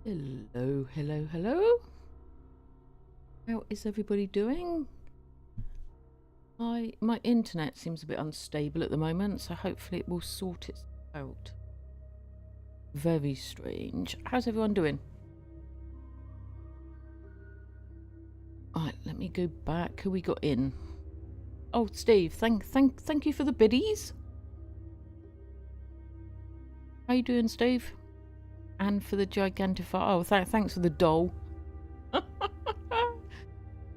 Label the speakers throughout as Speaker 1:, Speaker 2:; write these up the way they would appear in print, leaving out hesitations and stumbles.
Speaker 1: Hello, hello, hello. How is everybody doing? My internet seems a bit unstable at the moment, so hopefully it will sort itself out. Very strange. How's everyone doing? Right, let me go back. Who we got in? Oh, Steve, thank you for the biddies. How you doing, Steve? And for the gigantify. Oh, thanks for the doll.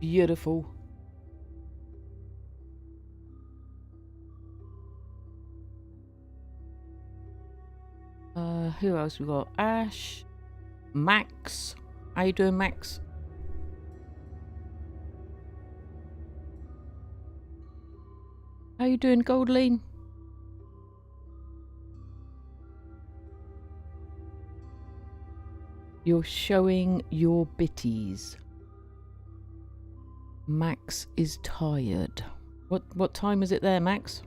Speaker 1: Beautiful. Who else we got? Ash, Max. How you doing, Max? How you doing, Goldleen? You're showing your bitties. Max is tired. What time is it there, Max?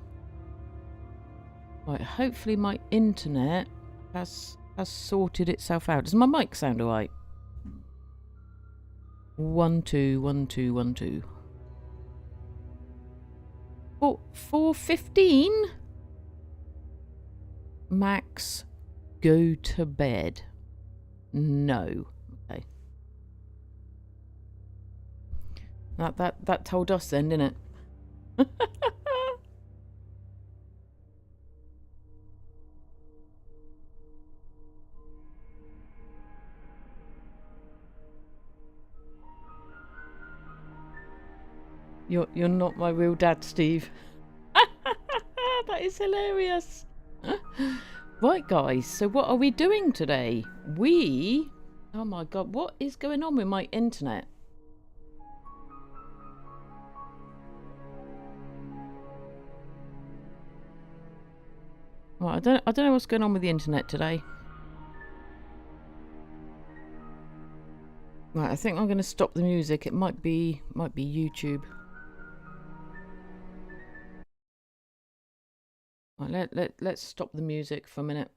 Speaker 1: Right, hopefully my internet has sorted itself out. Does my mic sound alright? 1 2 1 2 1 2. 4:15. Max, go to bed. No. Okay. That told us then, didn't it? You're not my real dad, Steve. That is hilarious. Right, guys, so what are we doing today? Oh my god, what is going on with my internet? Right, I don't know what's going on with the internet today. Right, I think I'm going to stop the music. It might be YouTube. Right, let's stop the music for a minute.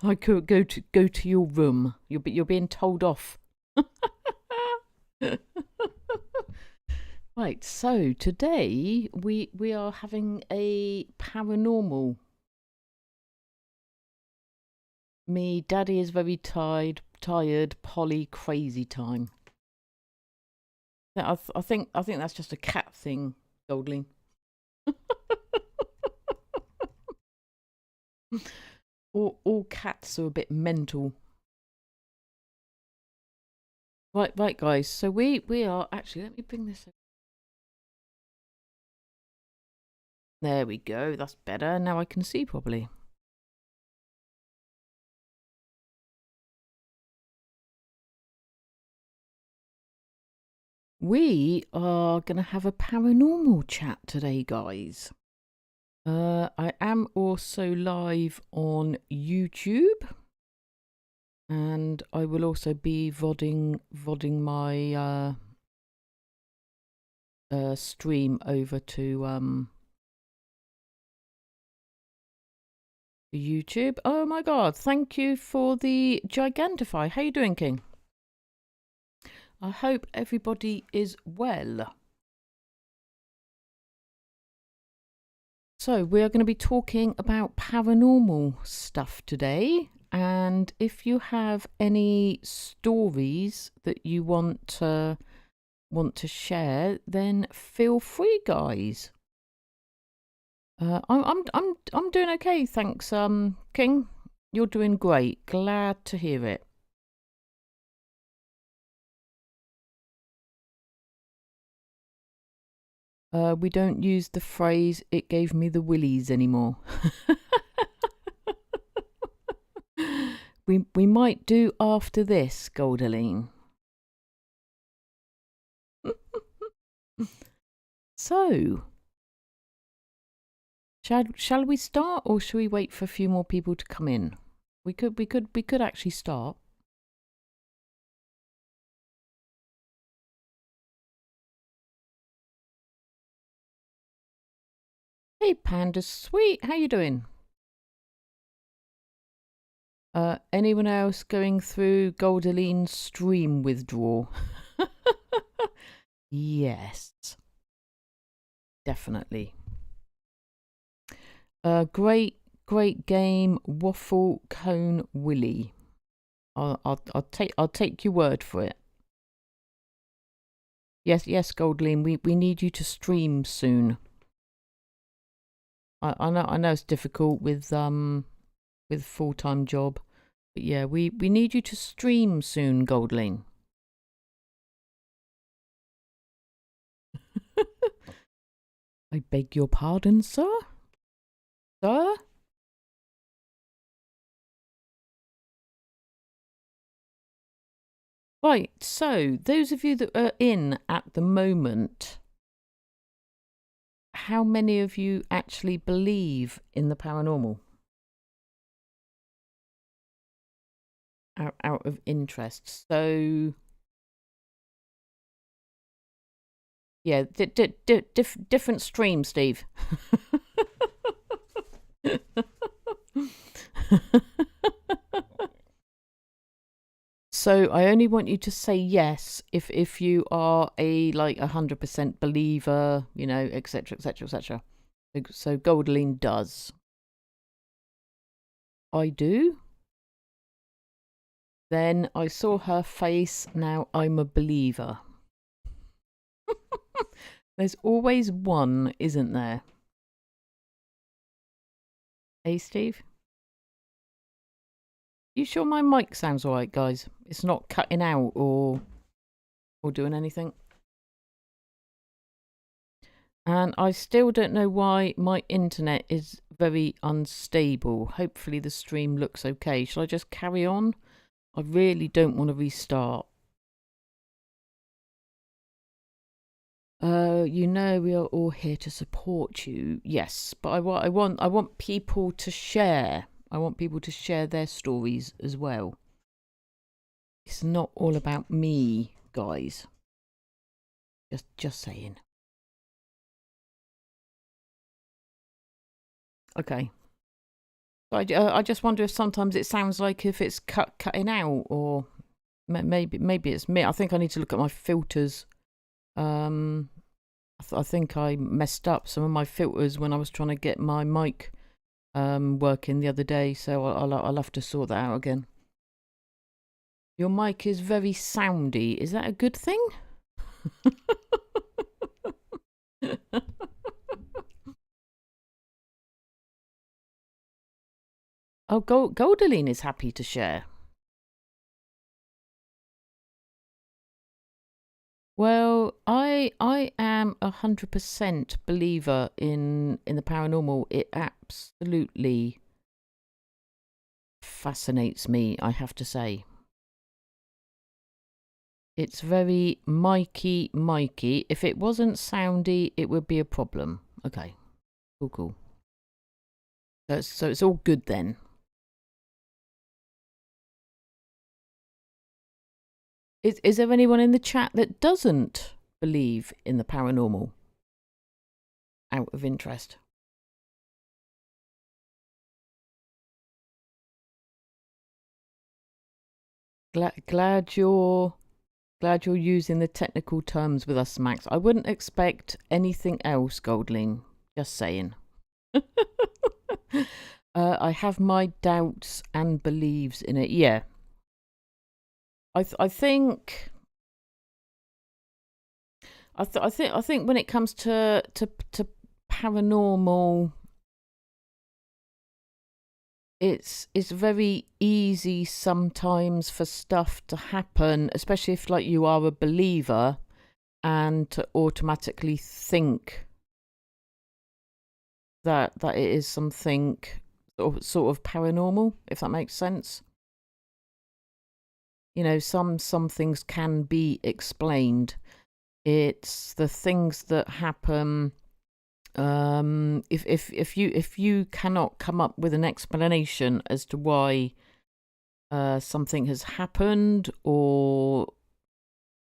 Speaker 1: I could go to your room. You're being told off. Right, so today we are having a paranormal. Me, Daddy is very tired. Polly, crazy time. I think that's just a cat thing, Goldling. all cats are a bit mental. Right, guys. So we are actually. Let me bring this up. There we go. That's better. Now I can see properly. We are going to have a paranormal chat today, guys. I am also live on YouTube, and I will also be vodding my stream over to YouTube. Oh my god, thank you for the Gigantify. How you doing, King? I hope everybody is well. So we are going to be talking about paranormal stuff today, and if you have any stories that you want to share, then feel free, guys. I'm doing okay, thanks, King. You're doing great. Glad to hear it. We don't use the phrase "it gave me the willies" anymore. we might do after this, Goldaline. So, shall we start, or shall we wait for a few more people to come in? We could actually start. Hey, Panda Sweet, how you doing? Anyone else going through Goldaline's stream withdrawal? Yes, definitely. Great game, Waffle Cone Willy. I'll take your word for it. Yes, Goldaline, we need you to stream soon. I know it's difficult with full-time job, but yeah, we need you to stream soon, Goldline. I beg your pardon, sir? Sir? Right, so those of you that are in at the moment, how many of you actually believe in the paranormal? Out of interest. So, yeah, different stream, Steve. So I only want you to say yes if you are a 100% believer, you know, etc. etc. etc. So Goldaline does. I do. Then I saw her face. Now I'm a believer. There's always one, isn't there? Hey, Steve? You sure my mic sounds alright, guys? It's not cutting out or doing anything? And I still don't know why my internet is very unstable. Hopefully the stream looks okay. Shall I just carry on? I really don't want to restart. You know we are all here to support you. Yes, but I want people to share. I want people to share their stories as well. It's not all about me, guys. Just saying. Okay. I just wonder if sometimes it sounds like if it's cutting out, or maybe it's me. I think I need to look at my filters. I think I messed up some of my filters when I was trying to get my mic working the other day, so I'll have to sort that out again. Your mic is very soundy. Is that a good thing? Oh, Goldaline is happy to share. Well, I am 100% believer in the paranormal. It absolutely fascinates me, I have to say. It's very Mikey. If it wasn't soundy, it would be a problem. Okay, cool. So it's all good then. Is there anyone in the chat that doesn't believe in the paranormal? Out of interest. Glad you're using the technical terms with us, Max. I wouldn't expect anything else, Goldling. Just saying. I have my doubts and believes in it. Yeah. I think when it comes to paranormal, it's very easy sometimes for stuff to happen, especially if you are a believer, and to automatically think that it is something sort of paranormal, if that makes sense. You know, some things can be explained. It's the things that happen. If you cannot come up with an explanation as to why something has happened, or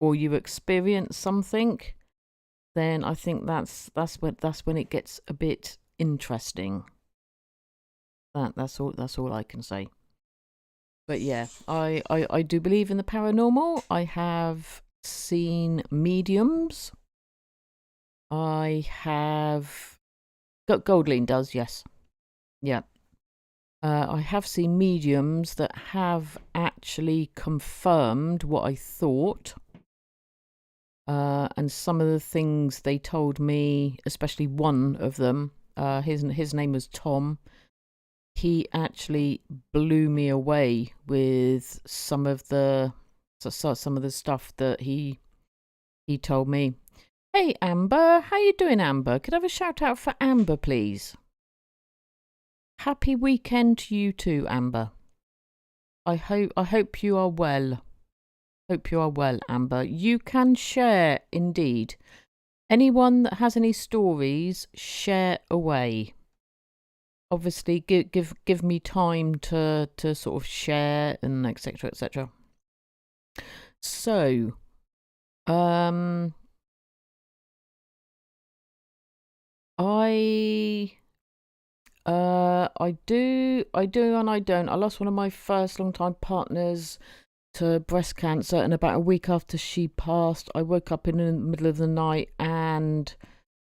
Speaker 1: you experience something, then I think that's when it gets a bit interesting. That's all I can say. But yeah, I do believe in the paranormal. I have seen mediums. I have... Goldleen does, yes. Yeah. I have seen mediums that have actually confirmed what I thought. And some of the things they told me, especially one of them, his name was Tom. He actually blew me away with some of the stuff that he told me. Hey Amber, how you doing, Amber? Could I have a shout out for Amber, please? Happy weekend to you too, Amber. I hope you are well. Hope you are well, Amber. You can share indeed. Anyone that has any stories, share away. Obviously, give me time to sort of share and etc. etc. So, I do and I don't. I lost one of my first long-time partners to breast cancer, and about a week after she passed, I woke up in the middle of the night and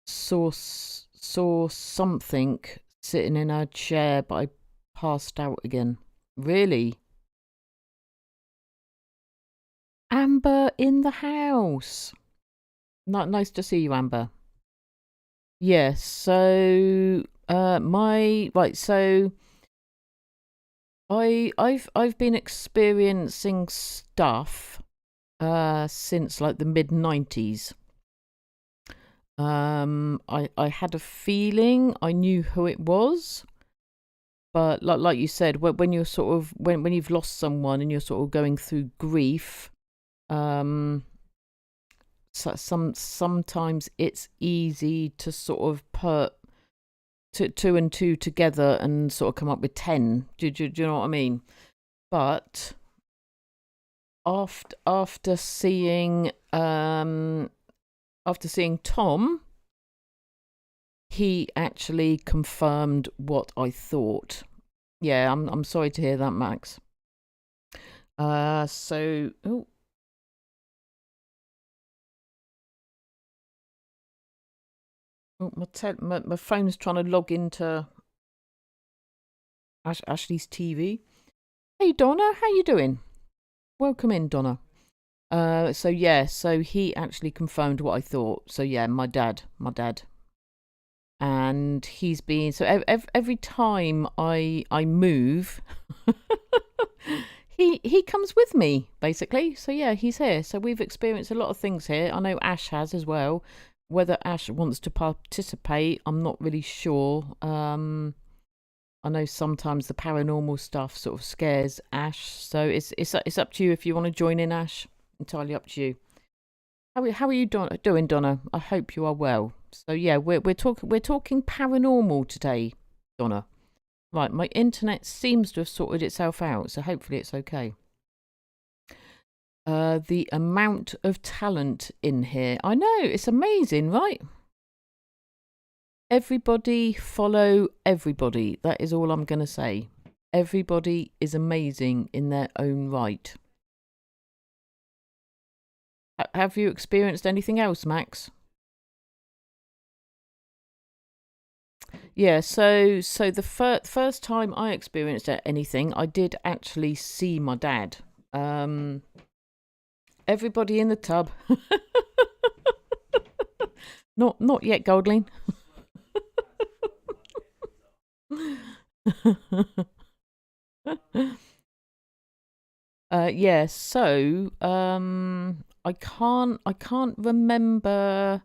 Speaker 1: saw something sitting in her chair, but I passed out again. Really? Amber in the house. Not nice to see you, Amber. Yes, so so I've been experiencing stuff since like the mid-90s. I had a feeling I knew who it was, but like you said, when you're sort of when you've lost someone and you're sort of going through grief, sometimes it's easy to sort of put two and two together and sort of come up with 10. Do you know what I mean? But after seeing Tom, he actually confirmed what I thought. Yeah, I'm sorry to hear that, Max. So my phone's trying to log into Ashley's TV. Hey Donna, how you doing? Welcome in, Donna. So he actually confirmed what I thought. So yeah, my dad, and he's been so every time I move, he comes with me basically. So yeah, he's here. So we've experienced a lot of things here. I know Ash has as well. Whether Ash wants to participate, I'm not really sure. I know sometimes the paranormal stuff sort of scares Ash, so it's up to you if you want to join in, Ash. Entirely up to you. How are you doing, Donna? I hope you are well. So yeah, we're talking paranormal today, Donna. Right, my internet seems to have sorted itself out, so hopefully it's okay. The amount of talent in here. I know, it's amazing, right? Everybody follow everybody. That is all I'm going to say. Everybody is amazing in their own right. Have you experienced anything else, Max? Yeah, so the first time I experienced anything, I did actually see my dad. Everybody in the tub. Not yet, Goldling. Yeah, so I can't remember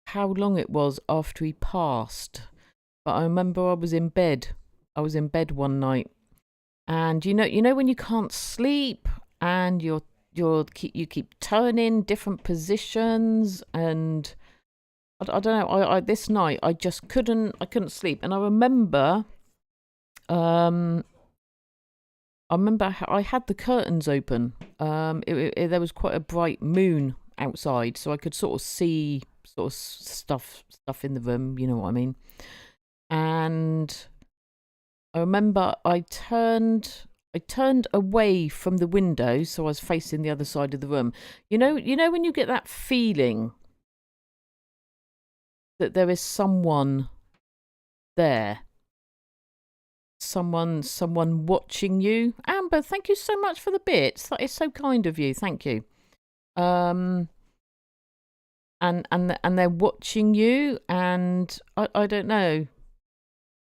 Speaker 1: how long it was after he passed, but I remember I was in bed. I was in bed one night, and you know when you can't sleep and you keep turning different positions, and I don't know. I this night I just couldn't sleep, and I remember I had the curtains open. There was quite a bright moon outside, so I could sort of see stuff in the room. You know what I mean? and I remember I turned away from the window, so I was facing the other side of the room. You know when you get that feeling that there is someone there, someone watching you. Amber, thank you so much for the bits. That is so kind of you. Thank you. And they're watching you, and I don't know,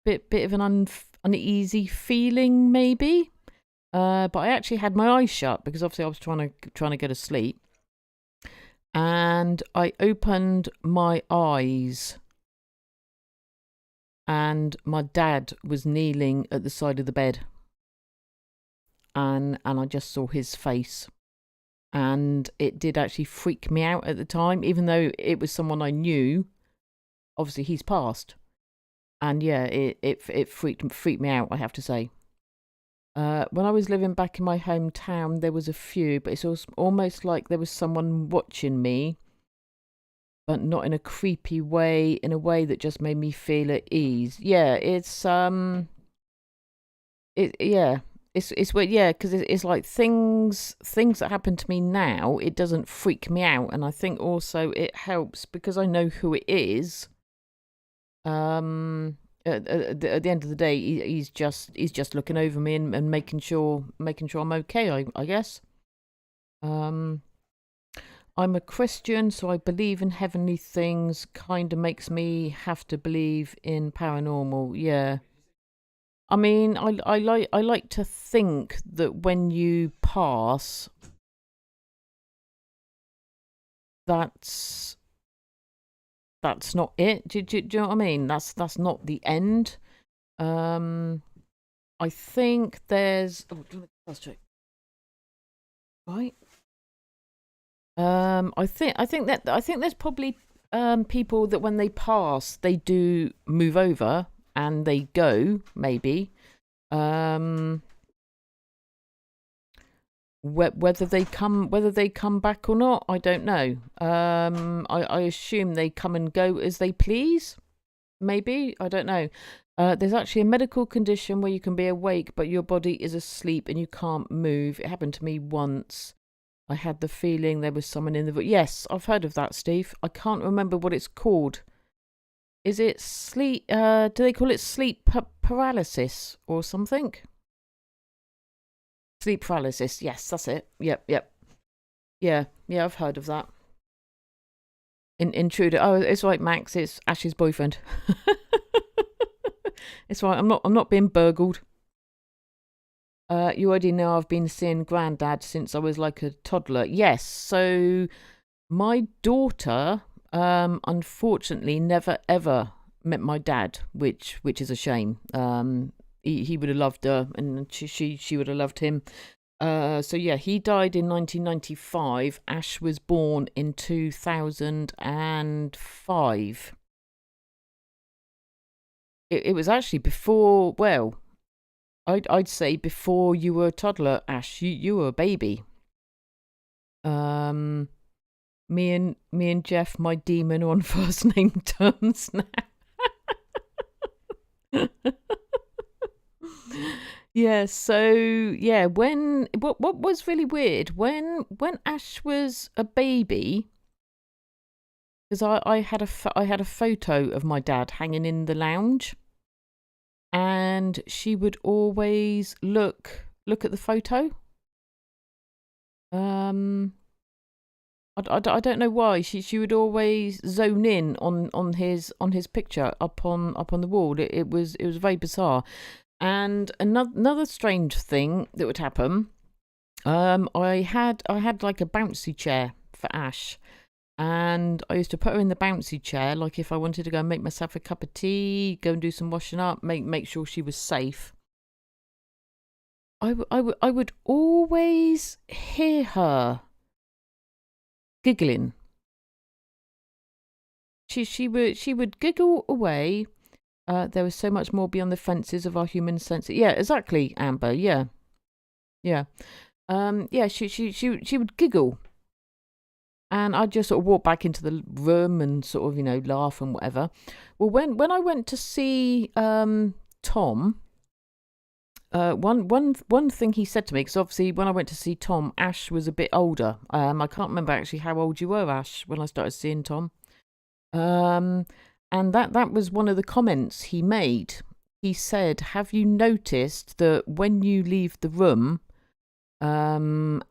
Speaker 1: bit of an uneasy feeling maybe. But I actually had my eyes shut because obviously I was trying to go to sleep, and I opened my eyes, and my dad was kneeling at the side of the bed, and I just saw his face, and it did actually freak me out at the time, even though it was someone I knew. Obviously, he's passed, and yeah, it freaked me out, I have to say. When I was living back in my hometown, there was a few, but it's almost like there was someone watching me, but not in a creepy way, in a way that just made me feel at ease. Yeah, it's weird, yeah, because it's like things that happen to me now, it doesn't freak me out, and I think also it helps because I know who it is. At the end of the day, he's just looking over me and making sure I'm okay. I guess. I'm a Christian, so I believe in heavenly things. Kind of makes me have to believe in paranormal. Yeah. I mean, I like to think that when you pass, that's not it. Do you know what I mean? That's not the end. I think there's right. I think there's probably people that when they pass, they do move over and they go, maybe. Whether they come back or not, I don't know. I assume they come and go as they please. Maybe, I don't know. There's actually a medical condition where you can be awake, but your body is asleep and you can't move. It happened to me once. I had the feeling there was someone in the room. Yes, I've heard of that, Steve. I can't remember what it's called. Is it sleep? Do they call it sleep paralysis or something? Sleep paralysis. Yes, that's it. Yep. Yeah, I've heard of that. Intruder. Oh, it's right, Max. It's Ash's boyfriend. It's right. I'm not being burgled. You already know I've been seeing Granddad since I was like a toddler. Yes. So my daughter, unfortunately, never ever met my dad, which is a shame. He would have loved her, and she would have loved him. So yeah, he died in 1995. Ash was born in 2005. It was actually before. Well, I'd say before you were a toddler, Ash. You were a baby. Me and Jeff, my demon, are on first name terms now. Yeah, so yeah, what was really weird when Ash was a baby, because I had a photo of my dad hanging in the lounge, and she would always look at the photo. I don't know why she would always zone in on his picture up on the wall. It was very bizarre. And another strange thing that would happen, I had like a bouncy chair for Ash, and I used to put her in the bouncy chair, like if I wanted to go and make myself a cup of tea, go and do some washing up, make sure she was safe. I would always hear her giggling. She would giggle away. There was so much more beyond the fences of our human senses. Yeah, exactly, Amber. Yeah. Yeah. She would giggle, And I just sort of walked back into the room and sort of, laugh and whatever. Well, when I went to see Tom, one thing he said to me, because obviously when I went to see Tom, Ash was a bit older. I can't remember actually how old you were, Ash, when I started seeing Tom. And that was one of the comments he made. He said, "Have you noticed that when you leave the room, and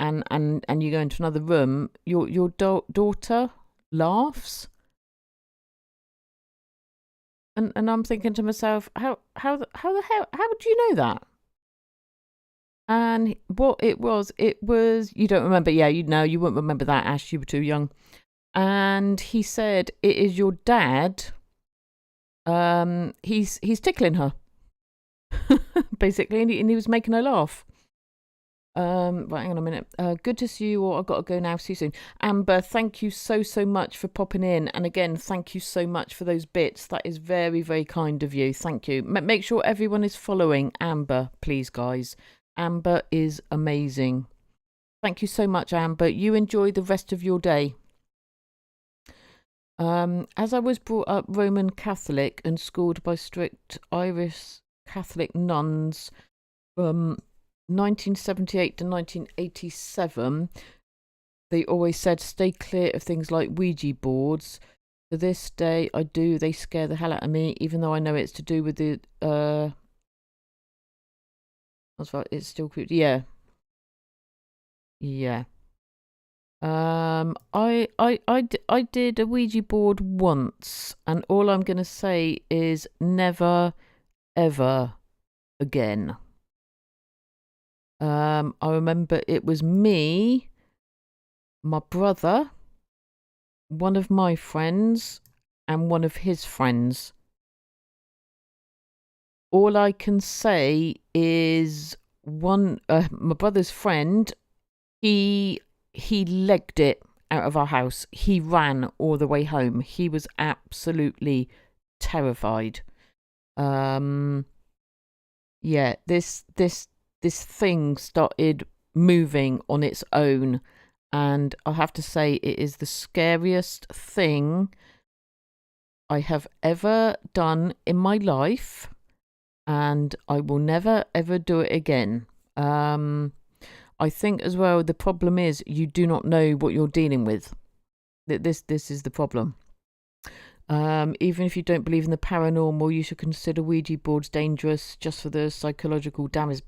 Speaker 1: you go into another room, your daughter laughs?" And I'm thinking to myself, how the hell, how do you know that? And what it was, you don't remember, yeah, you wouldn't remember that, Ash, you were too young. And he said, it is your dad, he's tickling her, basically, and he was making her laugh. Right, hang on a minute. Good to see you all. I've got to go now. See you soon. Amber, thank you so much for popping in. And again, thank you so much for those bits. That is very, very kind of you. Thank you. Make sure everyone is following Amber, please, guys. Amber is amazing. Thank you so much, Amber. You enjoy the rest of your day. As I was brought up Roman Catholic and schooled by strict Irish Catholic nuns from 1978 to 1987, they always said stay clear of things like Ouija boards. To this day, I do. They scare the hell out of me, even though I know it's to do with the that's right, it's still creepy. Yeah. I did a Ouija board once, and all I'm gonna say is never ever again. I remember it was me, my brother, one of my friends, and one of his friends. All I can say is my brother's friend, he legged it out of our house. He ran all the way home. He was absolutely terrified. Yeah, this thing started moving on its own, and I have to say it is the scariest thing I have ever done in my life, and I will never ever do it again. I think as well the problem is you do not know what you're dealing with. This is the problem. Even if you don't believe in the paranormal, you should consider Ouija boards dangerous just for the psychological damage.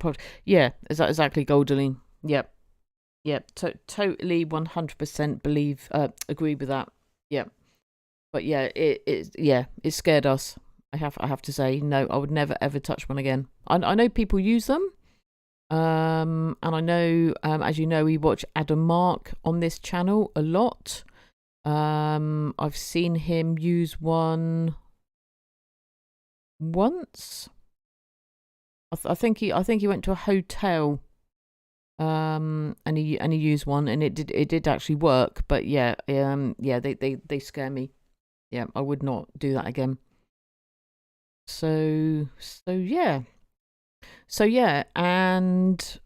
Speaker 1: Yeah, exactly, Goldeline. Yep. Totally 100% agree with that. Yep. But yeah, it scared us. I have to say, no, I would never ever touch one again. I know people use them. And I know, as you know, we watch Adam Mark on this channel a lot. I've seen him use one once. I think he went to a hotel, and he used one, and it did actually work. But yeah, they scare me. Yeah, I would not do that again. So yeah, and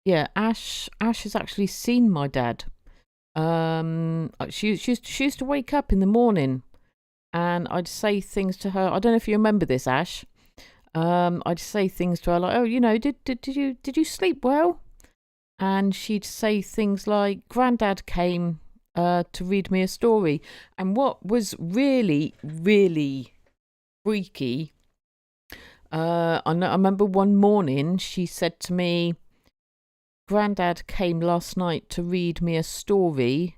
Speaker 1: yeah, Ash has actually seen my dad. She used to wake up in the morning, and I'd say things to her. I don't know if you remember this, Ash. I'd say things to her like, "Oh, did you sleep well?" And she'd say things like, "Granddad came to read me a story." And what was really, really freaky, I remember one morning she said to me, "Granddad came last night to read me a story,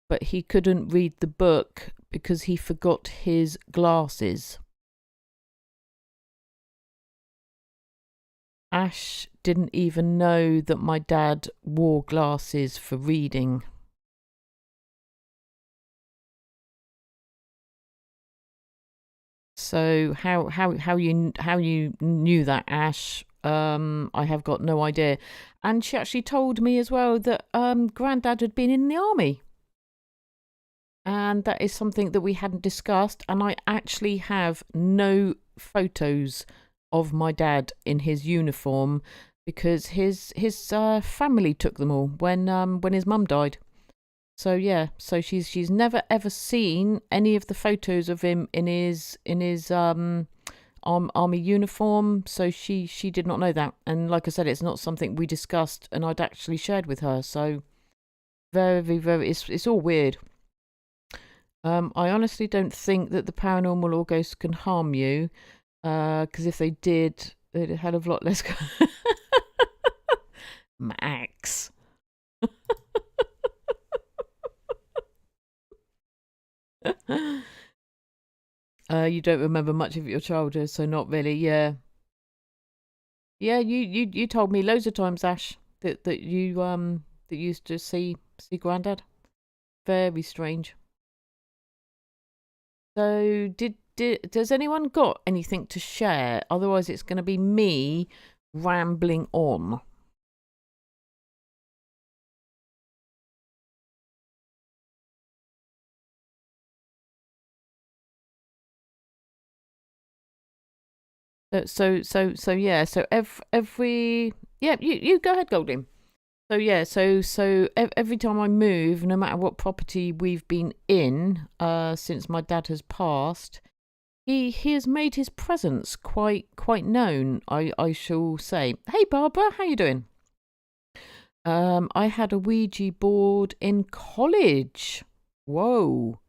Speaker 1: but he couldn't read the book because he forgot his glasses." Ash didn't even know that my dad wore glasses for reading. So how you knew that, Ash? I have got no idea. And she actually told me as well that Granddad had been in the army. And that is something that we hadn't discussed. And I actually have no photos of my dad in his uniform because his family took them all when his mum died. So yeah, so she's never ever seen any of the photos of him in his army uniform. So she did not know that. And like I said, it's not something we discussed and I'd actually shared with her. So very it's all weird. I honestly don't think that the paranormal or ghosts can harm you, because if they did, they'd a hell of a lot less. Max. You don't remember much of your childhood, so not really. Yeah, yeah. You told me loads of times, Ash, that you used to see Grandad. Very strange. So does anyone got anything to share? Otherwise, it's going to be me rambling on. So yeah. So every yeah. You go ahead, Goldie. So yeah. So every time I move, no matter what property we've been in, since my dad has passed, he has made his presence quite known. I shall say. Hey Barbara, how you doing? I had a Ouija board in college. Whoa.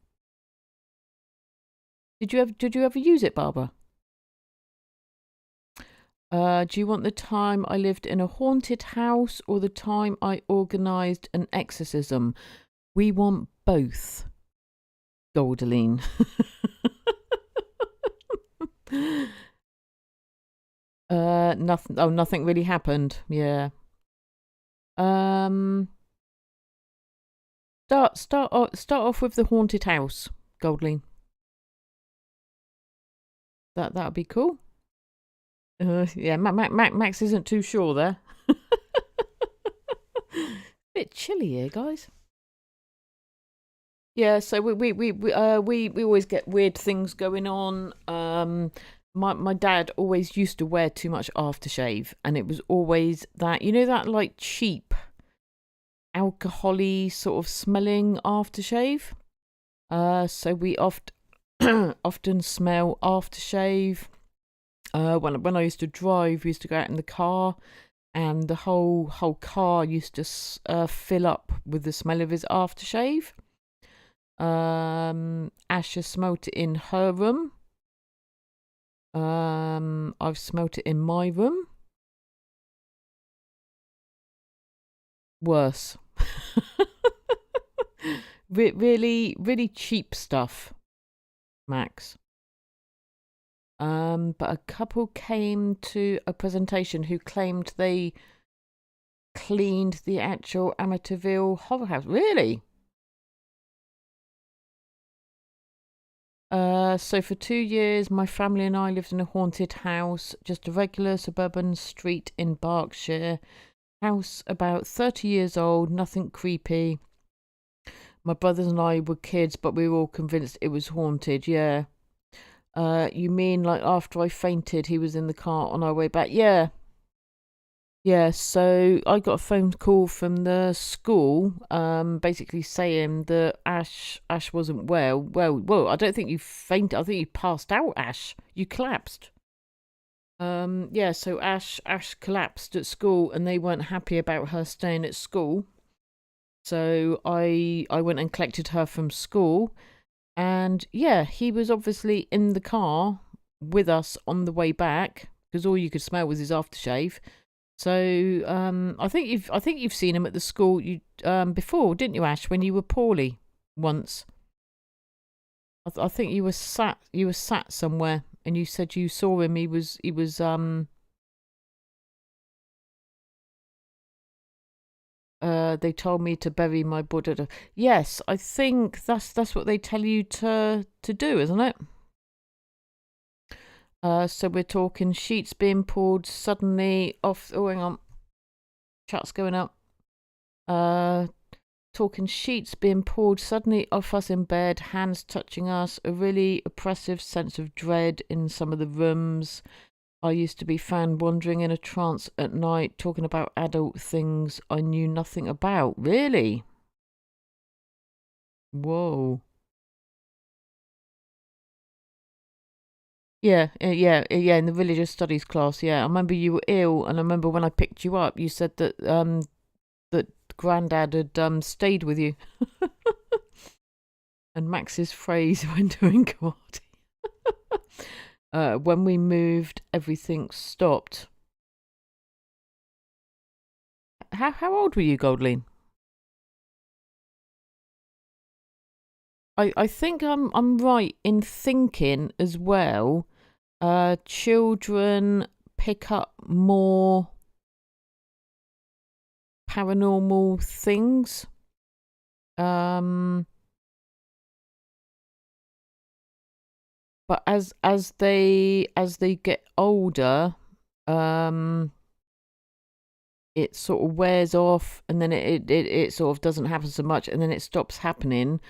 Speaker 1: Did you ever use it, Barbara? Do you want the time I lived in a haunted house or the time I organised an exorcism? We want both, Goldeline. Nothing. Oh, nothing really happened. Yeah. Um. Start off with the haunted house, Goldline. That'd be cool. Yeah, Max isn't too sure there. Bit chilly here, guys. Yeah, so we always get weird things going on. My dad always used to wear too much aftershave, and it was always that, you know, that like cheap alcohol-y sort of smelling aftershave. So we often smell aftershave. When I used to drive, we used to go out in the car, and the whole car used to fill up with the smell of his aftershave. Asha smelt it in her room. I've smelt it in my room. Worse. Really cheap stuff, Max. But a couple came to a presentation who claimed they cleaned the actual Amityville horror house. Really? So for 2 years, my family and I lived in a haunted house, just a regular suburban street in Berkshire. House about 30 years old, nothing creepy. My brothers and I were kids, but we were all convinced it was haunted. Yeah. You mean like after I fainted, he was in the car on our way back? Yeah. Yeah, so I got a phone call from the school, basically saying that Ash wasn't well. Well, I don't think you fainted. I think you passed out, Ash. You collapsed. Yeah, so Ash collapsed at school, and they weren't happy about her staying at school. So I went and collected her from school, and yeah, he was obviously in the car with us on the way back because all you could smell was his aftershave. So I think you've seen him at the school you before, didn't you, Ash? When you were poorly once, I think you were sat somewhere and you said you saw him. He was. They told me to bury my Buddha. Yes, I think that's what they tell you to do, isn't it? So we're talking sheets being pulled suddenly off. Oh, hang on, chat's going up. Uh, Talking sheets being pulled suddenly off us in bed, hands touching us, a really oppressive sense of dread in some of the rooms. I used to be found wandering in a trance at night, talking about adult things I knew nothing about. Really? Whoa. Yeah, yeah, in the religious studies class, yeah. I remember you were ill, and I remember when I picked you up, you said that Grandad had stayed with you. And Max's phrase when doing karate. When we moved, everything stopped. How old were you, Goldleen? I think I'm right in thinking as well. Children pick up more paranormal things. But as they get older, it sort of wears off, and then it sort of doesn't happen so much, and then it stops happening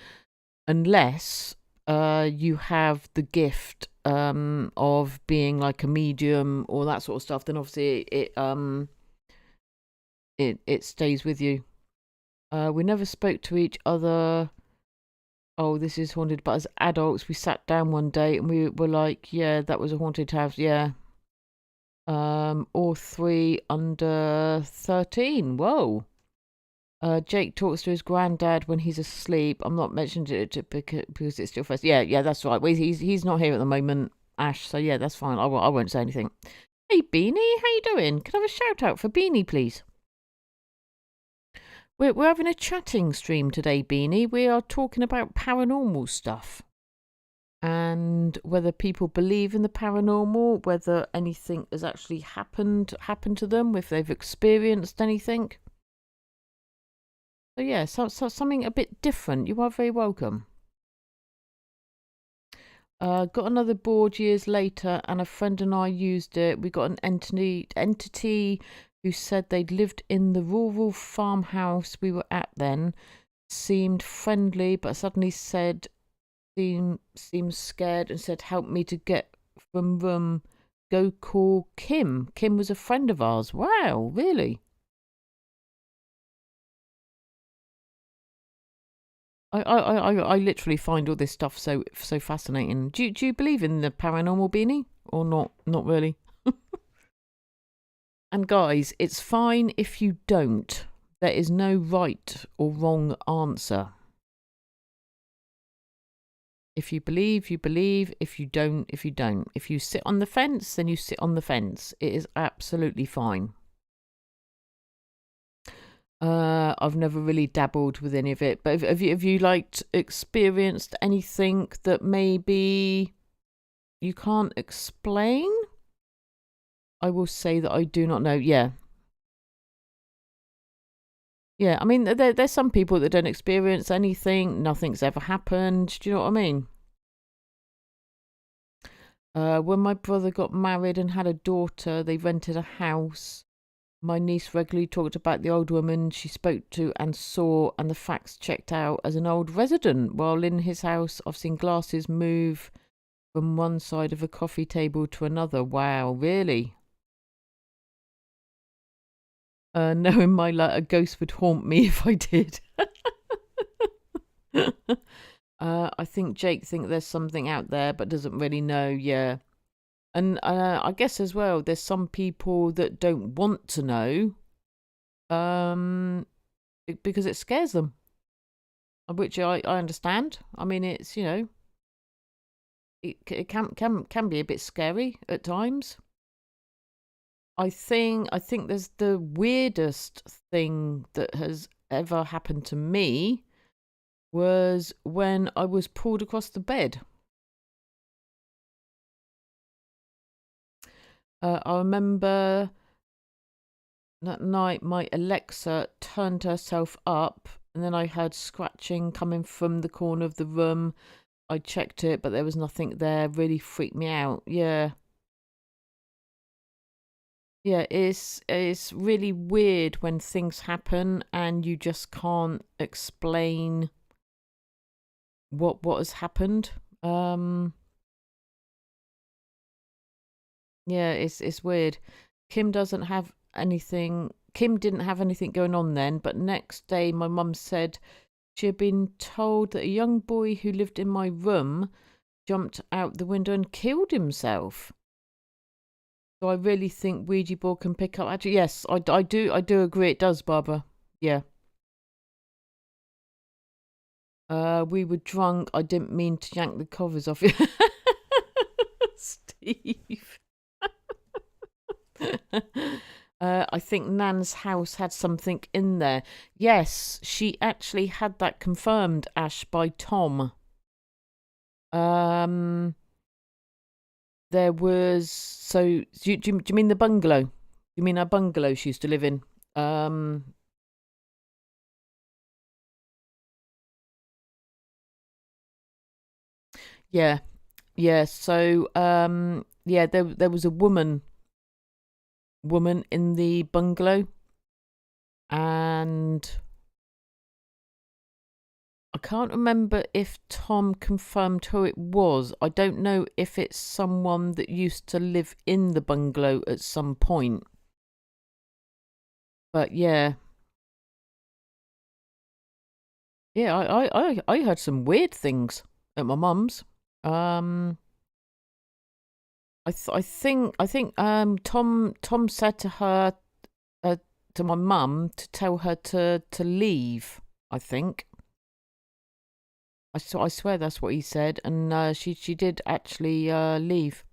Speaker 1: unless you have the gift of being like a medium or that sort of stuff. Then obviously it stays with you. We never spoke to each other. Oh, this is haunted. But as adults, we sat down one day and we were like, yeah, that was a haunted house. Yeah. All three under 13. Whoa. Jake talks to his granddad when he's asleep. I'm not mentioning it because it's still first. Yeah, that's right. Well, he's not here at the moment, Ash. So yeah, that's fine. I won't say anything. Hey, Beanie, how you doing? Can I have a shout out for Beanie, please? We're having a chatting stream today, Beanie. We are talking about paranormal stuff. And whether people believe in the paranormal, whether anything has actually happened to them, if they've experienced anything. So yeah, so something a bit different. You are very welcome. Got another board years later, and a friend and I used it. We got an entity who said they'd lived in the rural farmhouse we were at then. Seemed friendly, but suddenly said seemed scared and said, help me to get from room. Go call Kim. Kim was a friend of ours. Wow, really? I literally find all this stuff so fascinating. Do you believe in the paranormal, Beanie, or not? Not really. And guys, it's fine if you don't. There is no right or wrong answer. If you believe, you believe. If you don't, you don't. If you sit on the fence, then you sit on the fence. It is absolutely fine. I've never really dabbled with any of it, but have you like experienced anything that maybe you can't explain? I will say that I do not know. Yeah. Yeah, I mean, there's some people that don't experience anything. Nothing's ever happened. Do you know what I mean? When my brother got married and had a daughter, they rented a house. My niece regularly talked about the old woman she spoke to and saw, and the facts checked out as an old resident. While in his house, I've seen glasses move from one side of a coffee table to another. Wow, really? Knowing my luck, a ghost would haunt me if I did. I think Jake thinks there's something out there, but doesn't really know. Yeah. And I guess as well, there's some people that don't want to know, because it scares them, which I understand. I mean, it's it can be a bit scary at times. I think there's the weirdest thing that has ever happened to me was when I was pulled across the bed. I remember that night my Alexa turned herself up, and then I heard scratching coming from the corner of the room. I checked it, but there was nothing there. Really freaked me out. Yeah. Yeah, it's really weird when things happen and you just can't explain what has happened. Yeah, it's weird. Kim doesn't have anything. Kim didn't have anything going on then, but next day my mum said She had been told that a young boy who lived in my room jumped out the window and killed himself. So I really think Ouija board can pick up. Actually, yes, I do agree it does, Barbara. Yeah. We were drunk. I didn't mean to yank the covers off you. Steve. I think Nan's house had something in there. Yes, she actually had that confirmed, Ash, by Tom. There was... So, do you mean the bungalow? You mean our bungalow she used to live in? Yeah. Yeah, so, yeah, there was a woman in the bungalow, and I can't remember if Tom confirmed who it was. I don't know if it's someone that used to live in the bungalow at some point. But yeah. Yeah, I heard some weird things at my mum's. I think Tom said to her, to my mum, to tell her to leave. I think. I swear that's what he said, and she did actually leave.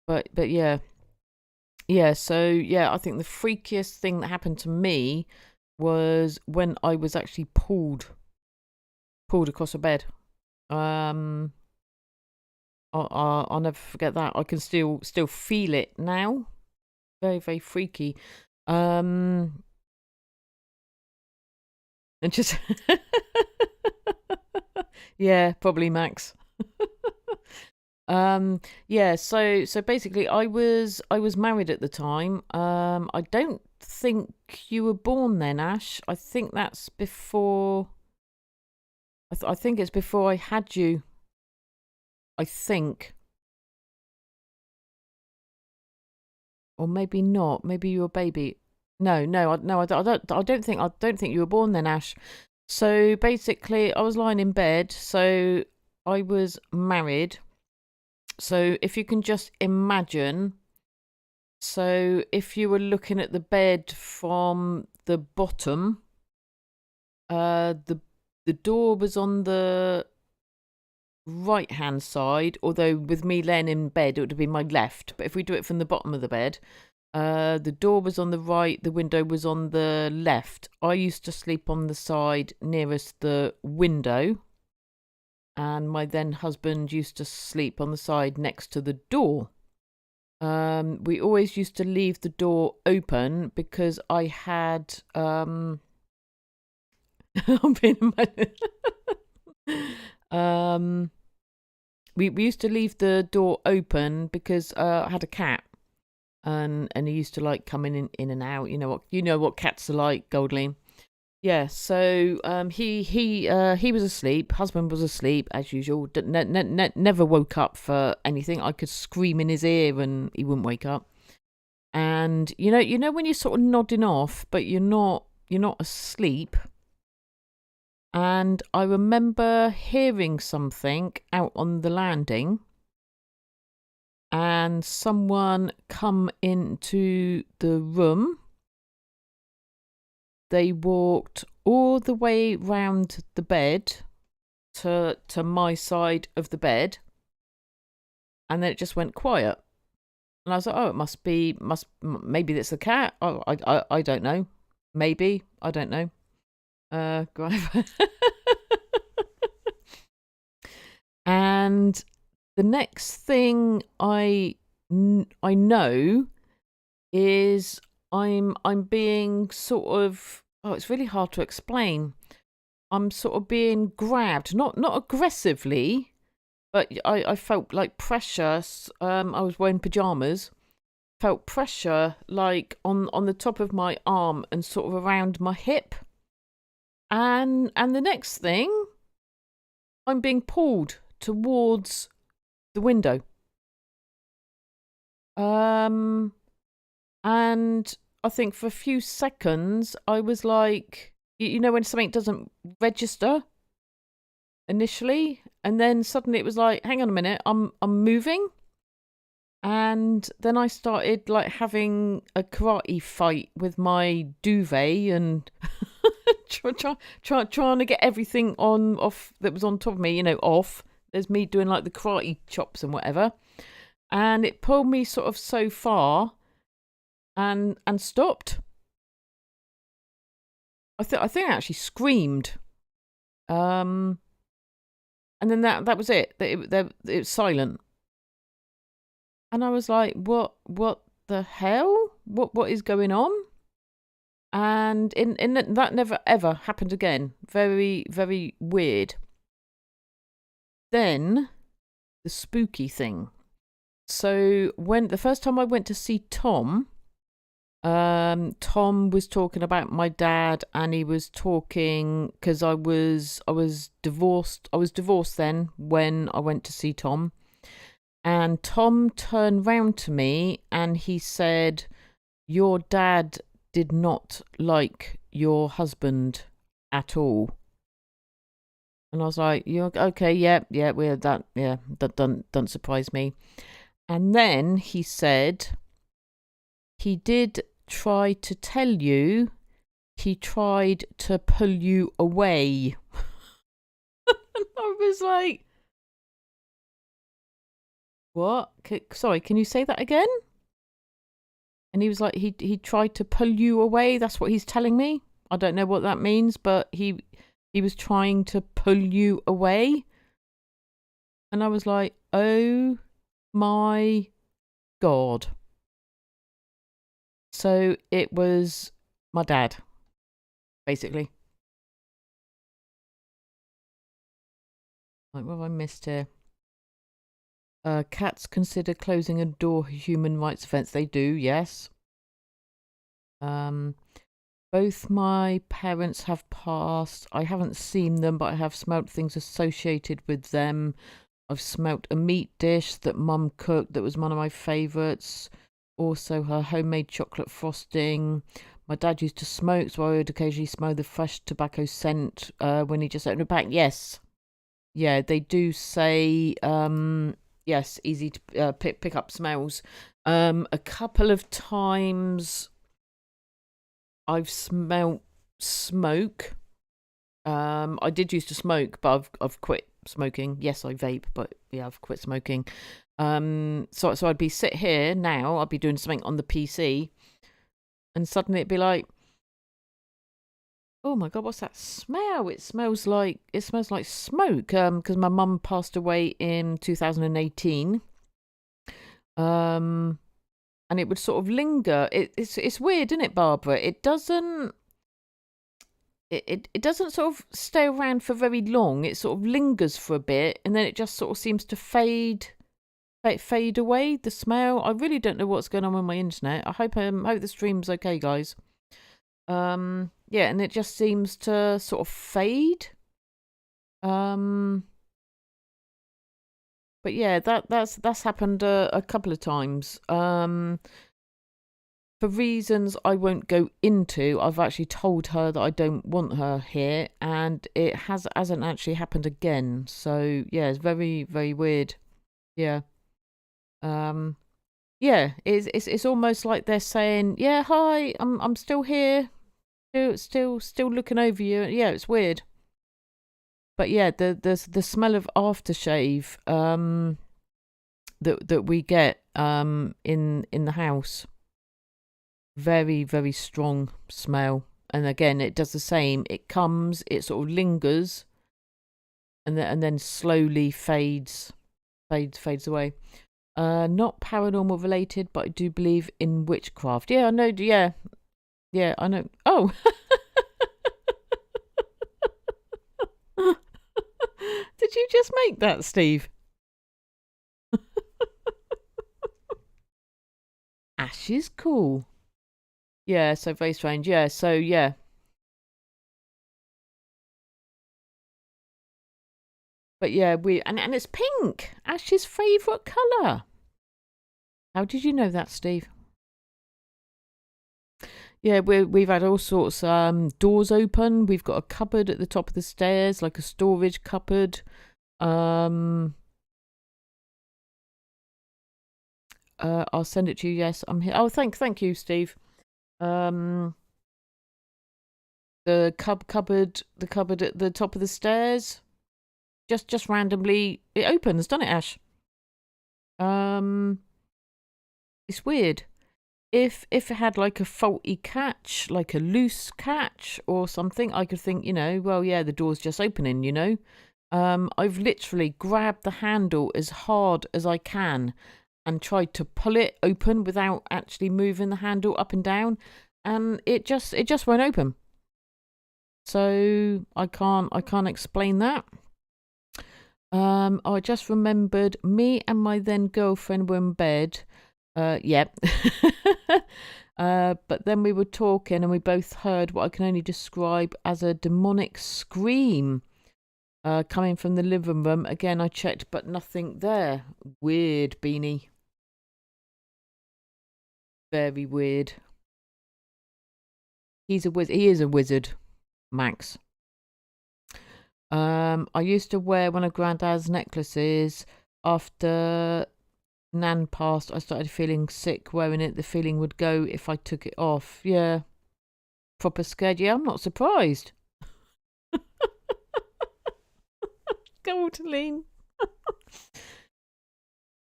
Speaker 1: But yeah. Yeah, so yeah, I think the freakiest thing that happened to me was when I was actually pulled across a bed. I'll never forget that. I can still feel it now. Very, very freaky. And just yeah, probably Max. Yeah, so basically I was married at the time. I don't think you were born then, Ash. I think that's before I think it's before I had you. I think. Or maybe not. Maybe you were a baby. No, I don't think you were born then, Ash. So basically I was lying in bed, so I was married. So if you can just imagine, so if you were looking at the bed from the bottom, the door was on the right hand side, although with me laying in bed it would have been my left. But if we do it from the bottom of the bed, the door was on the right, the window was on the left. I used to sleep on the side nearest the window, and my then husband used to sleep on the side next to the door. We always used to leave the door open because I had I'm being we used to leave the door open because I had a cat, and he used to like coming in and out. You know what cats are like, Goldleen. Yeah, so he was asleep. Husband was asleep as usual. Never woke up for anything. I could scream in his ear and he wouldn't wake up. And you know when you're sort of nodding off, but you're not asleep. And I remember hearing something out on the landing, and someone come into the room. They walked all the way round the bed to my side of the bed, and then it just went quiet. And I was like, oh, it maybe it's a cat. Oh, I don't know. Maybe, I don't know. And the next thing I know is I'm being sort of, oh, it's really hard to explain. I'm sort of being grabbed, not aggressively, but I felt like pressure. I was wearing pajamas. Felt pressure like on the top of my arm and sort of around my hip. And the next thing, I'm being pulled towards the window. And I think for a few seconds, I was like, you know, when something doesn't register initially, and then suddenly it was like, hang on a minute, I'm moving. And then I started like having a karate fight with my duvet and trying to get everything off that was on top of me, you know, off. There's me doing like the karate chops and whatever. And it pulled me sort of so far and stopped. I think I actually screamed. And then that was it. It was silent. And I was like, what the hell? What is going on? And in that never ever happened again. Very, very weird. Then the spooky thing. So when the first time I went to see Tom, Tom was talking about my dad, and he was talking because I was divorced. I was divorced then when I went to see Tom. And Tom turned round to me and he said, your dad did not like your husband at all. And I was like, "You okay? Yeah, we're that. Yeah, that don't surprise me." And then he said, he did try to tell you, he tried to pull you away. And I was like, what? Sorry, can you say that again? And he was like, he tried to pull you away. That's what he's telling me. I don't know what that means, but he was trying to pull you away. And I was like, oh my God. So it was my dad, basically. Like, what have I missed here? Cats consider closing a door a human rights offence. They do, yes. Both my parents have passed. I haven't seen them, but I have smelt things associated with them. I've smelt a meat dish that Mum cooked that was one of my favourites. Also her homemade chocolate frosting. My dad used to smoke, so I would occasionally smell the fresh tobacco scent when he just opened a pack. Yes. Yeah, they do say, yes, easy to pick up smells. A couple of times I've smelt smoke. I did used to smoke, but I've quit smoking. Yes, I vape, but yeah, I've quit smoking. So I'd be sit here now, I'd be doing something on the PC, and suddenly it'd be like, oh my God, what's that smell? It smells like smoke. Because my mum passed away in 2018. And it would sort of linger. It's weird, isn't it, Barbara? It doesn't sort of stay around for very long. It sort of lingers for a bit, and then it just sort of seems to fade away. The smell. I really don't know what's going on with my internet. I hope the stream's okay, guys. Yeah, and it just seems to sort of fade. But yeah, that's happened a couple of times. For reasons I won't go into, I've actually told her that I don't want her here, and it hasn't actually happened again. So yeah, it's very, very weird. Yeah. Yeah, it's almost like they're saying, yeah, hi, I'm still here. Still looking over you. Yeah, it's weird. But yeah, the smell of aftershave that we get in the house, very, very strong smell. And again, it does the same. It comes, it sort of lingers, and then slowly fades away. Not paranormal related, but I do believe in witchcraft. Yeah, I know. Yeah, I know. Oh. Did you just make that, Steve? Ash is cool. Yeah, so very strange. Yeah, so yeah. But yeah, and it's pink. Ash's favourite colour. How did you know that, Steve? Yeah, we've had all sorts. Doors open. We've got a cupboard at the top of the stairs, like a storage cupboard. I'll send it to you. Yes, I'm here. Oh, thank you, Steve. The cupboard at the top of the stairs, just randomly it opens, doesn't it, Ash? It's weird. If it had like a faulty catch, like a loose catch or something, I could think, well, yeah, the door's just opening. I've literally grabbed the handle as hard as I can and tried to pull it open without actually moving the handle up and down, and it just won't open. So I can't explain that. I just remembered me and my then girlfriend were in bed. Yeah. But then we were talking and we both heard what I can only describe as a demonic scream coming from the living room. Again, I checked, but nothing there. Weird, Beanie. Very weird. He's a wizard. He is a wizard, Max. I used to wear one of Granddad's necklaces. After Nan passed, I started feeling sick wearing it. The feeling would go if I took it off. Yeah. Proper scared. Yeah, I'm not surprised. Goldeline.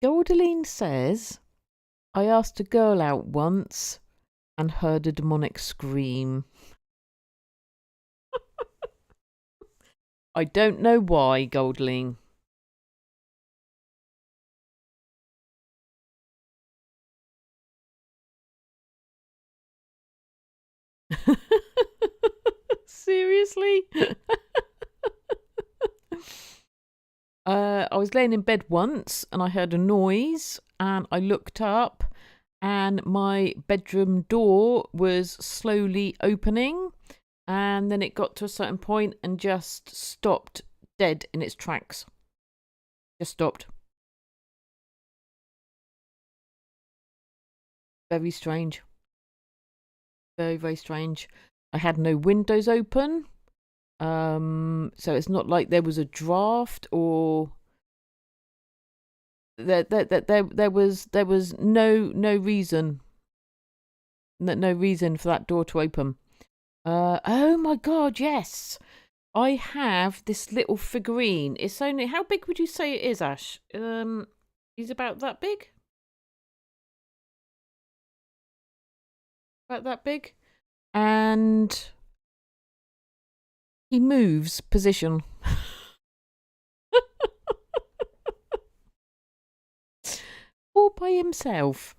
Speaker 1: Goldeline says, I asked a girl out once and heard a demonic scream. I don't know why, Goldeline. Seriously? I was laying in bed once and I heard a noise and I looked up and my bedroom door was slowly opening, and then it got to a certain point and just stopped dead in its tracks. Just stopped. Very strange. Very, very strange. I had no windows open. So it's not like there was a draft or there was no reason. No reason for that door to open. Oh my God, yes. I have this little figurine. It's only, how big would you say it is, Ash? He's about that big? About that big? And he moves position. All by himself.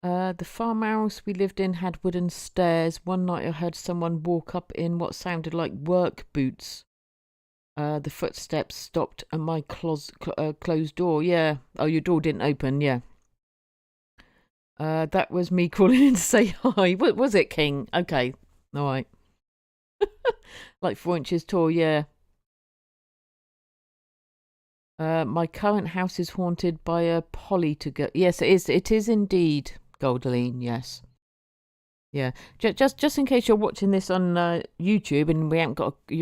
Speaker 1: The farmhouse we lived in had wooden stairs. One night I heard someone walk up in what sounded like work boots. The footsteps stopped and my closed door. Yeah. Oh, your door didn't open. Yeah. That was me calling in to say hi. What was it, King? Okay. All right. Like 4 inches tall. Yeah. My current house is haunted by a polly to go. Yes, it is. It is indeed, Goldeline. Yes. Yeah. Just in case you're watching this on YouTube and you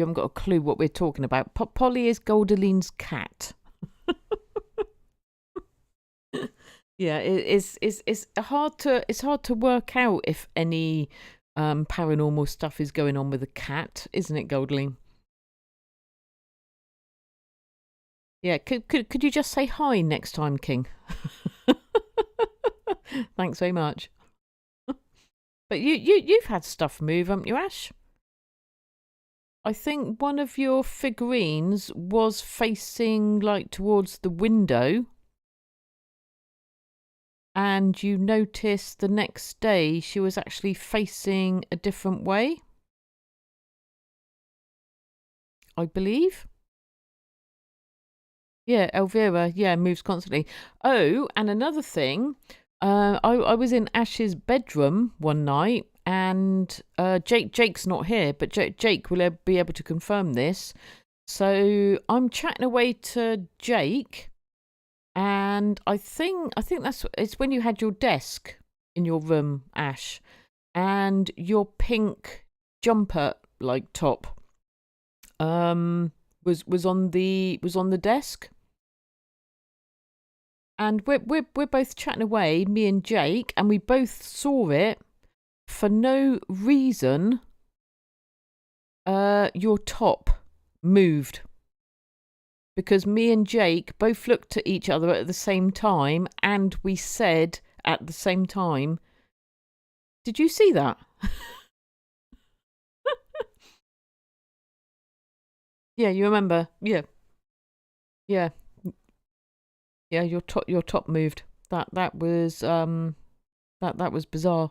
Speaker 1: haven't got a clue what we're talking about. Polly is Goldeline's cat. Yeah, it's hard to work out if any paranormal stuff is going on with a cat, isn't it, Goldeline? Yeah, could you just say hi next time, King? Thanks very much. But you've had stuff move, haven't you, Ash? I think one of your figurines was facing like towards the window. And you noticed the next day she was actually facing a different way, I believe. Yeah, Elvira, yeah, moves constantly. Oh, and another thing, I was in Ash's bedroom one night, and Jake's not here, but Jake will be able to confirm this. So I'm chatting away to Jake, And I think it's when you had your desk in your room, Ash, and your pink jumper like top was on the desk. And we're both chatting away, me and Jake, and we both saw it. For no reason, your top moved. Because me and Jake both looked at each other at the same time, and we said at the same time, "Did you see that?" Yeah, you remember? Yeah, yeah, yeah. Your top moved. That was that was bizarre.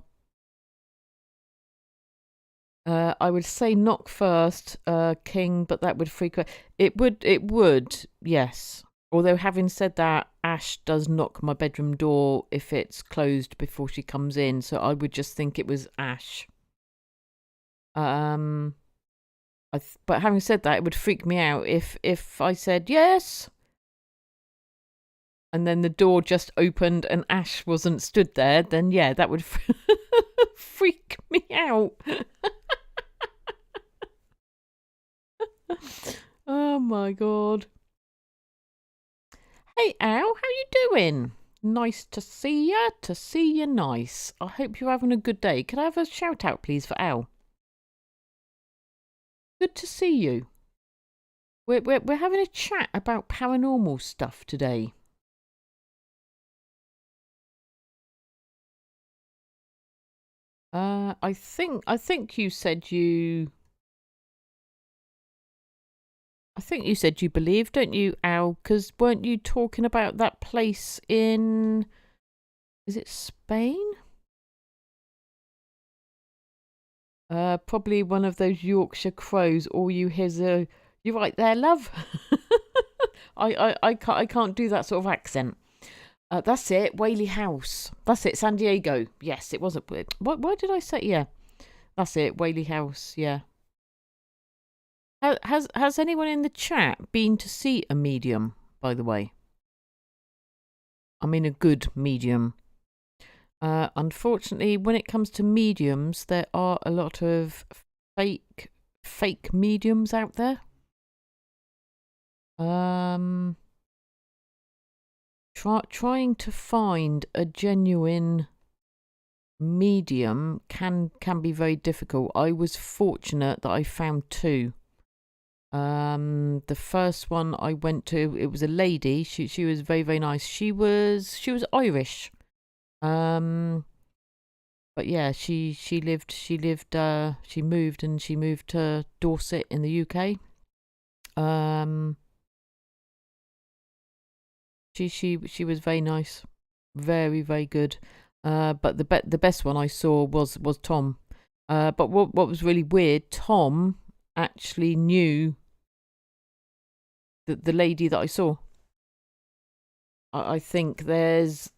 Speaker 1: I would say knock first, King, but that would freak out. It would, yes. Although having said that, Ash does knock my bedroom door if it's closed before she comes in, so I would just think it was Ash. But having said that, it would freak me out if I said yes, and then the door just opened and Ash wasn't stood there. Then yeah, that would freak me out. Oh my god. Hey Al, how you doing? Nice to see you, nice. I hope you're having a good day. Can I have a shout out please for Al? Good to see you. We're having a chat about paranormal stuff today. I think you said you believe, don't you, Al? Because weren't you talking about that place in, is it Spain? Probably one of those Yorkshire crows. All you hear's a, "You right there, love?" I can't do that sort of accent. That's it, Whaley House. That's it, San Diego. Yes, it wasn't. Why did I say? Yeah, that's it, Whaley House. Yeah. Has anyone in the chat been to see a medium? By the way, I mean a good medium. Unfortunately, when it comes to mediums, there are a lot of fake mediums out there. Trying to find a genuine medium can be very difficult. I was fortunate that I found two. The first one I went to, it was a lady. She was very, very nice. She was Irish. But yeah, she moved to Dorset in the UK. She was very nice, very, very good. But the best one I saw was Tom. But what was really weird, Tom actually knew the lady that I saw. I think there's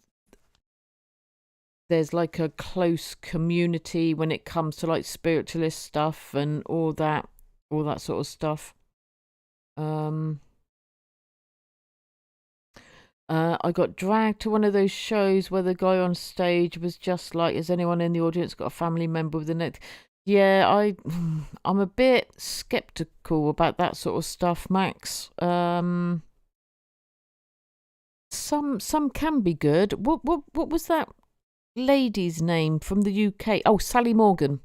Speaker 1: like a close community when it comes to like spiritualist stuff and all that sort of stuff. I got dragged to one of those shows where the guy on stage was just like, "Has anyone in the audience got a family member with the next?" Yeah, I'm a bit skeptical about that sort of stuff, Max. Some can be good. What was that lady's name from the UK? Oh, Sally Morgan.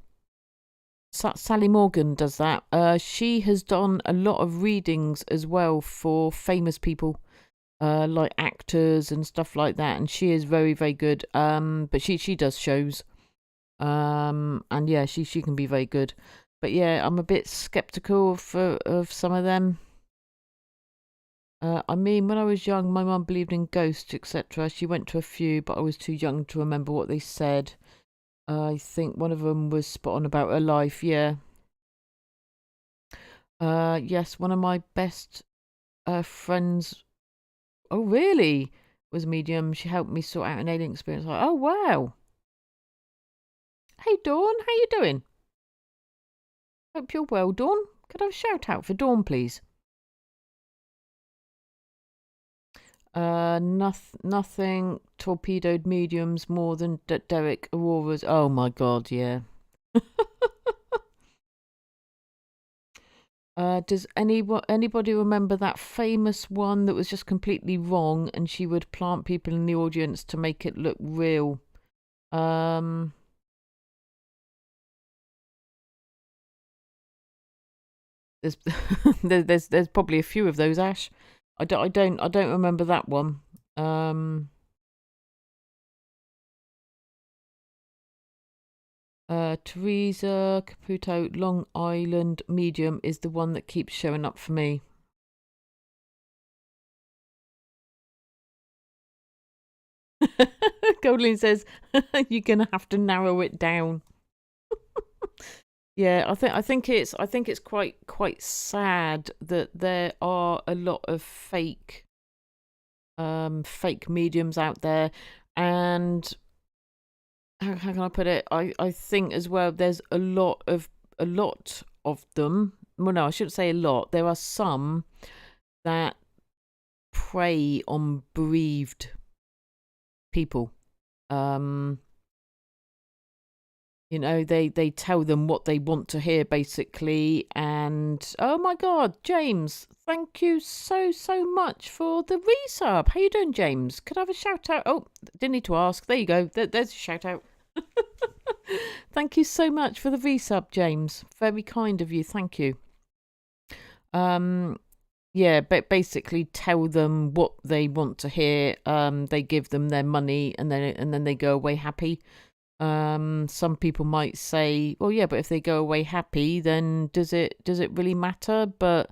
Speaker 1: Sally Morgan does that. She has done a lot of readings as well for famous people, like actors and stuff like that, and she is very, very good. But she does shows. And yeah, she can be very good. But yeah, I'm a bit skeptical of some of them. I mean, when I was young, my mum believed in ghosts, etc. She went to a few, but I was too young to remember what they said. I think one of them was spot on about her life. Yeah. Yes, one of my best friends. Oh, really? Was a medium. She helped me sort out an alien experience. Like, oh wow. Hey Dawn, how you doing? Hope you're well, Dawn. Could I have a shout out for Dawn, please? Nothing torpedoed mediums more than Derek Aurora's. Oh my god, yeah. Does anybody remember that famous one that was just completely wrong, and she would plant people in the audience to make it look real? There's there's probably a few of those, Ash. I don't remember that one. Teresa Caputo, Long Island medium is the one that keeps showing up for me. Goldlin says you're gonna have to narrow it down. Yeah, I think it's quite sad that there are a lot of fake mediums out there, and how can I put it? I think as well there's a lot of them. Well, no, I shouldn't say a lot. There are some that prey on bereaved people. You know, they tell them what they want to hear, basically. And oh my god, James, thank you so much for the resub. How you doing, James? Could I have a shout out? Oh, didn't need to ask. There you go. There's a shout out. Thank you so much for the resub, James. Very kind of you. Thank you. Yeah, but basically tell them what they want to hear. They give them their money, and then they go away happy. Some people might say, well, yeah, but if they go away happy, then does it really matter? But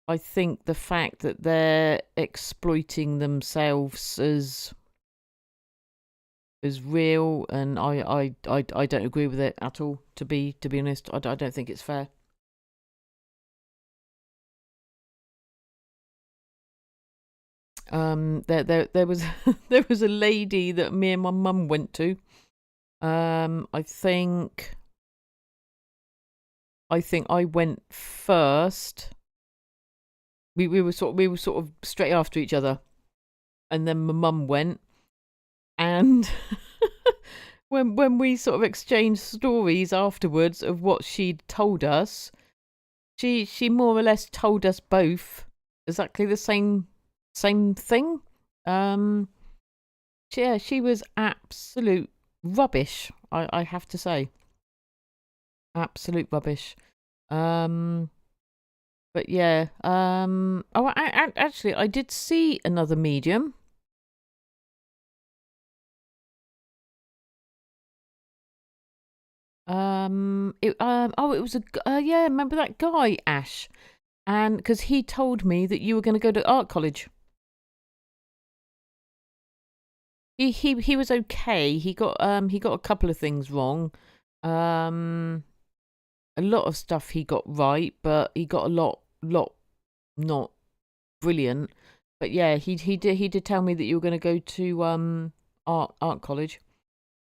Speaker 1: I think the fact that they're exploiting themselves as real, and I don't agree with it at all. To be honest, I don't think it's fair. There was there was a lady that me and my mum went to. I think I went first. We were sort of straight after each other, and then my mum went, and when we sort of exchanged stories afterwards of what she'd told us, she more or less told us both exactly the same thing. Yeah, she was absolute rubbish. I have to say, absolute rubbish. But yeah. Oh, actually, I did see another medium. It was a yeah. Remember that guy, Ash? And because he told me that you were going to go to art college. He was okay. He got a couple of things wrong. A lot of stuff he got right, but he got a lot not brilliant. But yeah, he did tell me that you were going to go to art college.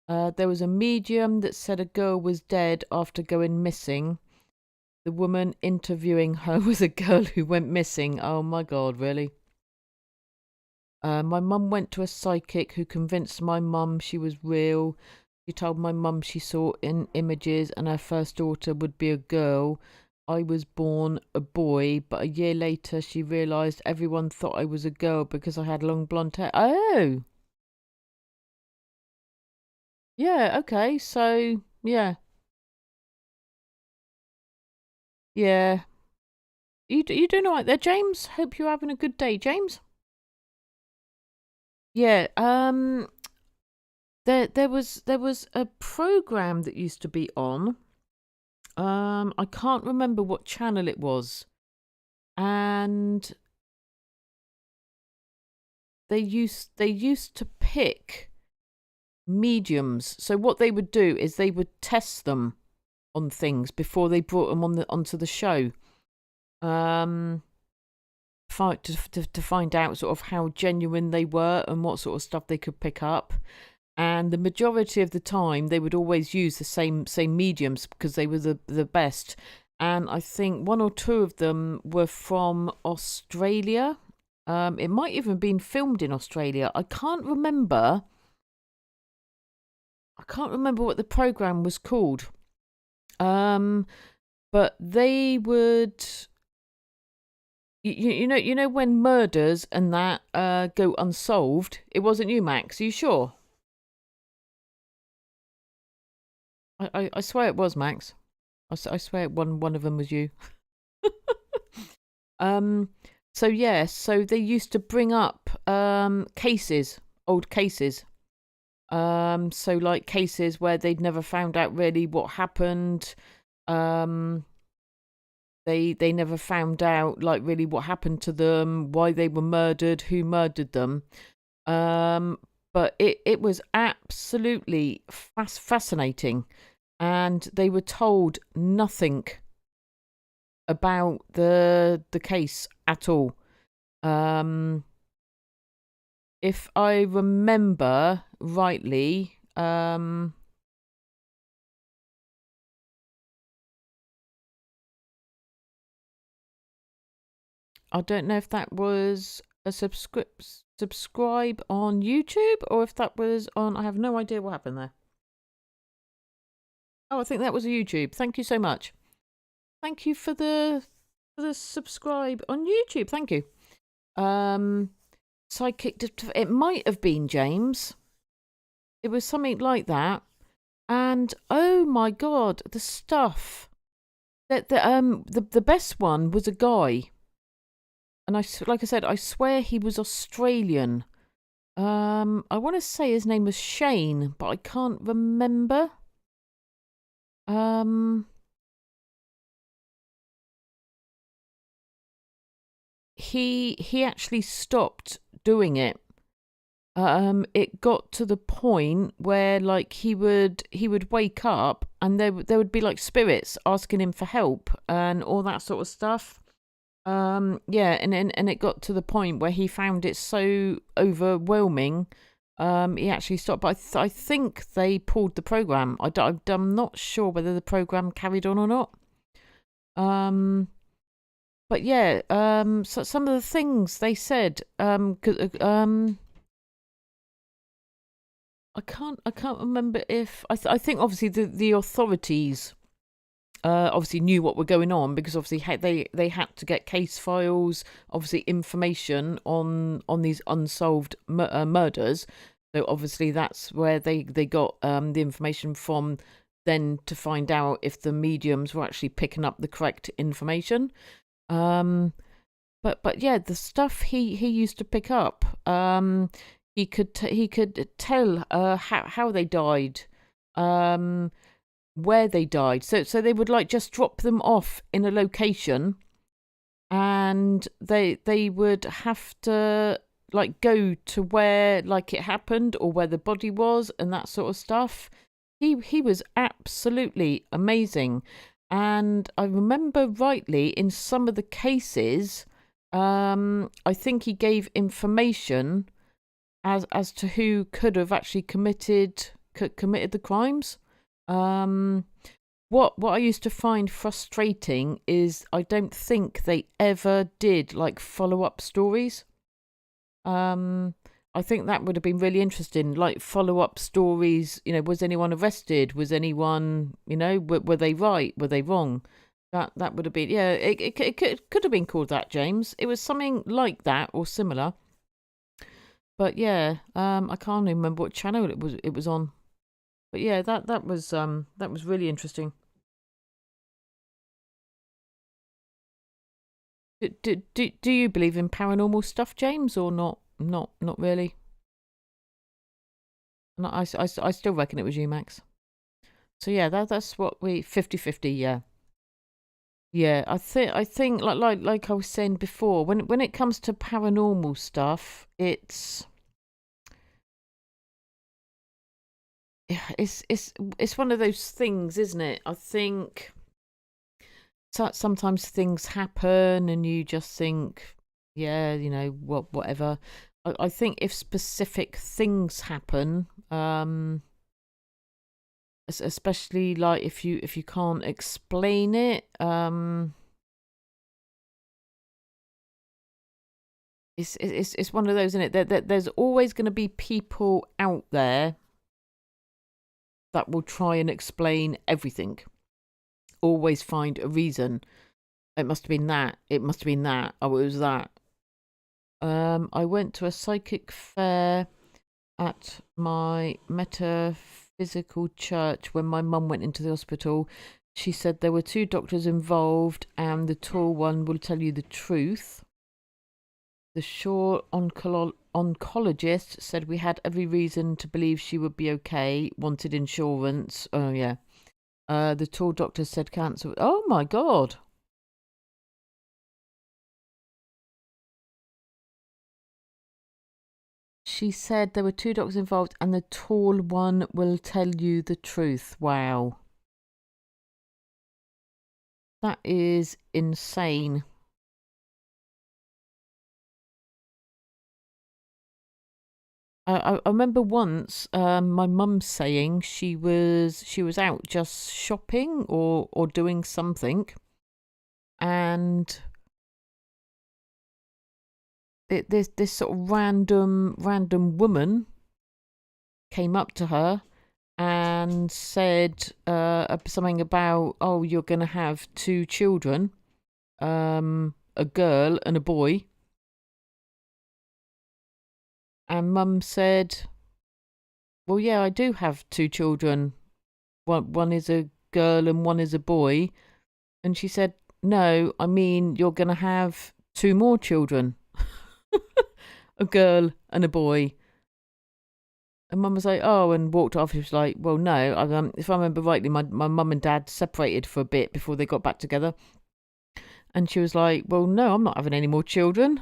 Speaker 1: There was a medium that said a girl was dead after going missing. The woman interviewing her was a girl who went missing. Oh my god, really? My mum went to a psychic who convinced my mum she was real. She told my mum she saw in images and her first daughter would be a girl. I was born a boy, but a year later she realised everyone thought I was a girl because I had long blonde hair. Oh! Yeah, okay, so, yeah. Yeah. You doing alright there, James? Hope you're having a good day, James. Yeah, there was a program that used to be on. I can't remember what channel it was, and they used to pick mediums. So what they would do is they would test them on things before they brought them onto the show. To find out sort of how genuine they were and what sort of stuff they could pick up. And the majority of the time they would always use the same mediums because they were the best. And I think one or two of them were from Australia. It might even have been filmed in Australia. I can't remember. I can't remember what the program was called. But they would, you know when murders and that go unsolved. It wasn't you, Max. Are you sure? I swear it was Max. I swear one of them was you. So yeah, so they used to bring up cases, old cases. So like cases where they'd never found out really what happened. They never found out like really what happened to them, why they were murdered, who murdered them. But it was absolutely fascinating, and they were told nothing about the case at all. If I remember rightly, I don't know if that was a subscribe on YouTube or if that was on. I have no idea what happened there. Oh, I think that was a YouTube. Thank you so much. Thank you for the subscribe on YouTube. Thank you. Psychic. It might have been James. It was something like that. And oh my god, the stuff. The best one was a guy. And like I said, I swear he was Australian. I want to say his name was Shane, but I can't remember. He actually stopped doing it. It got to the point where like he would wake up and there would be like spirits asking him for help and all that sort of stuff. Yeah, and it got to the point where he found it so overwhelming. He actually stopped. But I think they pulled the program. I'm not sure whether the program carried on or not. But yeah, so some of the things they said, I can't remember if I think obviously the authorities obviously knew what were going on because obviously they had to get case files, obviously information on these unsolved murders. So obviously that's where they got the information from then to find out if the mediums were actually picking up the correct information. But yeah, the stuff he used to pick up, he could tell how they died, where they died. So they would like just drop them off in a location, and they would have to like go to where like it happened or where the body was and that sort of stuff. He was absolutely amazing. And I remember rightly in some of the cases, I think he gave information as to who could have actually committed the crimes. What I used to find frustrating is I don't think they ever did like follow-up stories. I think that would have been really interesting, like follow-up stories. You know, was anyone arrested? Was anyone, you know, were they right? Were they wrong? That would have been, yeah. It could have been called that, James. It was something like that or similar. But yeah, I can't even remember what channel it was on. But yeah, that was really interesting. Do you believe in paranormal stuff, James, or not? Not really. No, I still reckon it was you, Max. So yeah, that's what we 50-50, yeah. Yeah, I think like I was saying before, when it comes to paranormal stuff, it's one of those things, isn't it? I think sometimes things happen and you just think, yeah, you know, whatever. I think if specific things happen, especially like if you can't explain it, It's one of those, isn't it? There's always going to be people out there that will try and explain everything. Always find a reason. It must have been that. It must have been that. Oh, it was that. I went to a psychic fair at my metaphysical church when my mum went into the hospital. She said there were 2 doctors involved and the tall one will tell you the truth. The short oncologist said we had every reason to believe she would be okay, wanted insurance. Oh, yeah. The tall doctor said cancer. Oh, my God. She said there were 2 doctors involved and the tall one will tell you the truth. Wow. That is insane. I remember once my mum saying she was out just shopping or doing something, and this sort of random woman came up to her and said something about, oh, you're going to have 2 children, a girl and a boy. And Mum said, well, yeah, I do have 2 children. One is a girl and one is a boy. And she said, no, I mean, you're going to have 2 more children. A girl and a boy. And Mum was like, oh, and walked off. She was like, well, no. If I remember rightly, my mum and dad separated for a bit before they got back together. And she was like, well, no, I'm not having any more children.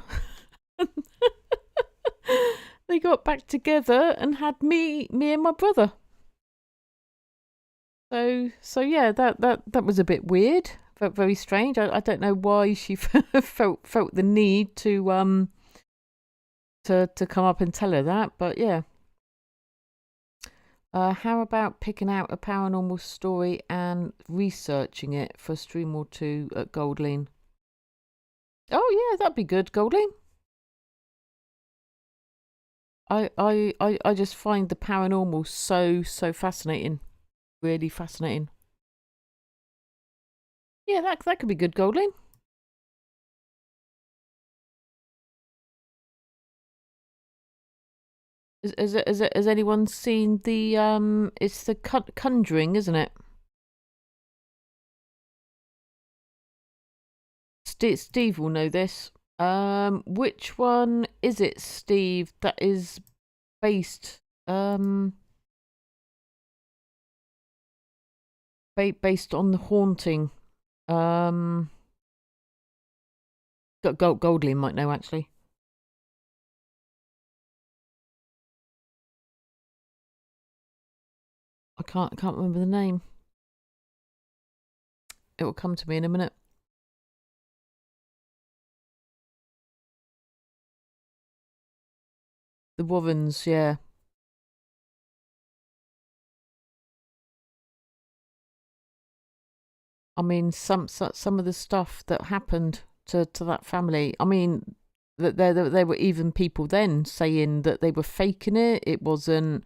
Speaker 1: They got back together and had me and my brother. So yeah, that was a bit weird, very strange. I don't know why she felt the need to come up and tell her that, but yeah. How about picking out a paranormal story and researching it for a stream or 2 at Goldleen? Oh yeah, that'd be good, Goldleen. I just find the paranormal so fascinating. Really fascinating. Yeah, that could be good, Goldling. Has anyone seen the it's the Conjuring, isn't it? Steve will know this. Which one is it, Steve, that is based based on the haunting? Goldling might know, actually. I can't remember the name. It will come to me in a minute. The Warrens, yeah. I mean, some of the stuff that happened to that family. I mean, that there were even people then saying that they were faking it. It wasn't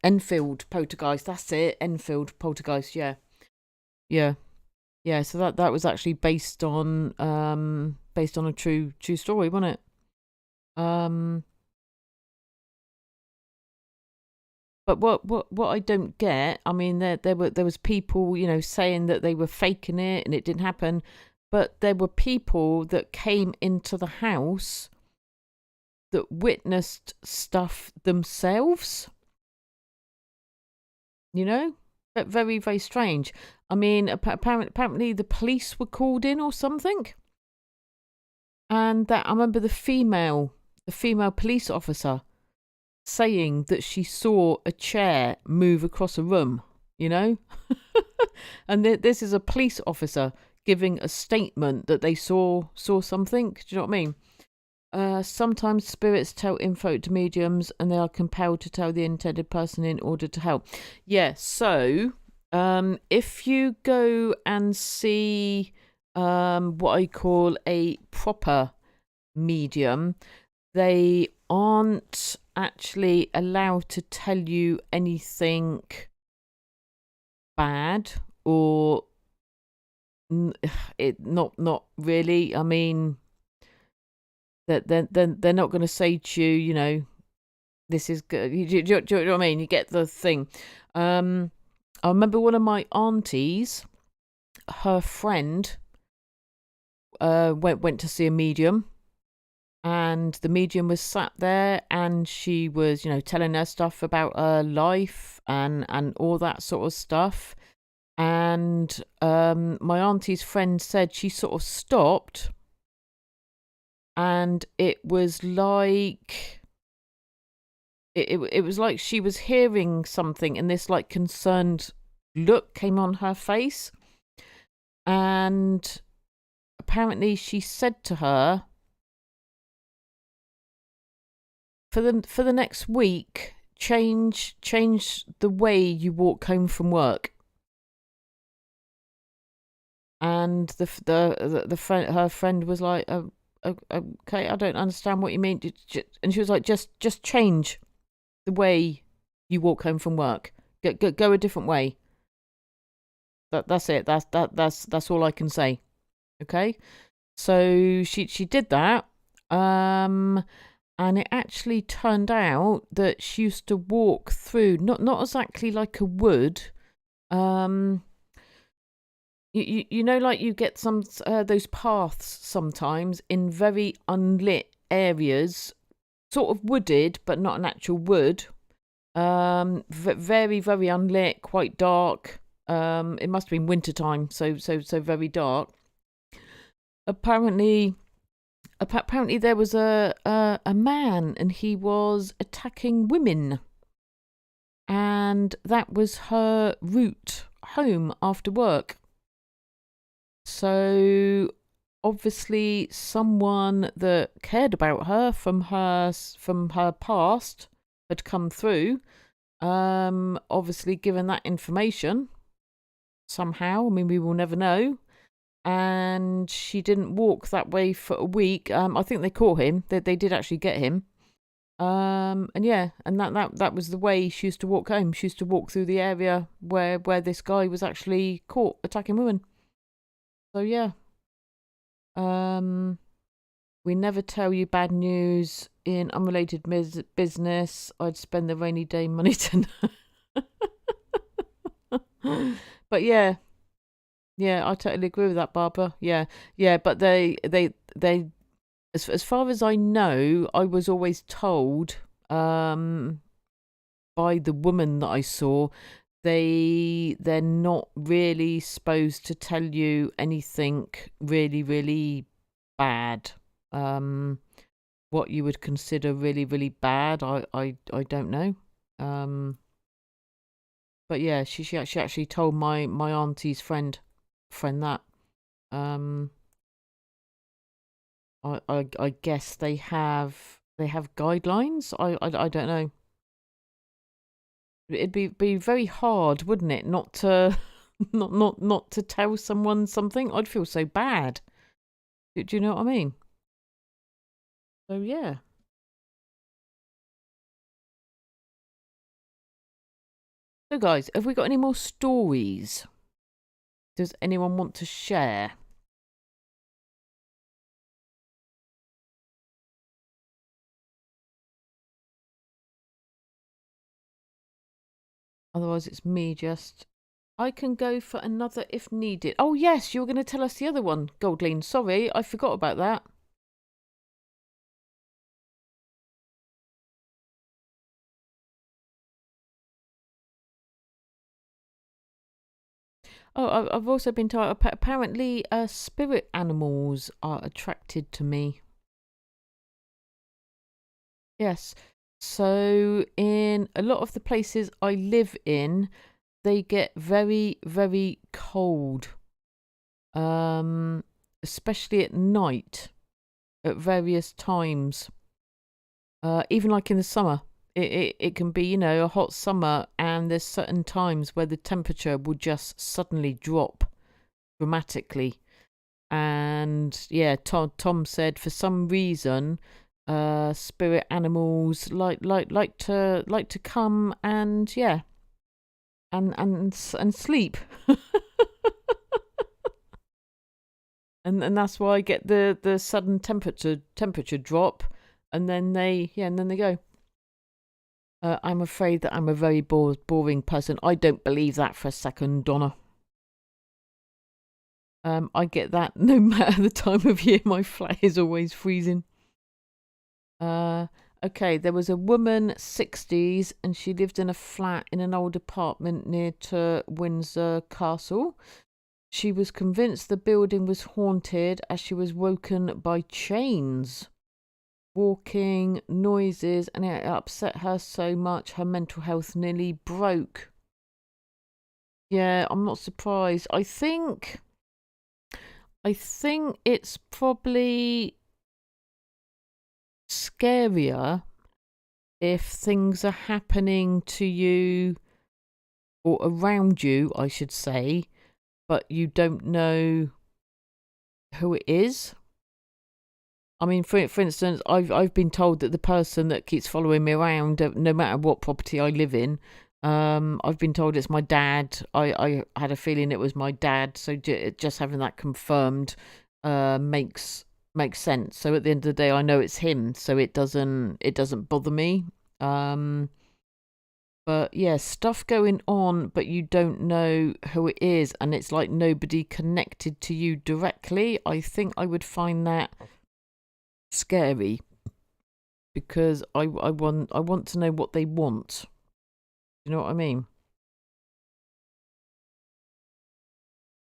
Speaker 1: Enfield poltergeist. That's it, Enfield poltergeist. Yeah. So that was actually based on a true story, wasn't it? But what I don't get, I mean, there was people, saying that they were faking it and it didn't happen, but there were people that came into the house that witnessed stuff themselves. But very, very strange. I mean, apparently the police were called in or something, and that I remember the female police officer saying that she saw a chair move across a room, and this is a police officer giving a statement that they saw something. Do you know what I mean? Sometimes spirits tell info to mediums and they are compelled to tell the intended person in order to help. Yeah, so if you go and see what I call a proper medium, they aren't actually allowed to tell you anything bad or not really. I mean, they're not going to say to you, you know, this is good. Do you know what I mean? You get the thing. I remember one of my aunties, her friend went to see a medium, and the medium was sat there, and she was, you know, telling her stuff about her life and all that sort of stuff. And my auntie's friend said she sort of stopped, and it was like it was like she was hearing something, and this like concerned look came on her face. And apparently she said to her, for the next week, change the way you walk home from work. And the friend, her friend, was like, okay, I don't understand what you mean. And she was like, just change the way you walk home from work. Go a different way. That's it. That's all I can say. Okay. So she did that. And it actually turned out that she used to walk through not exactly like a wood. You know, like you get some those paths sometimes in very unlit areas, sort of wooded, but not an actual wood. Very, very unlit, quite dark. It must have been wintertime, so very dark. Apparently there was a man, and he was attacking women, and that was her route home after work. So obviously someone that cared about her from her past had come through, obviously given that information somehow. I mean, we will never know. And she didn't walk that way for a week. I think they caught him. They did actually get him. And yeah, and that was the way she used to walk home. She used to walk through the area where this guy was actually caught attacking women. So yeah. We never tell you bad news in unrelated business. I'd spend the rainy day money to know. But yeah, I totally agree with that, Barbara. Yeah, but they as far as I know, I was always told by the woman that I saw, they're not really supposed to tell you anything really, really bad. What you would consider really, really bad, I don't know. But yeah, she actually told my auntie's friend that. I guess they have guidelines. I don't know. It'd be very hard, wouldn't it, not to not to tell someone something? I'd feel so bad. Do you know what I mean? So yeah. So guys, have we got any more stories? Does anyone want to share? Otherwise it's me just... I can go for another if needed. Oh yes, you were going to tell us the other one, Goldleen. Sorry, I forgot about that. Oh, I've also been told apparently spirit animals are attracted to me. Yes. So in a lot of the places I live in, they get very, very cold. Especially at night at various times. Even like in the summer. It can be, you know, a hot summer, and there's certain times where the temperature will just suddenly drop dramatically. And yeah, Tom said for some reason, spirit animals like to come and yeah, and sleep. and that's why I get the sudden temperature drop, and then they go. I'm afraid that I'm a very boring person. I don't believe that for a second, Donna. I get that no matter the time of year. My flat is always freezing. Okay, there was a woman, 60s, and she lived in a flat in an old apartment near to Windsor Castle. She was convinced the building was haunted as she was woken by chains, walking, noises, and it upset her so much her mental health nearly broke. Yeah, I'm not surprised. I think it's probably scarier if things are happening to you or around you, I should say, but you don't know who it is. I mean, for instance, I've been told that the person that keeps following me around, no matter what property I live in, I've been told it's my dad. I had a feeling it was my dad, so just having that confirmed makes sense. So at the end of the day, I know it's him, so it doesn't bother me. But yeah, stuff going on, but you don't know who it is, and it's like nobody connected to you directly. I think I would find that scary because I want to know what they want. You know what I mean?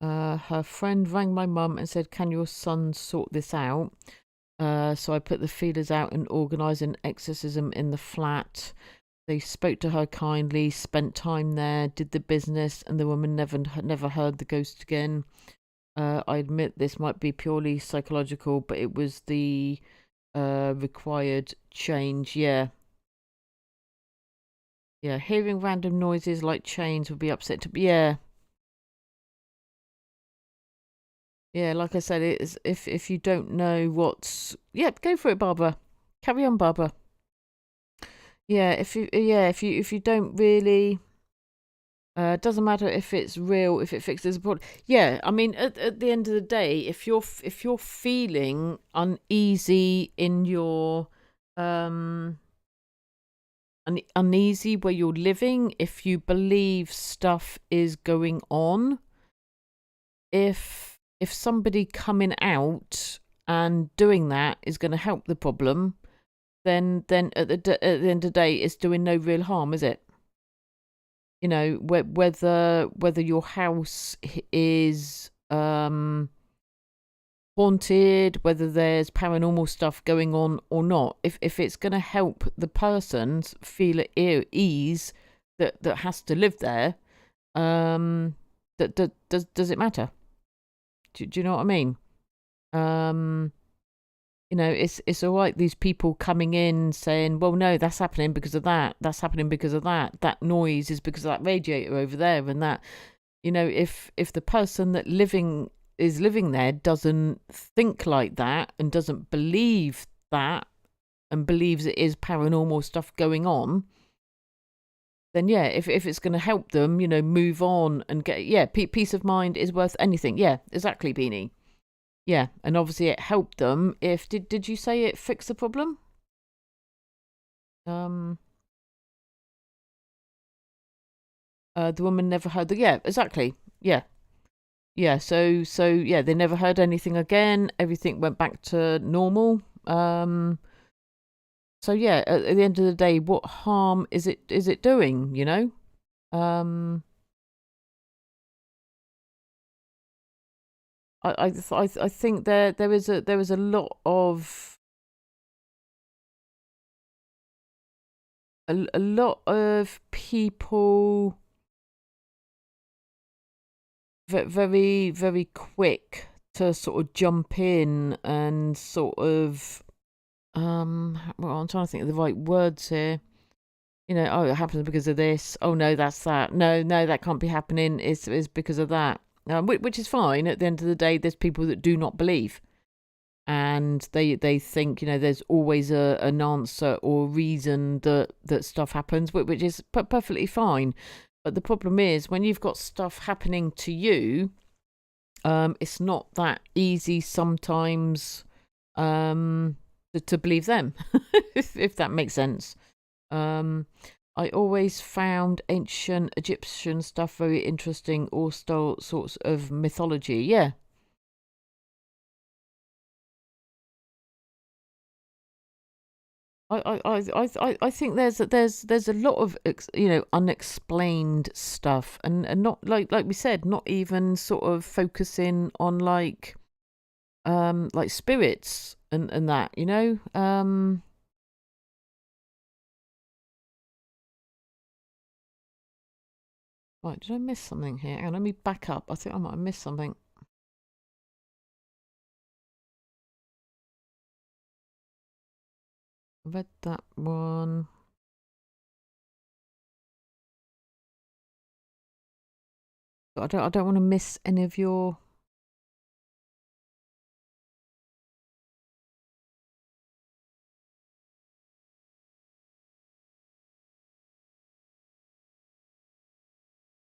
Speaker 1: Her friend rang my mum and said, "Can your son sort this out?" So I put the feelers out and organised an exorcism in the flat. They spoke to her kindly, spent time there, did the business, and the woman never heard the ghost again. I admit this might be purely psychological, but it was the required change. Yeah, hearing random noises like chains would be upset. Yeah, like I said, it's if you don't know what's... Yeah, go for it, Barbara. Carry on, Barbara. Yeah, if you don't really... doesn't matter if it's real, if it fixes a problem. Yeah, I mean, at the end of the day, if you're feeling uneasy in your uneasy where you're living, if you believe stuff is going on, if somebody coming out and doing that is going to help the problem, then at the end of the day, it's doing no real harm, is it? You know, whether your house is haunted, whether there's paranormal stuff going on or not, if it's going to help the person feel at ease that has to live there, does it matter? Do you know what I mean? You know, it's all right, these people coming in saying, well, no, that's happening because of that. That's happening because of that. That noise is because of that radiator over there and that. You know, if the person that is living there doesn't think like that and doesn't believe that and believes it is paranormal stuff going on, then yeah, if it's going to help them, you know, move on and get... peace of mind is worth anything. Yeah, exactly, Beanie. Yeah, and obviously it helped them. If did you say it fixed the problem? The woman never heard the... Yeah, exactly. Yeah. So yeah, they never heard anything again. Everything went back to normal. So yeah, at the end of the day, what harm is it doing, you know? I think there is a lot of a lot of people very, very quick to sort of jump in and sort of well, I'm trying to think of the right words here. You know, oh, it happens because of this. Oh no, that's that. No, that can't be happening. It's because of that. which is fine. At the end of the day, there's people that do not believe. And they think, there's always an answer or reason that stuff happens, which is perfectly fine. But the problem is, when you've got stuff happening to you, it's not that easy sometimes to believe them, if that makes sense. I always found ancient Egyptian stuff very interesting, all sorts of mythology. Yeah. I think there's a lot of unexplained stuff, and not like we said, not even sort of focusing on like spirits and that, Right, did I miss something here? Hang on, let me back up. I think I might have missed something. I read that one. I don't want to miss any of your.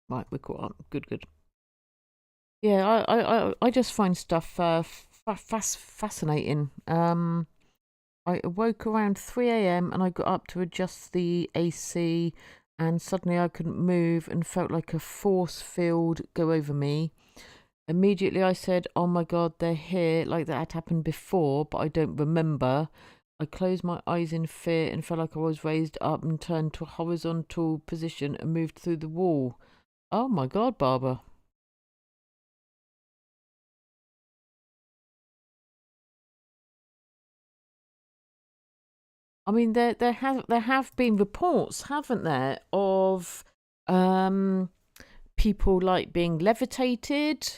Speaker 1: Right, we're caught up. Good. Yeah, I just find stuff fascinating. I awoke around 3 a.m. and I got up to adjust the AC, and suddenly I couldn't move and felt like a force field go over me. Immediately I said, "Oh my God, they're here," like that had happened before, but I don't remember. I closed my eyes in fear and felt like I was raised up and turned to a horizontal position and moved through the wall. Oh my God, Barbara. I mean, there have been reports, haven't there, of people like being levitated,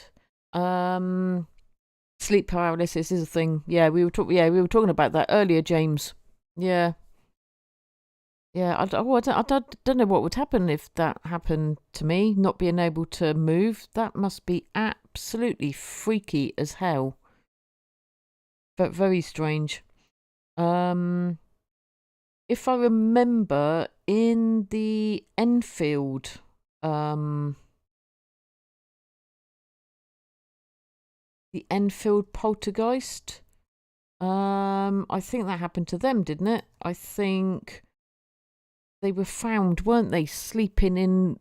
Speaker 1: sleep paralysis is a thing. Yeah, we were talking about that earlier, James. Yeah. Yeah, I don't know what would happen if that happened to me, not being able to move. That must be absolutely freaky as hell. But very strange. If I remember, in the Enfield, the Enfield poltergeist, I think that happened to them, didn't it? I think they were found, weren't they, sleeping in,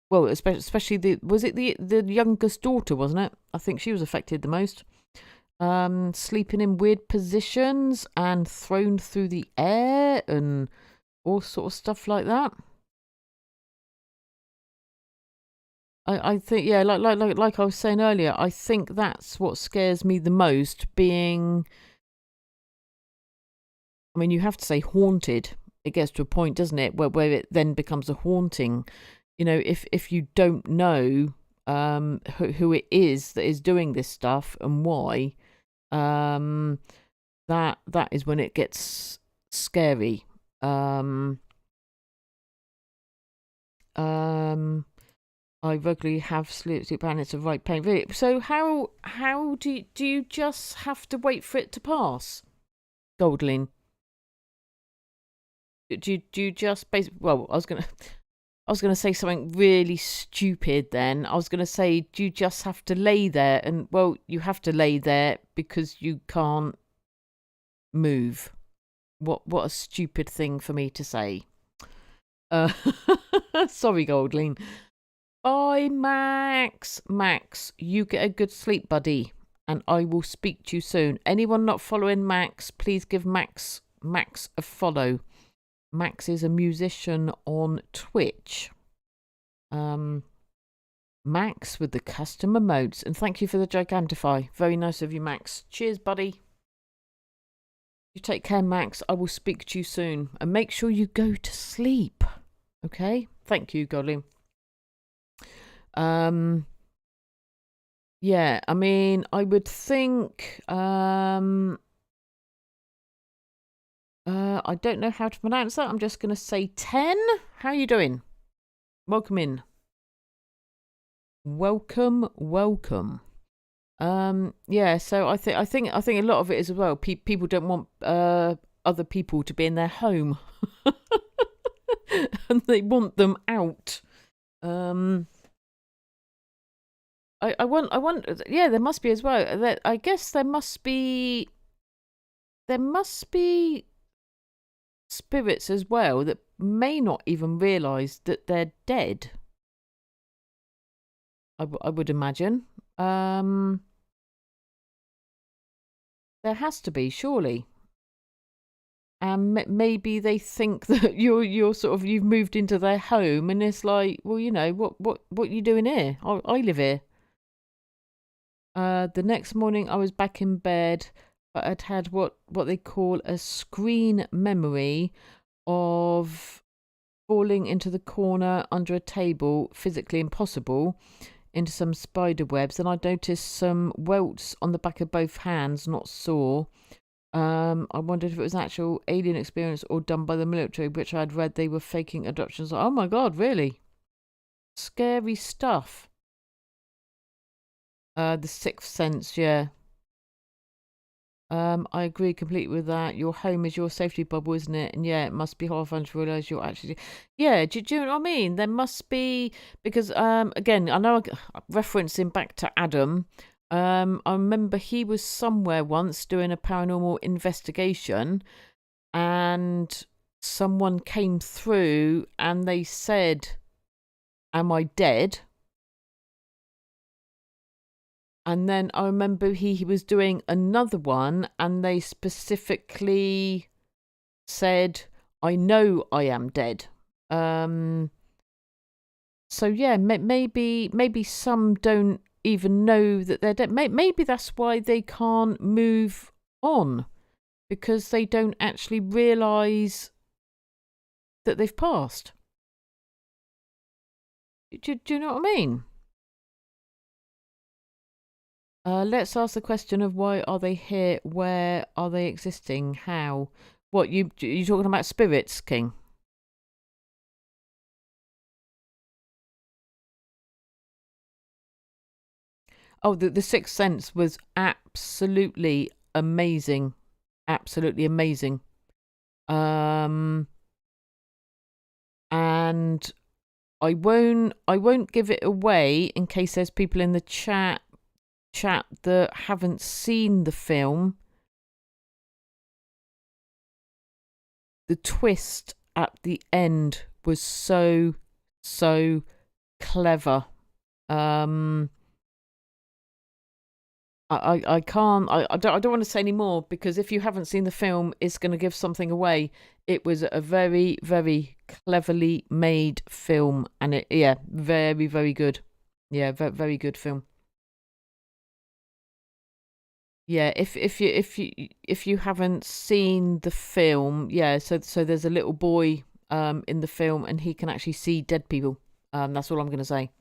Speaker 1: well, especially the youngest daughter, wasn't it? I think she was affected the most. Sleeping in weird positions and thrown through the air and all sort of stuff like that. I think, yeah, like I was saying earlier, I think that's what scares me the most. Being, I mean, you have to say haunted. It gets to a point, doesn't it, where it then becomes a haunting. If you don't know who it is that is doing this stuff and why, that is when it gets scary. I regularly have sleep and it's a right pain. Really. So how do you just have to wait for it to pass, Goldling? Do you just basically? Well, I was gonna say something really stupid. Then I was gonna say, do you just have to lay there? And well, you have to lay there because you can't move. What a stupid thing for me to say. Sorry, Goldling. Bye, Max. Max, you get a good sleep, buddy, and I will speak to you soon. Anyone not following Max, please give Max a follow. Max is a musician on Twitch. Max with the custom emotes, and thank you for the Gigantify. Very nice of you, Max. Cheers, buddy. You take care, Max. I will speak to you soon, and make sure you go to sleep. Okay? Thank you, Goldling. Yeah, I mean, I would think, I don't know how to pronounce that. I'm just going to say 10. How are you doing? Welcome in. welcome, welcome. Yeah, so I think a lot of it is as well. People don't want other people to be in their home, and they want them out. I want. Yeah, there must be as well. I guess there must be spirits as well that may not even realise that they're dead. I would imagine. There has to be, surely. And maybe they think that you're sort of, you've moved into their home, and it's like, well, you know, what are you doing here? I live here. The next morning I was back in bed, but I'd had what they call a screen memory of falling into the corner under a table, physically impossible, into some spider webs, and I noticed some welts on the back of both hands, not sore. I wondered if it was an actual alien experience or done by the military, which I'd read they were faking abductions. Oh my god, really? Scary stuff. The Sixth Sense, yeah. I agree completely with that. Your home is your safety bubble, isn't it? And yeah, it must be horrifying to realise you're actually... Yeah, do you know what I mean? There must be... Because, again, I know I'm referencing back to Adam. I remember he was somewhere once doing a paranormal investigation, and someone came through and they said, "Am I dead?" And then I remember he was doing another one, and they specifically said, "I know I am dead." So yeah, maybe some don't even know that they're dead. Maybe that's why they can't move on, because they don't actually realise that they've passed. Do you know what I mean? Let's ask the question of why are they here? Where are they existing? How? What, you talking about spirits, King? Oh, the Sixth Sense was absolutely amazing. Absolutely amazing. And I won't give it away in case there's people in the chat that haven't seen the film. The twist at the end was so clever. I can't I don't want to say any more, because if you haven't seen the film, it's going to give something away. It was a very, very cleverly made film, and it, yeah, very, very good. Yeah, very, very good film. Yeah, if you haven't seen the film, yeah, so there's a little boy in the film, and he can actually see dead people. That's all I'm going to say.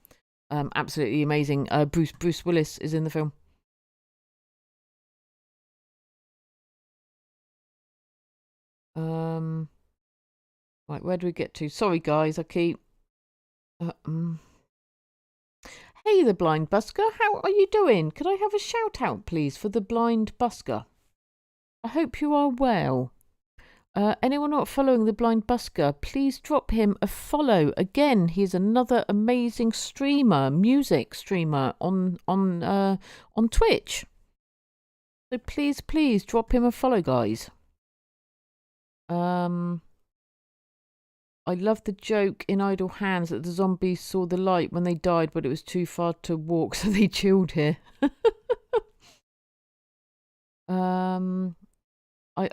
Speaker 1: Absolutely amazing. Bruce Willis is in the film. Right, where do we get to? Sorry, guys, I keep. Hey, the Blind Busker, how are you doing? Could I have a shout out, please, for the Blind Busker? I hope you are well. Anyone not following the Blind Busker, please drop him a follow. Again, he's another amazing streamer, music streamer on Twitch. So please drop him a follow, guys. I love the joke in Idle Hands that the zombies saw the light when they died, but it was too far to walk, so they chilled here. I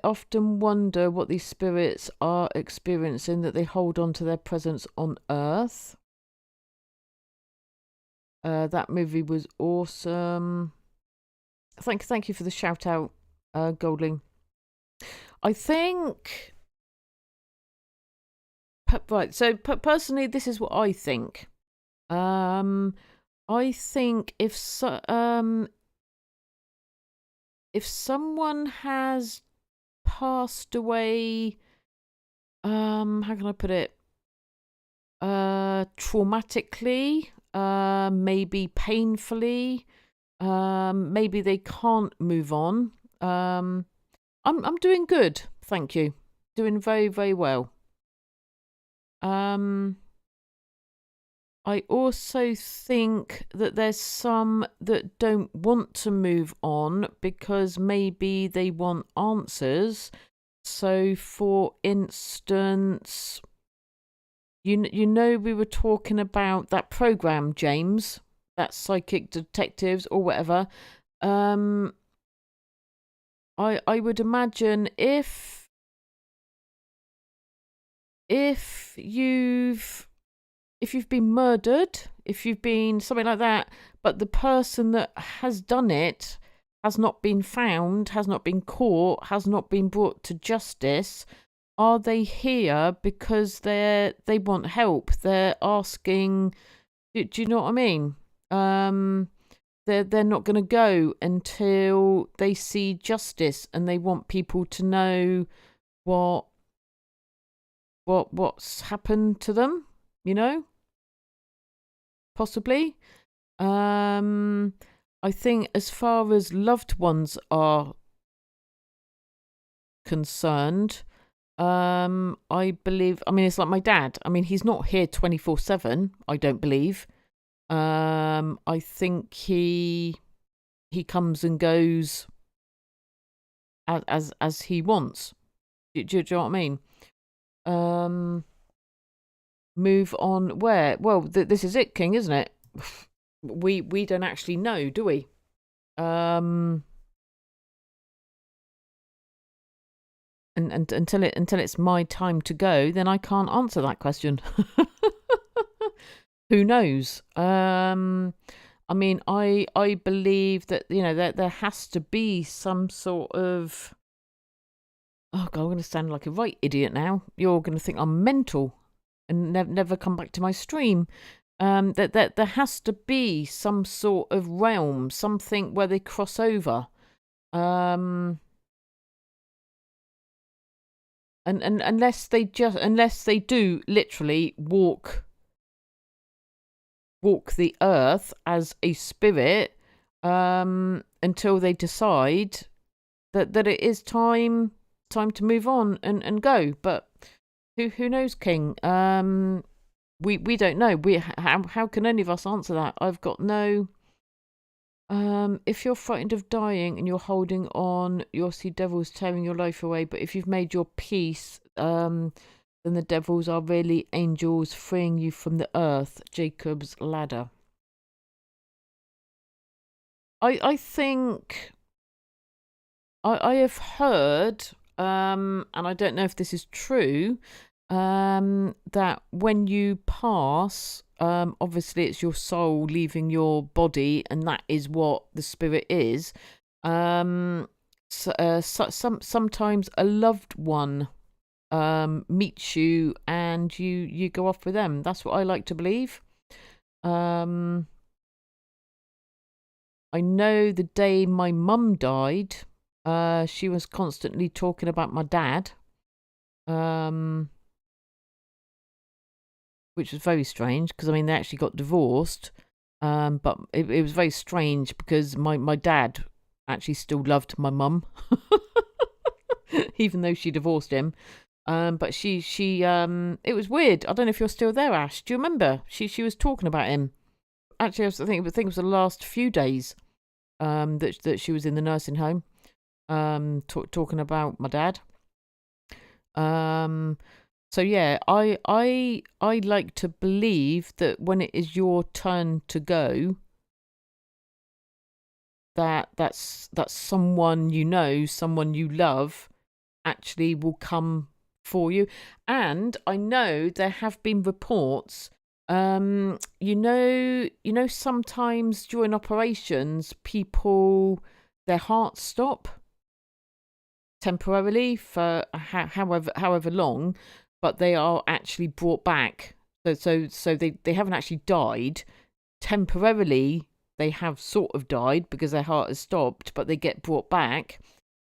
Speaker 1: often wonder what these spirits are experiencing, that they hold on to their presence on Earth. That movie was awesome. Thank you for the shout out, Goldling. I think... Right, so personally, this is what I think. I think if someone has passed away, how can I put it? Traumatically, maybe painfully, maybe they can't move on. I'm doing good, thank you. Doing very, very well. I also think that there's some that don't want to move on because maybe they want answers. So, for instance, you know we were talking about that program, James, that psychic detectives or whatever. I would imagine if you've been murdered, if you've been something like that, but the person that has done it has not been found, has not been caught, has not been brought to justice, are they here because they want help? They're asking, do you know what I mean? They're not going to go until they see justice, and they want people to know what's happened to them, you know? Possibly. I think as far as loved ones are concerned, I believe, I mean, it's like my dad. I mean, he's not here 24/7, I don't believe. I think he comes and goes as he wants. Do you know what I mean? Move on where? Well, this is it, King, isn't it? We don't actually know, do we? And until it's my time to go, then I can't answer that question. Who knows? I mean, I believe that, you know, that there has to be some sort of, oh God, I'm going to sound like a right idiot now. You're going to think I'm mental and never come back to my stream. That there has to be some sort of realm, something where they cross over. And unless they do literally walk the earth as a spirit, until they decide that it is time to move on and go. But who knows, King? We don't know. How can any of us answer that? I've got no. If you're frightened of dying and you're holding on, you'll see devils tearing your life away. But if you've made your peace, then the devils are really angels freeing you from the earth. Jacob's ladder. I think I have heard, and I don't know if this is true, that when you pass, obviously it's your soul leaving your body, and that is what the spirit is. Sometimes a loved one meets you and you go off with them. That's what I like to believe. I know the day my mum died, she was constantly talking about my dad, which was very strange because, I mean, they actually got divorced, but it was very strange because my dad actually still loved my mum, even though she divorced him. But she it was weird. I don't know if you're still there, Ash. Do you remember? She was talking about him. Actually, I think it was the last few days that she was in the nursing home, talking about my dad. So yeah, I like to believe that when it is your turn to go, that's someone you know, someone you love, actually will come for you. And I know there have been reports. You know, sometimes during operations, people, their hearts stop temporarily for however long, but they are actually brought back. So they haven't actually died. Temporarily, they have sort of died because their heart has stopped, but they get brought back.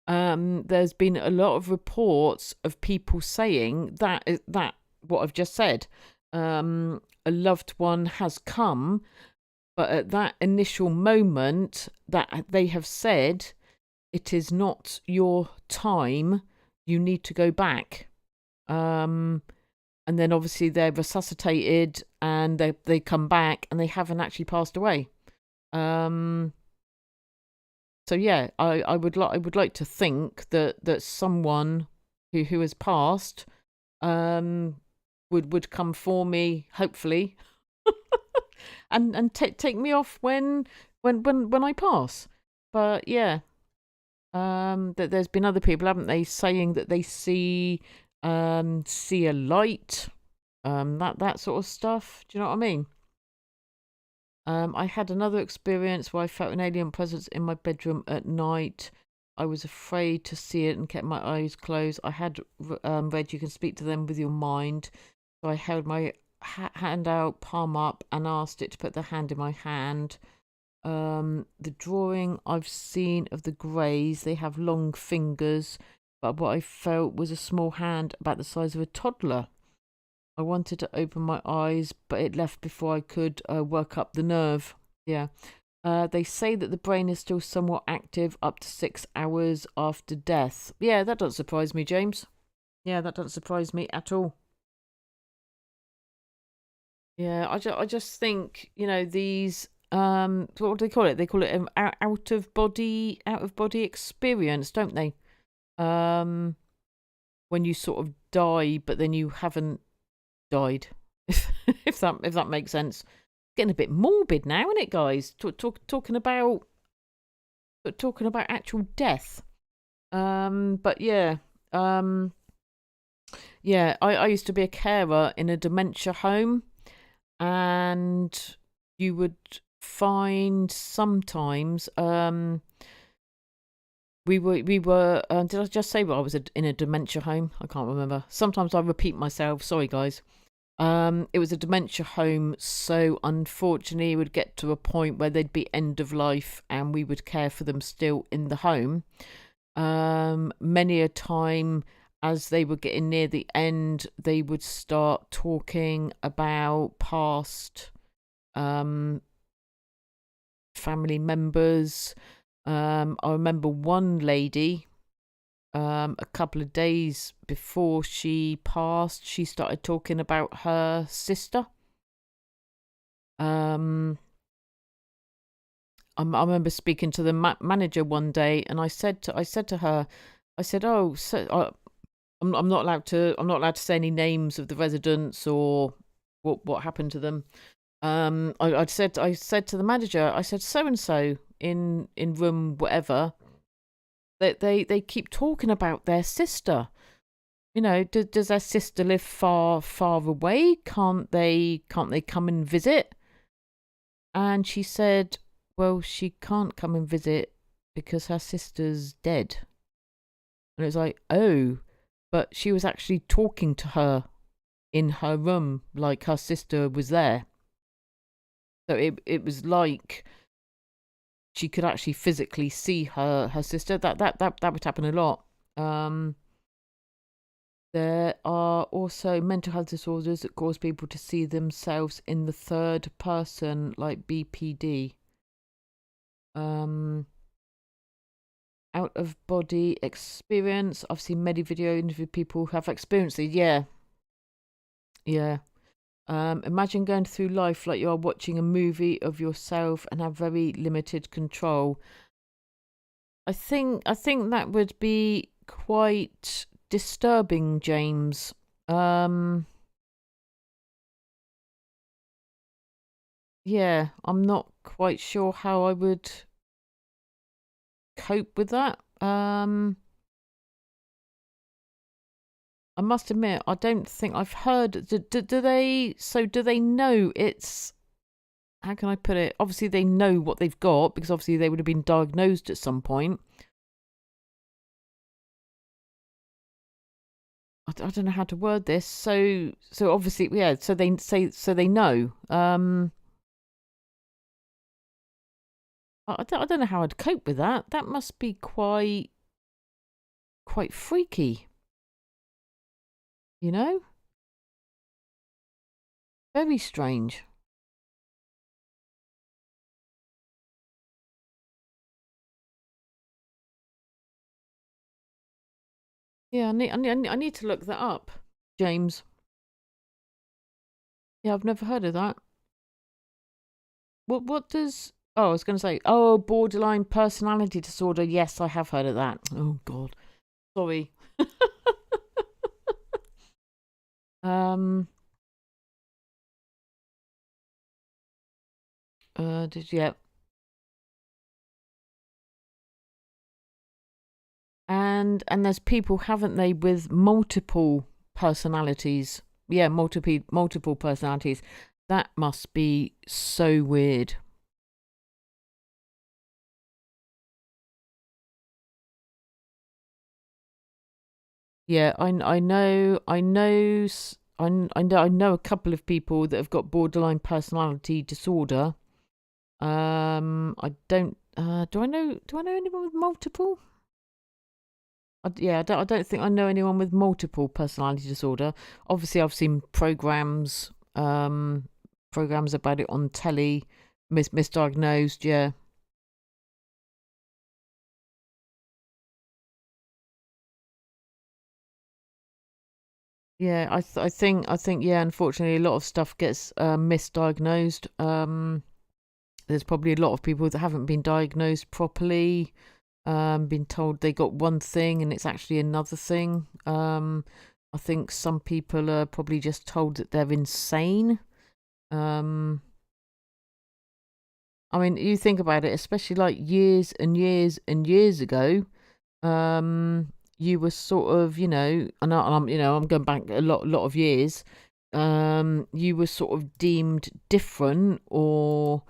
Speaker 1: There's been a lot of reports of people saying that what I've just said. a loved one has come, but at that initial moment that they have said, it is not your time, you need to go back. And then obviously they're resuscitated and they come back and they haven't actually passed away. So yeah, I would like to think that someone who has passed would come for me, hopefully, and take me off when I pass. But yeah, that there's been other people, haven't they, saying that they see a light, that sort of stuff. Do you know what I mean? I had another experience where I felt an alien presence in my bedroom at night. I was afraid to see it and kept my eyes closed. I had read you can speak to them with your mind. So I held my hand out, palm up, and asked it to put the hand in my hand. The drawing I've seen of the greys, they have long fingers, but what I felt was a small hand about the size of a toddler. I wanted to open my eyes, but it left before I could work up the nerve. Yeah. They say that the brain is still somewhat active up to 6 hours after death. Yeah, that doesn't surprise me, James. Yeah, that doesn't surprise me at all. Yeah, I just think, these what do they call it? They call it an out of body experience, don't they? Um when you sort of die but then you haven't died. if that makes sense. Getting a bit morbid now, isn't it, guys? Talking about actual death. But yeah. Yeah, I used to be a carer in a dementia home, and you would find sometimes we were did I just say I was in a dementia home? I can't remember. Sometimes I repeat myself. Sorry, guys. It was a dementia home, so unfortunately it would get to a point where they'd be end of life and we would care for them still in the home. Many a time as they were getting near the end, they would start talking about past family members. I remember one lady, a couple of days before she passed, she started talking about her sister. I remember speaking to the manager one day, and I said to her, I said, "Oh, so I'm not allowed to say any names of the residents or what happened to them." I said to the manager, I said, so and so in room whatever, they keep talking about their sister. Does their sister live far away? Can't they come and visit? And she said, well, she can't come and visit because her sister's dead. And it was like, oh, but she was actually talking to her in her room, like her sister was there. So it was like she could actually physically see her sister. That would happen a lot. There are also mental health disorders that cause people to see themselves in the third person, like BPD. Out of body experience. I've seen many video interview people who have experienced it. Yeah. Imagine going through life like you are watching a movie of yourself and have very limited control. I think that would be quite disturbing, James. Yeah, I'm not quite sure how I would cope with that. I must admit, I don't think I've heard. Do they? So do they know it's? How can I put it? Obviously, they know what they've got because obviously they would have been diagnosed at some point. I don't know how to word this. So obviously, yeah. So they say, so they know. I don't know how I'd cope with that. That must be quite freaky. You know? Very strange. Yeah, I need to look that up, James. Yeah, I've never heard of that. What does... Oh, I was going to say, oh, borderline personality disorder. Yes, I have heard of that. Oh, God. Sorry. um, yeah. And there's people, haven't they, with multiple personalities? Yeah, multiple personalities. That must be so weird. Yeah, I know a couple of people that have got borderline personality disorder. I don't. Do I know anyone with multiple? I don't think I know anyone with multiple personality disorder. Obviously, I've seen programs about it on telly, misdiagnosed. Yeah, yeah. I think. Yeah, unfortunately, a lot of stuff gets misdiagnosed. There's probably a lot of people that haven't been diagnosed properly. Been told they got one thing and it's actually another thing. I think some people are probably just told that they're insane. Um, I mean, you think about it, especially like years and years and years ago. You were sort of, I'm going back a lot of years. You were sort of deemed different, or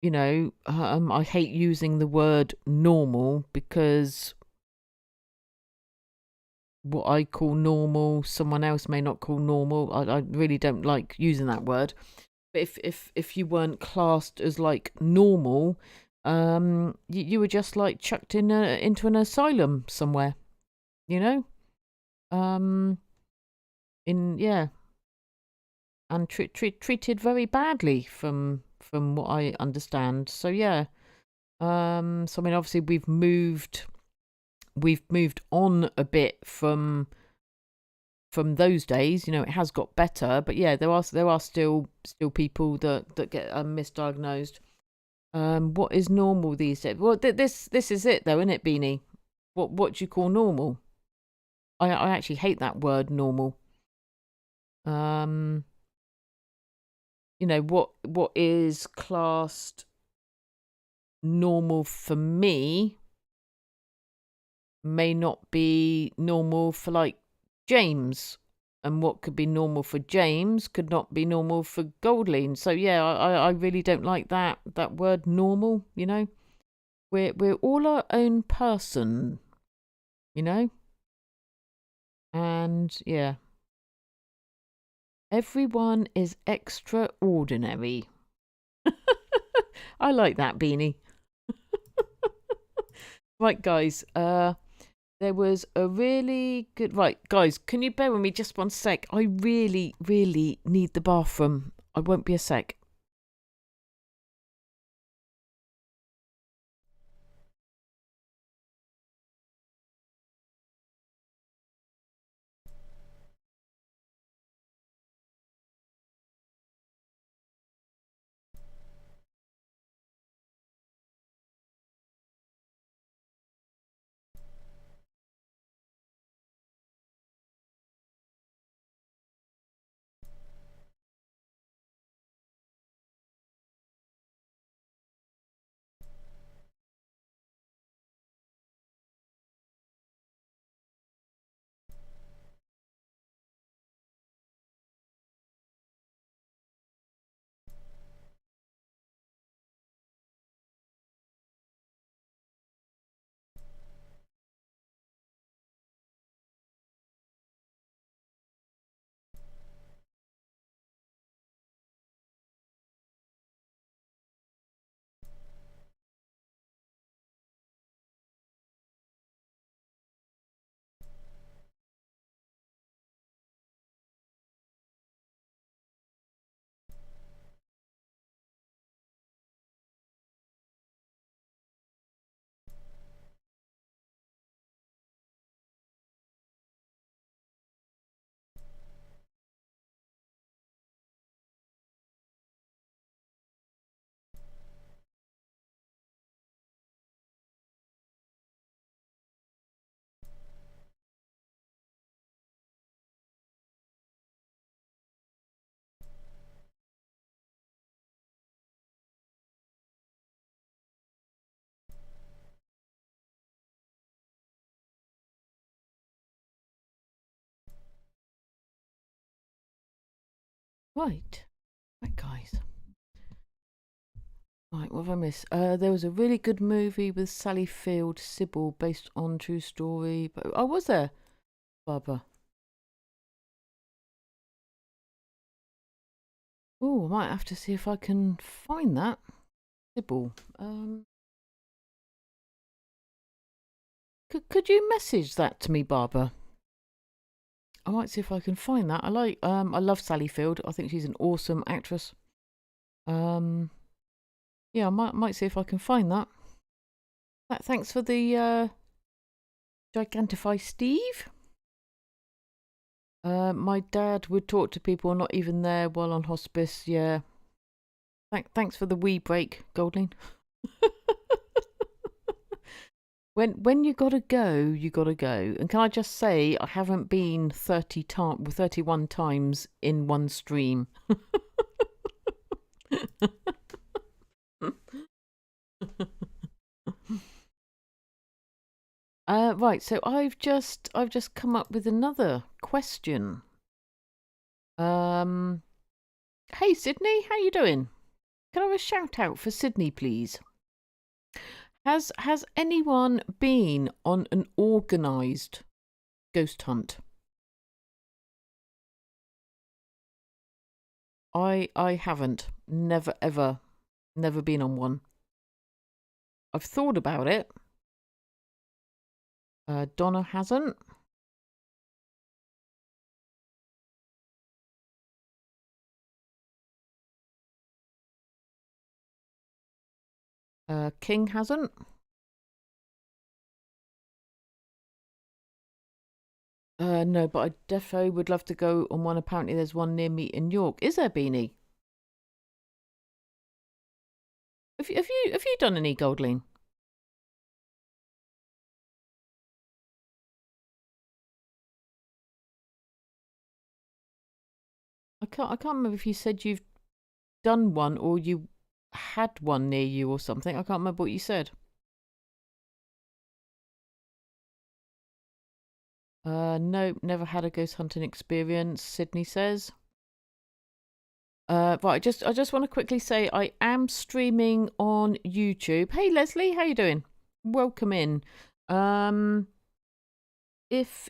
Speaker 1: I hate using the word normal because what I call normal, someone else may not call normal. I really don't like using that word. But if you weren't classed as like normal, you were just like chucked into an asylum somewhere, you know? Um, in yeah, and treated very badly from what I understand. So yeah. So I mean, obviously we've moved on a bit from those days. It has got better, but yeah, there are still people that get misdiagnosed. What is normal these days? Well, this is it though, isn't it, Beanie? What do you call normal? I actually hate that word, normal. Um, what is classed normal for me may not be normal for like James, and what could be normal for James could not be normal for Goldline. So yeah, I really don't like that word normal. We're all our own person, you know, and yeah, everyone is extraordinary. I like that, Beanie. Right, guys. There was a really good... Right, guys, can you bear with me just one sec? I really, really need the bathroom. I won't be a sec. Right. Right, guys. Right, what have I missed? There was a really good movie with Sally Field, Sybil, based on true story. But oh, was there, Barbara? Oh, I might have to see if I can find that. Sybil. Could you message that to me, Barbara? I might see if I can find that. I love Sally Field. I think she's an awesome actress. Yeah, I might see if I can find that. Thanks for the Gigantify Steve. My dad would talk to people not even there while on hospice. Yeah. Thanks for the wee break, Goldling. When you gotta go, you gotta go. And can I just say, I haven't been 31 times in one stream. Right, so I've just come up with another question. Hey Sydney, how you doing? Can I have a shout out for Sydney, please? Has anyone been on an organised ghost hunt? I haven't. Never ever. Never been on one. I've thought about it. Donna hasn't. King hasn't. No, but I defo would love to go on one. Apparently there's one near me in York. Is there, Beanie? Have you done any, Goldling? I can't remember if you said you've done one or you had one near you or something. I can't remember what you said. No, never had a ghost hunting experience, Sydney says. Right, I just want to quickly say I am streaming on YouTube. Hey Leslie, how you doing? Welcome in. If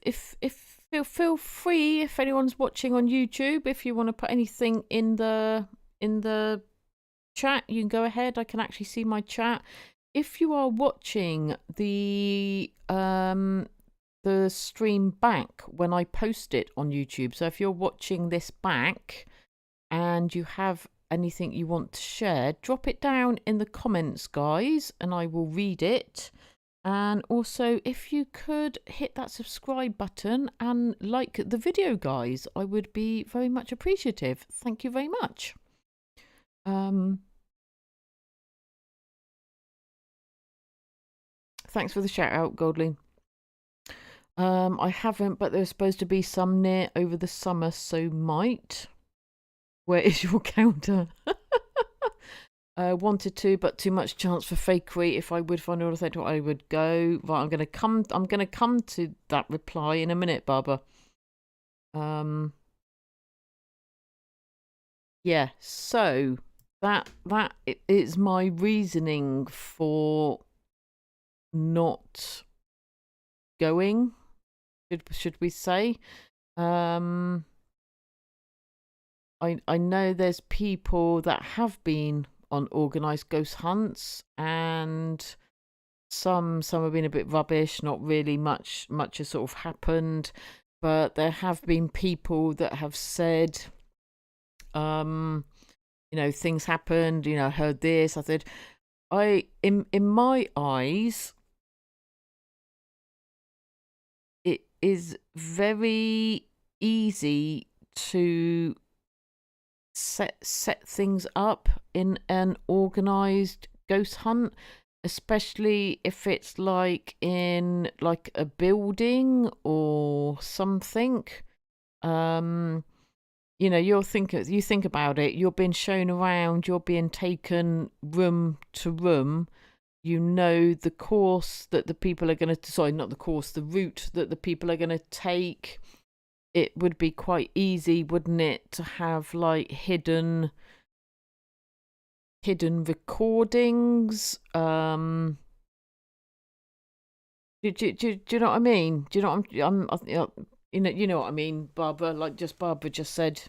Speaker 1: feel free, if anyone's watching on YouTube, if you want to put anything in the chat, you can go ahead. I can actually see my chat. If you are watching the stream back when I post it on YouTube, so if you're watching this back and you have anything you want to share, drop it down in the comments, guys, and I will read it. And also, if you could hit that subscribe button and like the video, guys, I would be very much appreciative. Thank you very much. Thanks for the shout out, Goldling. I haven't, but there's supposed to be some near over the summer, so might. Where is your counter? Wanted to, but too much chance for fakery. If I would find an authentic, I would go. Right, I'm gonna come to that reply in a minute, Barbara. Yeah, so that is my reasoning for not going, should we say. I know there's people that have been on organised ghost hunts, and some have been a bit rubbish, not really much has sort of happened, but there have been people that have said, you know, things happened, you know, I heard this. I said, in my eyes, it is very easy to set things up in an organised ghost hunt, especially if it's like in like a building or something. You know, you think about it, you're being shown around, you're being taken room to room. You know the course that the people are going to, sorry, not the course, the route that the people are going to take. it would be quite easy, wouldn't it, to have like hidden recordings. Do you know what I mean? Do you know what you know what I mean, Barbara? Like just Barbara just said,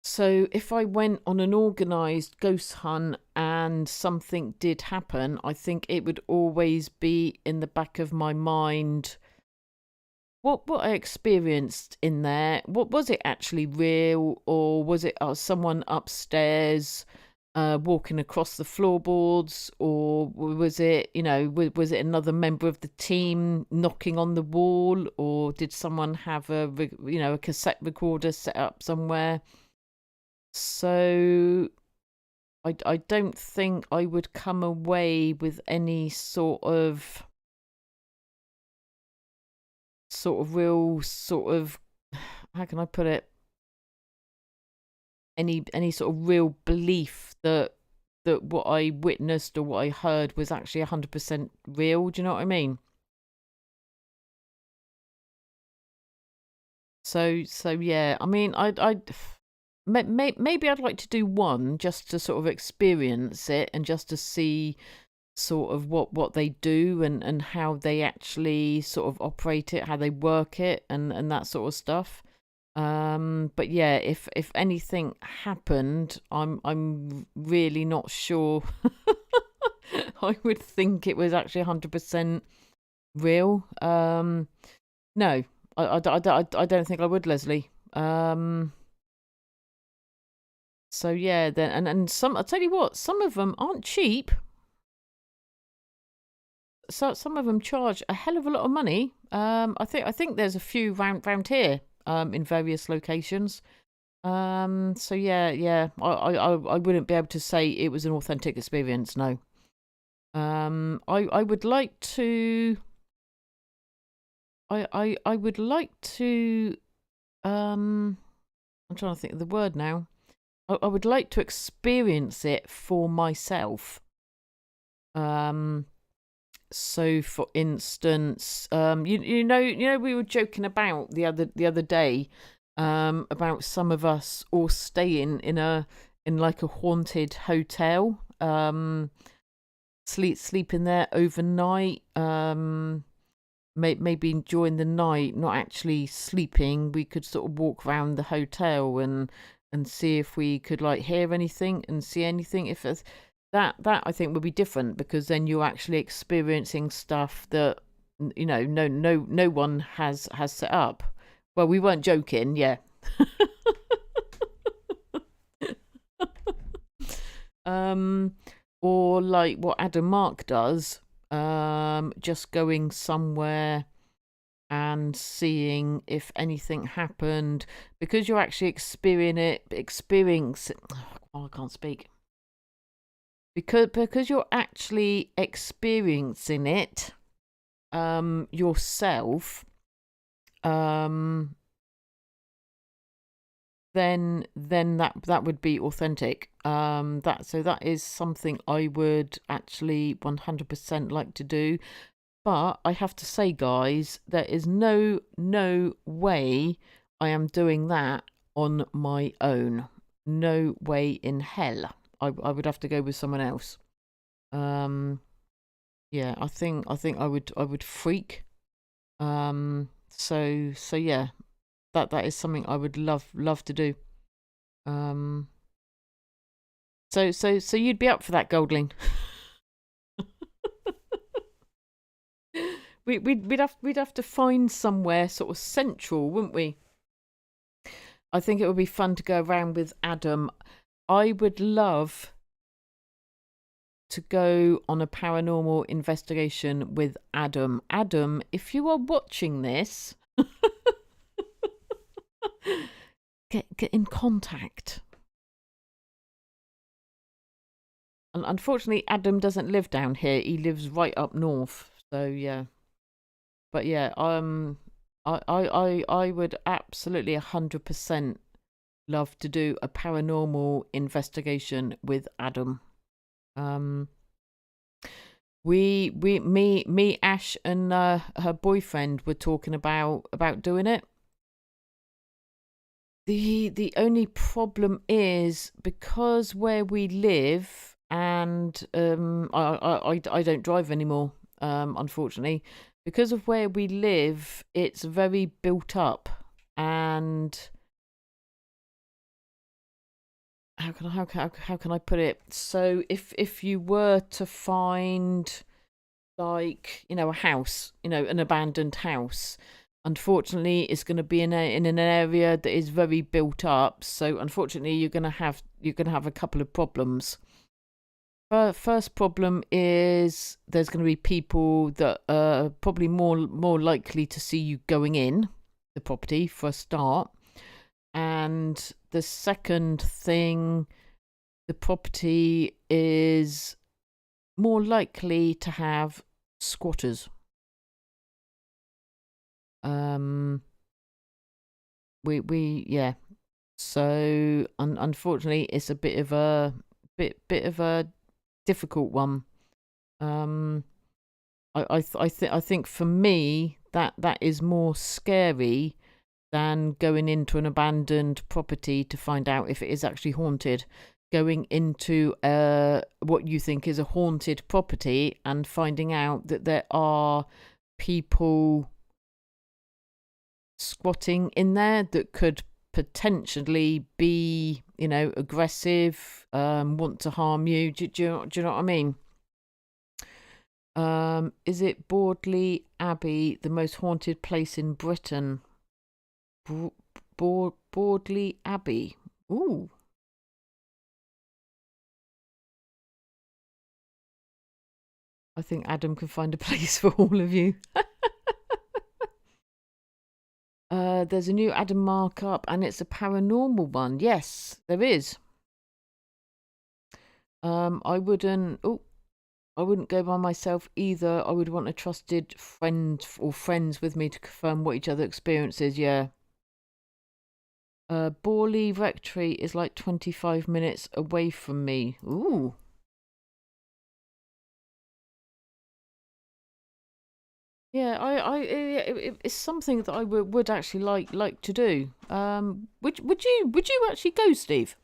Speaker 1: So if I went on an organised ghost hunt and something did happen, I think it would always be in the back of my mind what I experienced in there. What was it actually real, or was it someone upstairs walking across the floorboards, or was it, was it another member of the team knocking on the wall, or did someone have a cassette recorder set up somewhere? So I don't think I would come away with any sort of real how can I put it, any sort of real belief that what I witnessed or what I heard was actually 100% real. Do you know what I mean? So yeah, I mean, maybe I'd like to do one just to sort of experience it and just to see sort of what they do and how they actually sort of operate it, how they work it, and that sort of stuff. But yeah, if anything happened, I'm really not sure. I would think it was actually 100% real. No, I don't think I would, Leslie. So yeah, then and some, I'll tell you what, some of them aren't cheap. So some of them charge a hell of a lot of money. I think there's a few round here, in various locations. So yeah, I wouldn't be able to say it was an authentic experience. No. I would like to. I would like to. I'm trying to think of the word now. I would like to experience it for myself. So for instance, you know we were joking about the other day, about some of us all staying in like a haunted hotel, sleeping there overnight, maybe during the night, not actually sleeping. We could sort of walk around the hotel and see if we could like hear anything and see anything. If it's that I think would be different, because then you're actually experiencing stuff that no one has set up. Well, we weren't joking, yeah. Or like what Adam Mark does, just going somewhere and seeing if anything happened, because you're actually experiencing. Oh, I can't speak. Because you're actually experiencing it yourself, then that would be authentic. That is something I would actually 100% like to do. But I have to say, guys, there is no way I am doing that on my own. No way in hell. I would have to go with someone else. Yeah, I think I would freak. So yeah, that is something I would love to do. So you'd be up for that, Goldling? We'd have to find somewhere sort of central, wouldn't we? I think it would be fun to go around with Adam. I would love to go on a paranormal investigation with Adam. Adam, if you are watching this, get in contact. And unfortunately, Adam doesn't live down here. He lives right up north. So yeah. But yeah, I would absolutely 100% love to do a paranormal investigation with Adam. Me, Ash, and her boyfriend were talking about doing it. The only problem is because where we live, and I don't drive anymore, unfortunately. Because of where we live, it's very built up, and how can I put it? So if you were to find, like, a house, an abandoned house, unfortunately it's going to be in an area that is very built up. So unfortunately you're going to have a couple of problems. First problem is there's going to be people that are probably more likely to see you going in the property for a start. And the second thing, the property is more likely to have squatters. Yeah. So unfortunately, it's a bit of a difficult one. I think for me that is more scary than going into an abandoned property to find out if it is actually haunted. Going into what you think is a haunted property and finding out that there are people squatting in there that could potentially be, aggressive, want to harm you. Do you know what I mean? Is it Bordley Abbey the most haunted place in Britain? Bordley Abbey. Ooh. I think Adam can find a place for all of you. There's a new Adam markup, and it's a paranormal one. Yes, there is. I wouldn't go by myself either. I would want a trusted friend or friends with me to confirm what each other experiences. Yeah. Borley Rectory is like 25 minutes away from me. Ooh. Yeah, it's something that I would actually like to do. Would you actually go, Steve?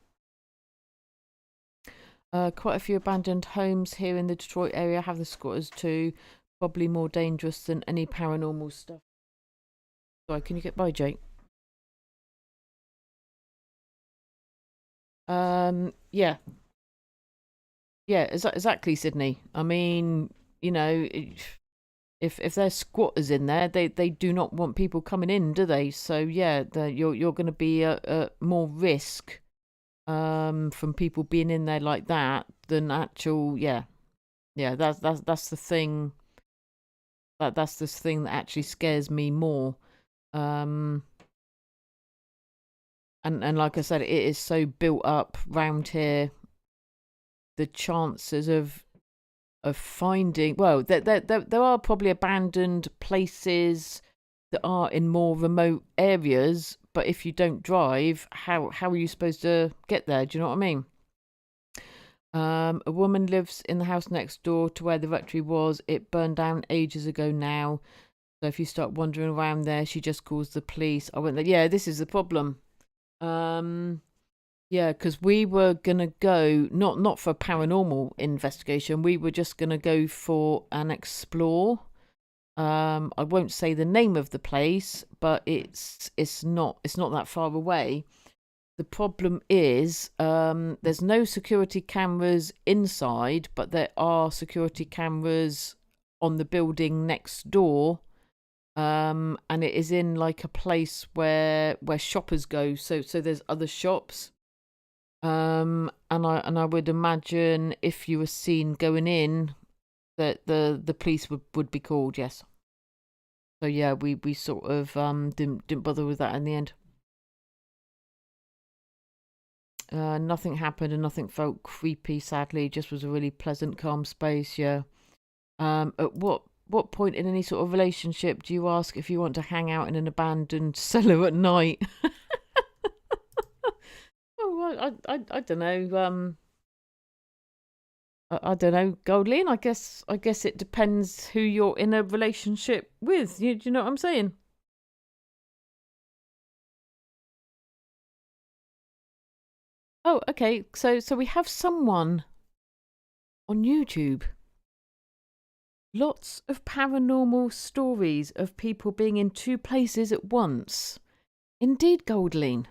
Speaker 1: Quite a few abandoned homes here in the Detroit area have the squatters too. Probably more dangerous than any paranormal stuff. Sorry, can you get by, Jake? Yeah. Yeah, exactly, Sydney. I mean, if there's squatters in there, they do not want people coming in, do they? So yeah, you're going to be at more risk from people being in there like that than actual. Yeah. That's the thing. That's the thing that actually scares me more. And like I said, it is so built up round here. The chances of finding, well, there are probably abandoned places that are in more remote areas, but if you don't drive, how are you supposed to get there? Do you know what I mean? A woman lives in the house next door to where the rectory was. It burned down ages ago now. So if you start wandering around there, she just calls the police. I went there. Yeah, this is the problem. Yeah, because we were gonna go not for a paranormal investigation. We were just gonna go for an explore. I won't say the name of the place, but it's not that far away. The problem is there's no security cameras inside, but there are security cameras on the building next door. And it is in like a place where shoppers go. So there's other shops. And I would imagine if you were seen going in, that the police would be called. Yes. So yeah, we sort of didn't bother with that in the end. Nothing happened and nothing felt creepy. Sadly, it just was a really pleasant, calm space. Yeah. At what point in any sort of relationship do you ask if you want to hang out in an abandoned cellar at night? Oh, I don't know. I don't know, Goldleen. I guess it depends who you're in a relationship with. Do you know what I'm saying? Oh, okay. So we have someone on YouTube. Lots of paranormal stories of people being in two places at once. Indeed, Goldleen.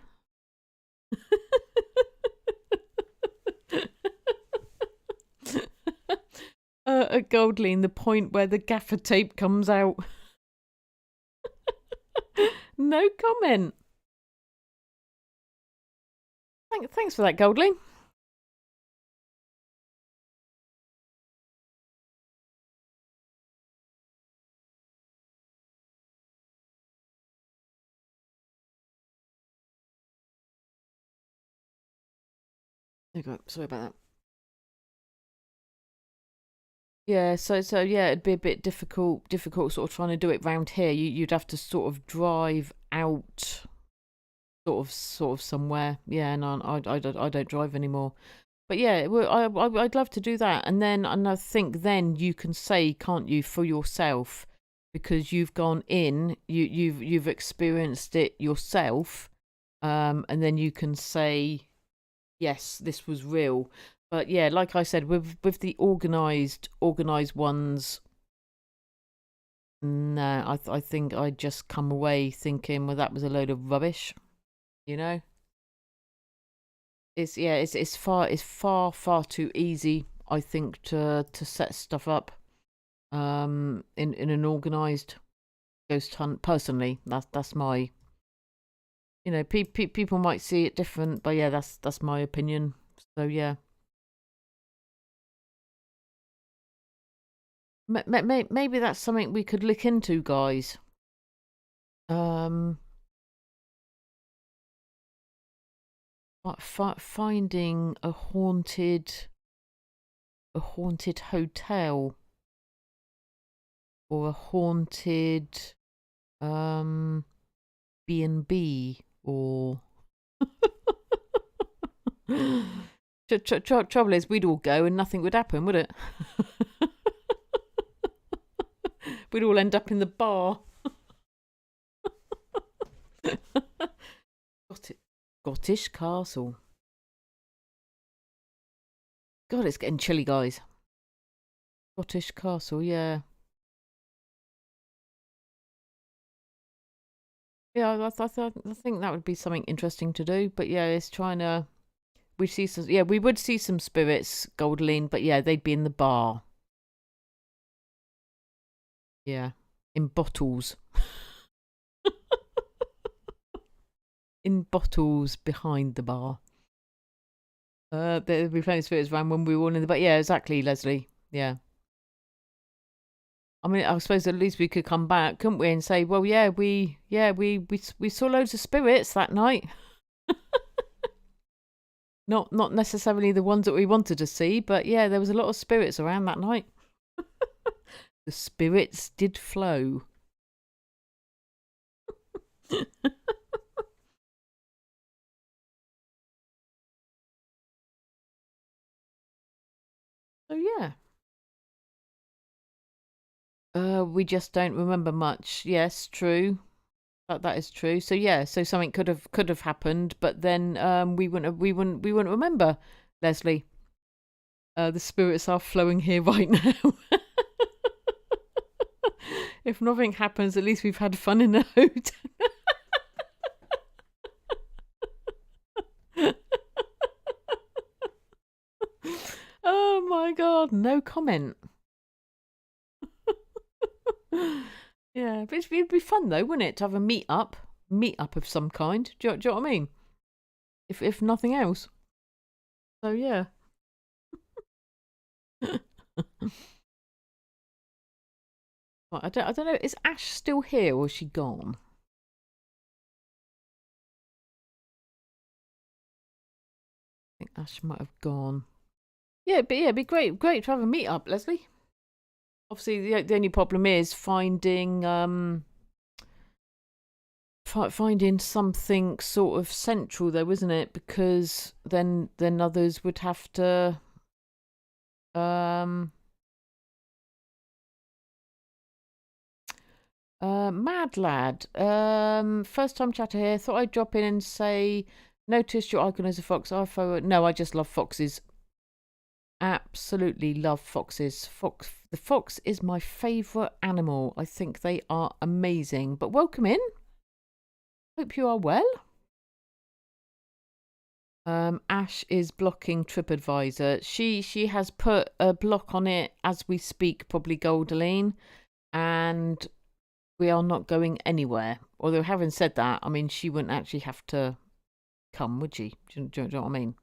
Speaker 1: At Goldleen, the point where the gaffer tape comes out. No comment. Thanks for that, Goldling. There you go. Sorry about that. Yeah, so yeah, it'd be a bit difficult sort of trying to do it round here. You'd have to sort of drive out, sort of somewhere. Yeah, no, I don't drive anymore. But yeah, I'd love to do that, and I think then you can say, can't you, for yourself, because you've gone in, you've experienced it yourself, and then you can say, yes, this was real. But yeah, like I said, with the organized ones, no, I think I'd just come away thinking, well, that was a load of rubbish, you know. It's far too easy, I think, to set stuff up in an organized ghost hunt. Personally, that's my, people might see it different, but yeah, that's my opinion. So yeah, maybe that's something we could look into, guys. Um, finding a haunted hotel, or a haunted B&B, or trouble is, we'd all go and nothing would happen, would it? We'd all end up in the bar. Scottish castle. God, it's getting chilly, guys. Scottish castle, yeah. Yeah, I think that would be something interesting to do. But yeah, it's trying to. We would see some spirits, Goldleen, but yeah, they'd be in the bar. Yeah, in bottles. In bottles behind the bar. There'd be plenty of spirits around when we were all in the bar. Yeah, exactly, Leslie. Yeah. I mean, I suppose at least we could come back, couldn't we, and say, well, yeah, we saw loads of spirits that night. Not necessarily the ones that we wanted to see, but yeah, there was a lot of spirits around that night. The spirits did flow. So yeah. We just don't remember much. Yes, true. That is true. So yeah, so something could have happened, but then we wouldn't remember, Leslie. The spirits are flowing here right now. If nothing happens, at least we've had fun in the hotel. Oh my god, no comment. Yeah, but it'd be fun though, wouldn't it, to have a meet up of some kind? Do you know what I mean? If nothing else. So yeah. Right, I don't know. Is Ash still here or is she gone? I think Ash might have gone. Yeah, but yeah, it'd be great to have a meet up, Leslie. Obviously, the only problem is finding something sort of central, though, isn't it? Because then others would have to Um, Mad Lad. First time chatter here. Thought I'd drop in and say, noticed your icon as a fox. No, I just love foxes. Absolutely love foxes. The fox is my favourite animal. I think they are amazing. But welcome in. Hope you are well. Ash is blocking TripAdvisor. She has put a block on it as we speak, probably Goldaline, and we are not going anywhere. Although having said that, I mean, she wouldn't actually have to come, would she? Do you know what I mean?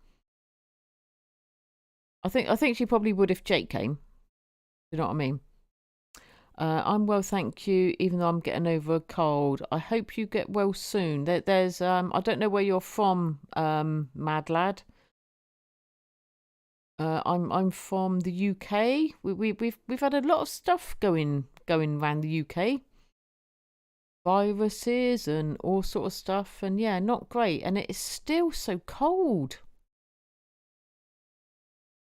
Speaker 1: I think she probably would if Jake came. Do you know what I mean? I'm well, thank you. Even though I'm getting over a cold, I hope you get well soon. There's I don't know where you're from, Mad Lad. I'm from the UK. We've had a lot of stuff going around the UK. Viruses and all sort of stuff, and yeah, not great. And it is still so cold.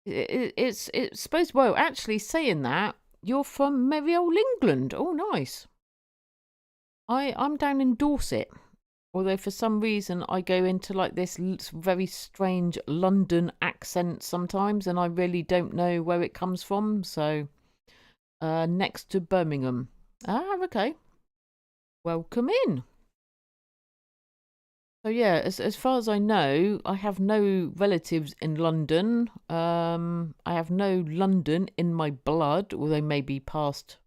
Speaker 1: It's supposed. Well, actually, saying that, you're from merry old England. Oh, nice. I'm down in Dorset. Although for some reason I go into like this very strange London accent sometimes, and I really don't know where it comes from. So, next to Birmingham. Ah, okay. Welcome in. So yeah, as far as I know, I have no relatives in London. I have no London in my blood, although maybe past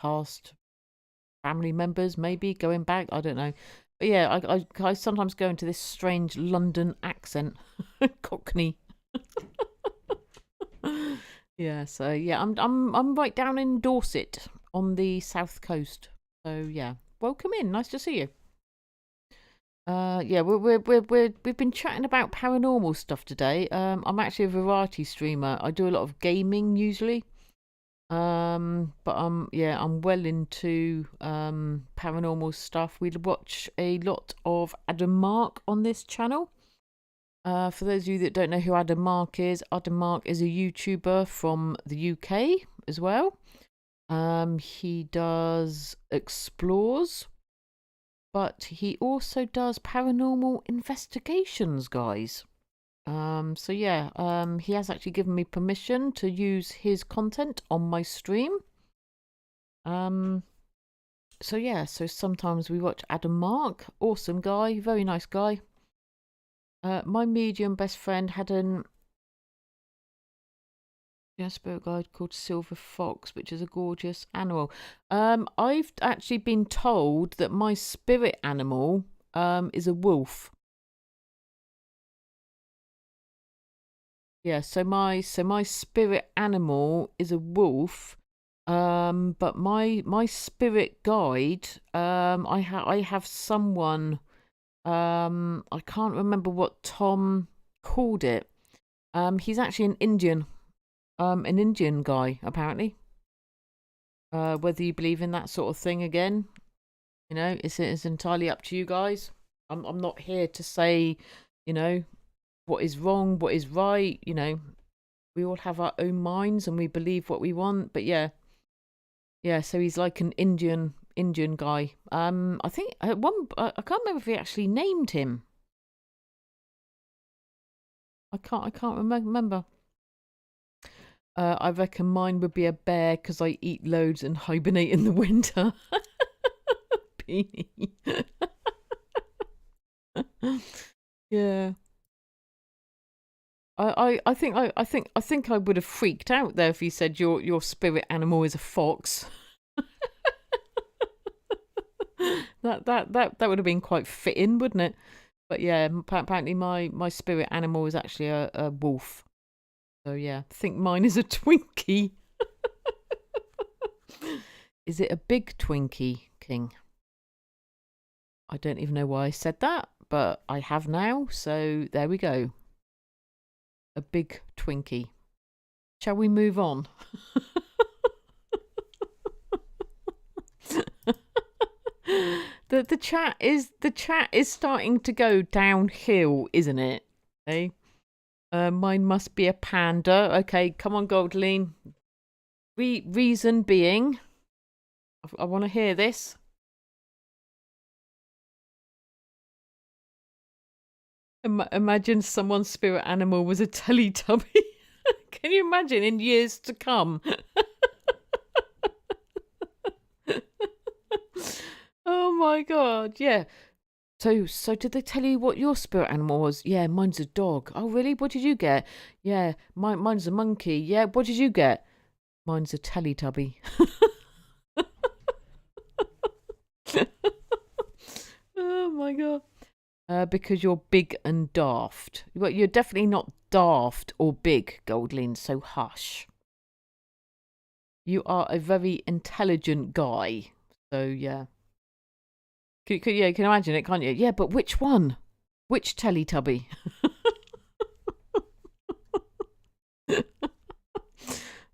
Speaker 1: family members, maybe going back. I don't know. But yeah, I sometimes go into this strange London accent, Cockney. Yeah, so yeah, I'm right down in Dorset on the south coast. So yeah, welcome in. Nice to see you. Yeah, we've been chatting about paranormal stuff today. I'm actually a variety streamer. I do a lot of gaming usually. But yeah, I'm well into paranormal stuff. We watch a lot of Adam Mark on this channel. For those of you that don't know who Adam Mark is a YouTuber from the UK as well. He does explores, but he also does paranormal investigations, guys. So yeah, he has actually given me permission to use his content on my stream. So yeah, so sometimes we watch Adam Mark, awesome guy, very nice guy. My medium best friend had an spirit guide called Silver Fox, which is a gorgeous animal. I've actually been told that my spirit animal is a wolf. Yeah, so my spirit animal is a wolf. But my spirit guide, I have someone, I can't remember what Tom called it. He's actually an Indian guy, apparently. Whether you believe in that sort of thing again, you know, it's entirely up to you guys. I'm not here to say, you know, what is wrong, what is right. You know, we all have our own minds and we believe what we want. But yeah, so he's like an Indian guy. I think I can't remember if he actually named him. I can't remember. I reckon mine would be a bear because I eat loads and hibernate in the winter. Beanie. Yeah. I think I would have freaked out there if he said your spirit animal is a fox. that would have been quite fitting, wouldn't it? But yeah, apparently my spirit animal is actually a wolf. So yeah, I think mine is a Twinkie. Is it a big Twinkie, King? I don't even know why I said that, but I have now, so there we go. A big Twinkie. Shall we move on? The chat is starting to go downhill, isn't it? Hey? Mine must be a panda. Okay, come on, Goldleen. Reason being, I want to hear this. Imagine someone's spirit animal was a Teletubby. Can you imagine in years to come? Oh my god, yeah. So did they tell you what your spirit animal was? Yeah, mine's a dog. Oh really? What did you get? Yeah, mine's a monkey. Yeah, what did you get? Mine's a Teletubby. Oh my god. Because you're big and daft. Well, you're definitely not daft or big, Goldleen, so hush. You are a very intelligent guy. So, yeah. Yeah, you can imagine it, can't you? Yeah, but which one? Which Teletubby?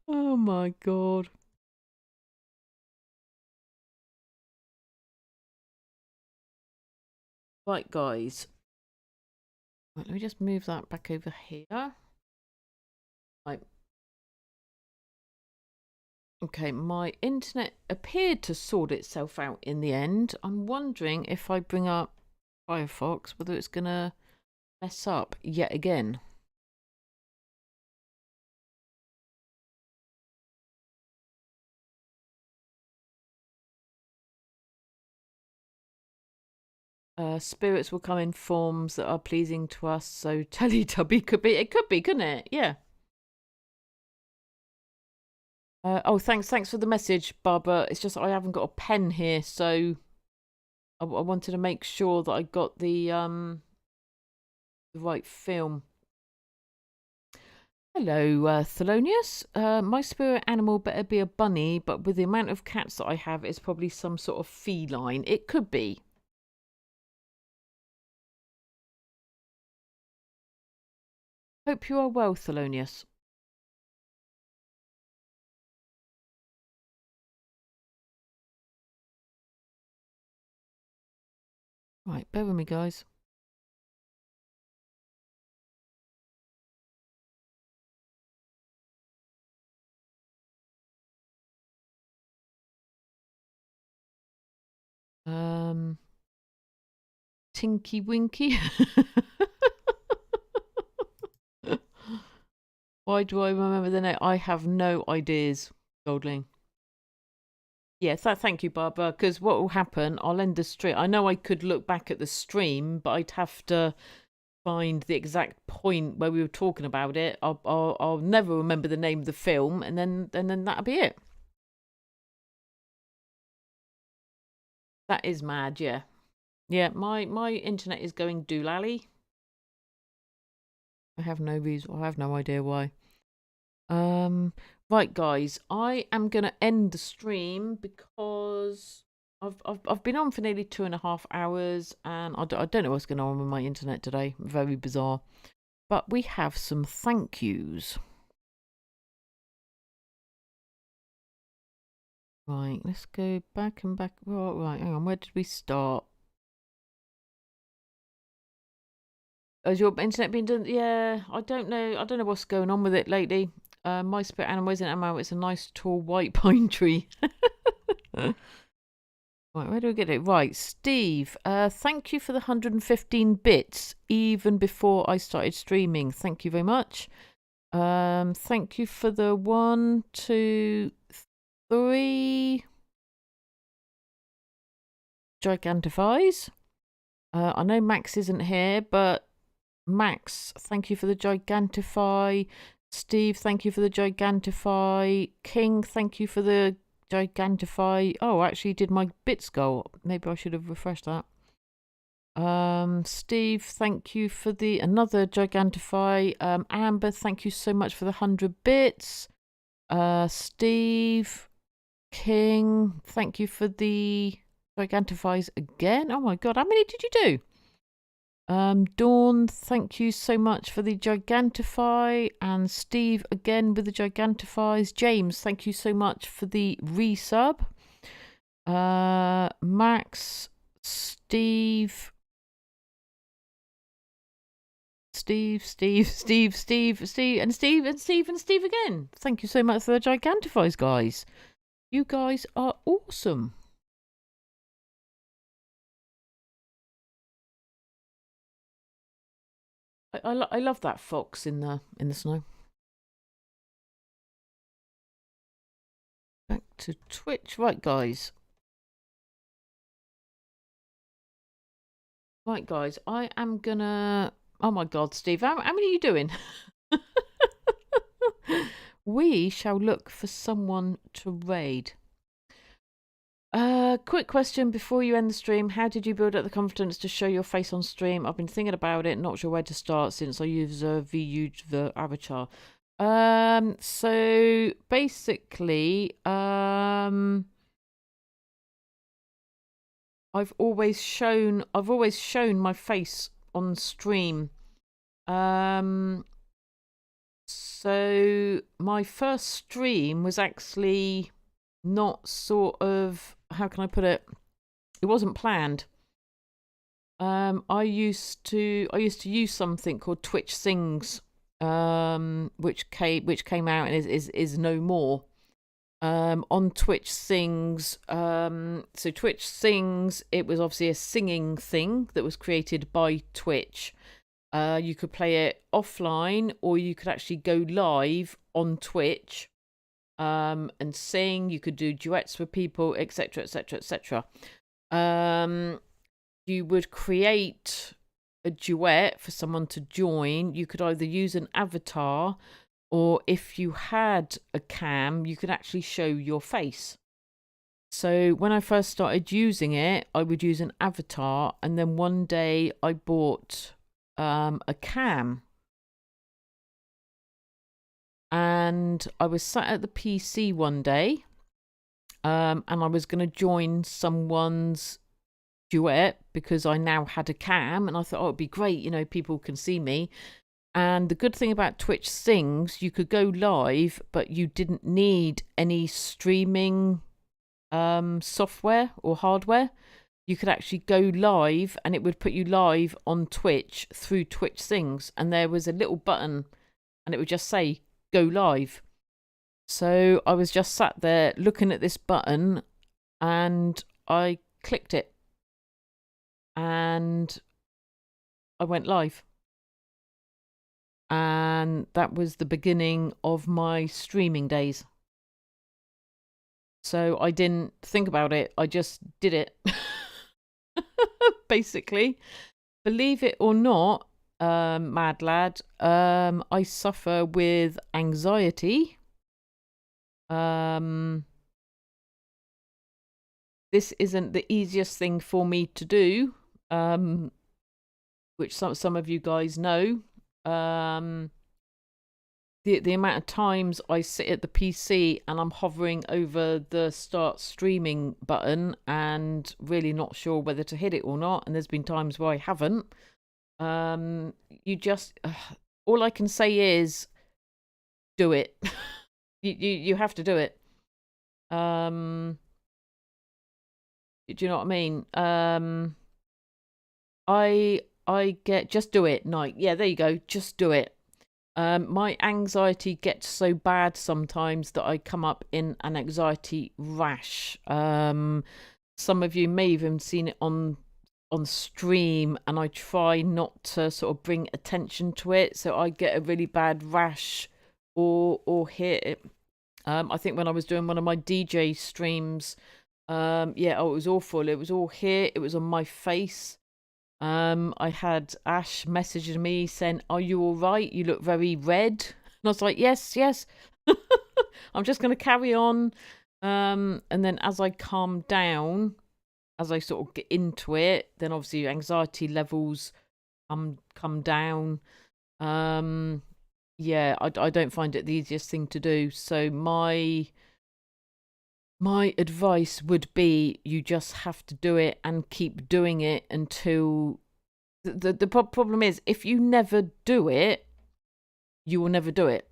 Speaker 1: Oh, my God. Right, guys. Right, let me just move that back over here. Right. Okay, my internet appeared to sort itself out in the end. I'm wondering if I bring up Firefox, whether it's going to mess up yet again. Spirits will come in forms that are pleasing to us, so Teletubby could be. It could be, couldn't it? Yeah. Oh, thanks for the message, Barbara. It's just I haven't got a pen here, so I wanted to make sure that I got the right film. Hello, Thelonious. My spirit animal better be a bunny, but with the amount of cats that I have, it's probably some sort of feline. It could be. Hope you are well, Thelonious. Right, bear with me, guys. Tinky Winky. Why do I remember the name? I have no ideas, Goldling. Yeah, thank you, Barbara. Because what will happen, I'll end the stream. I know I could look back at the stream, but I'd have to find the exact point where we were talking about it. I'll never remember the name of the film, and then that'll be it. That is mad, yeah. Yeah, my internet is going doolally. I have no reason. I have no idea why. Right, guys, I am gonna end the stream because I've been on for nearly 2.5 hours, and I don't know what's going on with my internet today. Very bizarre. But we have some thank yous. Right, let's go back and back. Right, hang on. Where did we start? Has your internet been done? Yeah, I don't know. I don't know what's going on with it lately. My spirit animal isn't ammo. It's a nice tall white pine tree. Right, where do we get it? Right, Steve, thank you for the 115 bits, even before I started streaming. Thank you very much. Thank you for the 1, 2, 3 Gigantifies. I know Max isn't here, but Max, thank you for the Gigantify. Steve, thank you for the Gigantify. King, thank you for the Gigantify. Oh, actually did my bits go? Maybe I should have refreshed that. Steve, thank you for the another Gigantify. Amber, thank you so much for the 100 bits. Steve, King, thank you for the Gigantifies again. Oh my god, how many did you do? Dawn, thank you so much for the Gigantify, and Steve again with the Gigantifies. James, thank you so much for the resub. Max, Steve, Steve, and Steve again. Thank you so much for the Gigantifies, guys. You guys are awesome. I love that fox in the snow. Back to Twitch, right, guys. Right, guys, I am gonna. Oh my God, Steve, how many are you doing? We shall look for someone to raid. Quick question before you end the stream. How did you build up the confidence to show your face on stream? I've been thinking about it, not sure where to start since I use the avatar. So basically, I've always shown my face on stream. So my first stream was actually not sort of, how can I put it? It wasn't planned. I used to use something called Twitch Sings, which came out and is no more. On Twitch Sings, so Twitch Sings, it was obviously a singing thing that was created by Twitch. You could play it offline, or you could actually go live on Twitch and sing. You could do duets with people, etc, etc, etc. You would create a duet for someone to join. You could either use an avatar, or if you had a cam, you could actually show your face. So when I first started using it, I would use an avatar, and then one day I bought a cam, and I was sat at the PC one day, and I was going to join someone's duet because I now had a cam, and I thought, oh, it'd be great, you know, people can see me. And the good thing about Twitch Sings, you could go live, but you didn't need any streaming software or hardware. You could actually go live, and it would put you live on Twitch through Twitch Sings, and there was a little button, and it would just say go live. So I was just sat there looking at this button, and I clicked it, and I went live. And that was the beginning of my streaming days. So I didn't think about it, I just did it. Basically, believe it or not, mad lad, I suffer with anxiety. This isn't the easiest thing for me to do, which some of you guys know. The amount of times I sit at the PC and I'm hovering over the start streaming button and really not sure whether to hit it or not, and there's been times where I haven't. You just all I can say is do it. you have to do it. Do you know what I mean? I get just do it. Night. Yeah, there you go. Just do it. My anxiety gets so bad sometimes that I come up in an anxiety rash. Some of you may have even seen it on stream, and I try not to sort of bring attention to it, so I get a really bad rash or hit it. I think when I was doing one of my DJ streams, yeah, it was awful. It was all here. It was on my face. I had Ash messaging me saying, "Are you all right? You look very red." And I was like, yes. I'm just going to carry on. And then as I calm down, as I sort of get into it, then obviously anxiety levels come down. Yeah, I don't find it the easiest thing to do. So my advice would be you just have to do it and keep doing it until the problem is, if you never do it, you will never do it.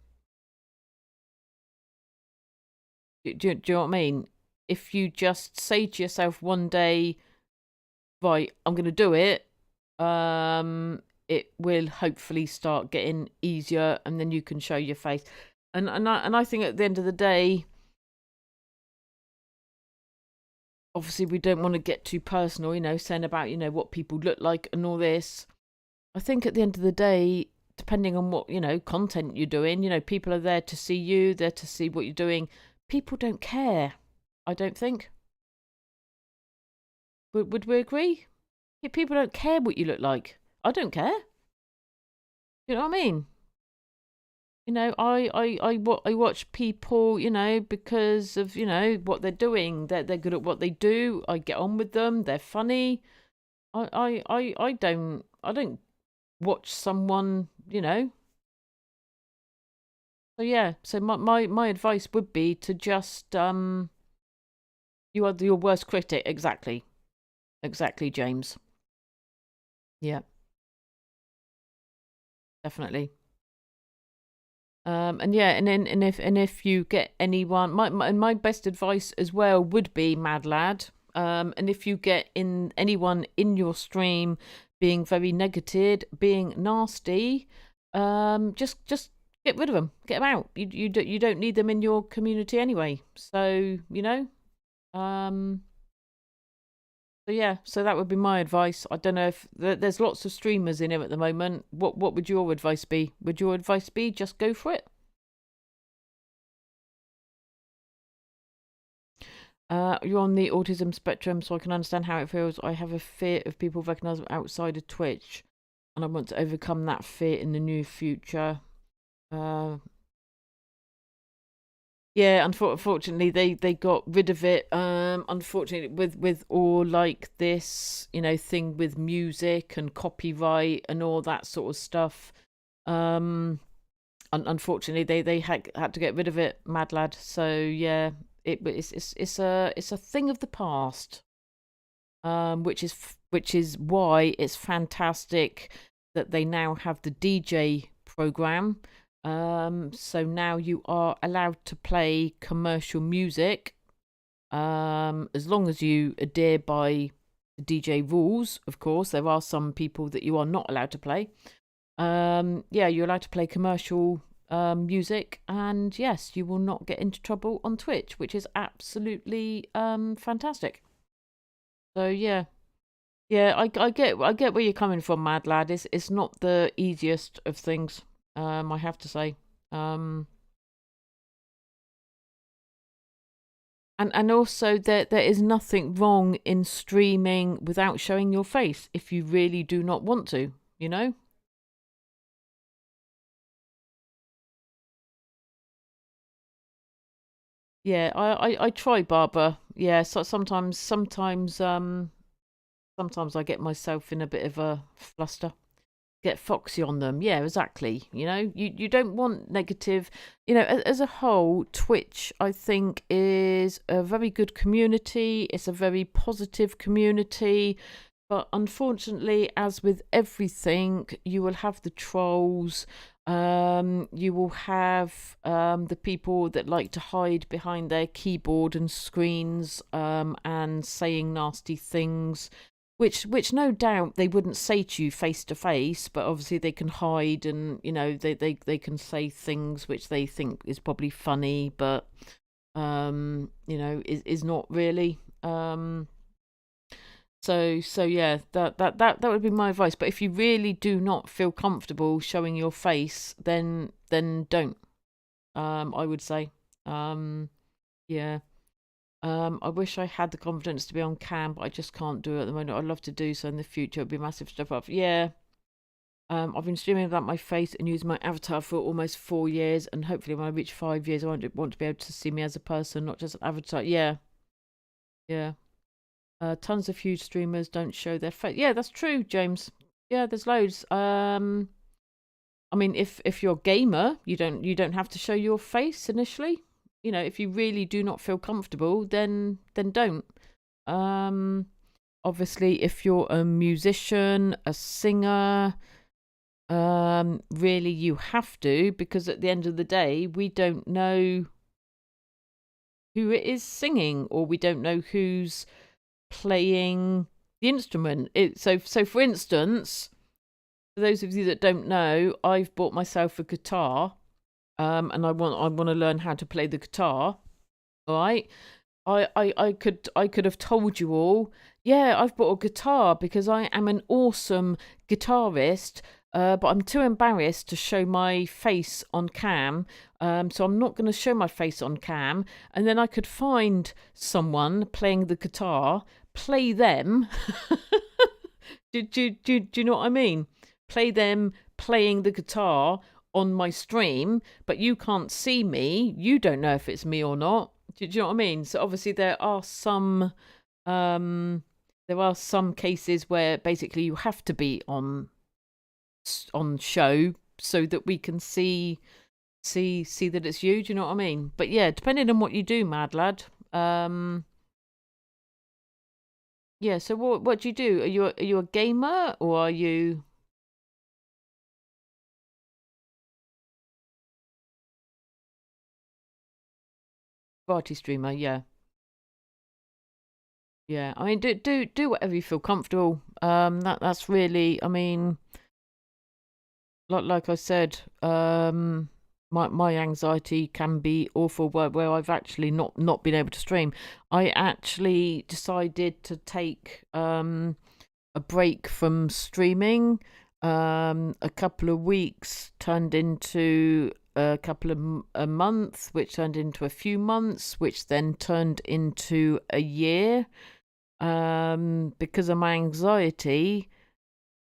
Speaker 1: Do you know what I mean? If you just say to yourself one day, right, I'm going to do it, it will hopefully start getting easier, and then you can show your face. And I think at the end of the day, obviously we don't want to get too personal, saying about, what people look like and all this. I think at the end of the day, depending on what, content you're doing, people are there to see you, there to see what you're doing. People don't care, I don't think. Would we agree? People don't care what you look like. I don't care. You know what I mean? I watch people, because of, what they're doing. They're good at what they do. I get on with them. They're funny. I don't watch someone, So yeah, so my advice would be to just you are your worst critic. Exactly, James. Yeah, definitely. And yeah, and if you get anyone, my best advice as well would be, Mad Lad. And if you get anyone in your stream being very negative, being nasty, just get rid of them, get them out. You don't need them in your community anyway. So So yeah, so that would be my advice. I don't know if there's lots of streamers in here at the moment. What would your advice be? Would your advice be just go for it? You're on the autism spectrum, so I can understand how it feels. I have a fear of people recognizing outside of Twitch, and I want to overcome that fear in the near future. Yeah, unfortunately, they got rid of it. Unfortunately, with all like this, thing with music and copyright and all that sort of stuff. Unfortunately, they had to get rid of it, Mad Lad. So yeah, it's a thing of the past. Which is why it's fantastic that they now have the DJ program. So now you are allowed to play commercial music, as long as you adhere by the DJ rules. Of course, there are some people that you are not allowed to play. Yeah, you're allowed to play commercial music, and yes, you will not get into trouble on Twitch, which is absolutely fantastic. So yeah. Yeah, I get where you're coming from, Mad Lad. It's not the easiest of things, I have to say. And also there is nothing wrong in streaming without showing your face if you really do not want to, you know? Yeah, I try, Barbara. Yeah, so sometimes I get myself in a bit of a fluster. Get Foxy on them. Yeah, exactly. You don't want negative. As a whole, Twitch, I think, is a very good community. It's a very positive community. But unfortunately, as with everything, you will have the trolls. You will have the people that like to hide behind their keyboard and screens, and saying nasty things, which no doubt they wouldn't say to you face to face, but obviously they can hide, and they can say things which they think is probably funny, but is not really. So yeah, that would be my advice. But if you really do not feel comfortable showing your face, then don't. I would say. Yeah. I wish I had the confidence to be on cam, but I just can't do it at the moment. I'd love to do so in the future. It'd be a massive step up. Yeah. I've been streaming without my face and using my avatar for almost 4 years, and hopefully when I reach 5 years, I want to be able to see me as a person, not just an avatar. Yeah. Yeah. Tons of huge streamers don't show their face. Yeah, that's true, James. Yeah, there's loads. I mean, if you're a gamer, you don't have to show your face initially. If you really do not feel comfortable, then don't. Obviously, if you're a musician, a singer, really you have to, because at the end of the day, we don't know who it is singing, or we don't know who's playing the instrument. So for instance, For those of you that don't know, I've bought myself a guitar, and I want to learn how to play the guitar. All right. I could have told you all, yeah, I've bought a guitar because I am an awesome guitarist, but I'm too embarrassed to show my face on cam, so I'm not going to show my face on cam. And then I could find someone playing the guitar, play them. do you know what I mean? Play them playing the guitar on my stream, but you can't see me. You don't know if it's me or not. Do you know what I mean? So obviously there are some cases where basically you have to be on show so that we can see that it's you. Do you know what I mean? But yeah, depending on what you do, mad lad. Yeah. So what do you do? Are you a gamer or are you? Party streamer? Yeah. Yeah, I mean, do whatever you feel comfortable. That's really, I mean, like I said, my anxiety can be awful. Where I've actually not been able to stream. I actually decided to take a break from streaming. A couple of weeks turned into a couple of a month, which turned into a few months, which then turned into a year. Because of my anxiety,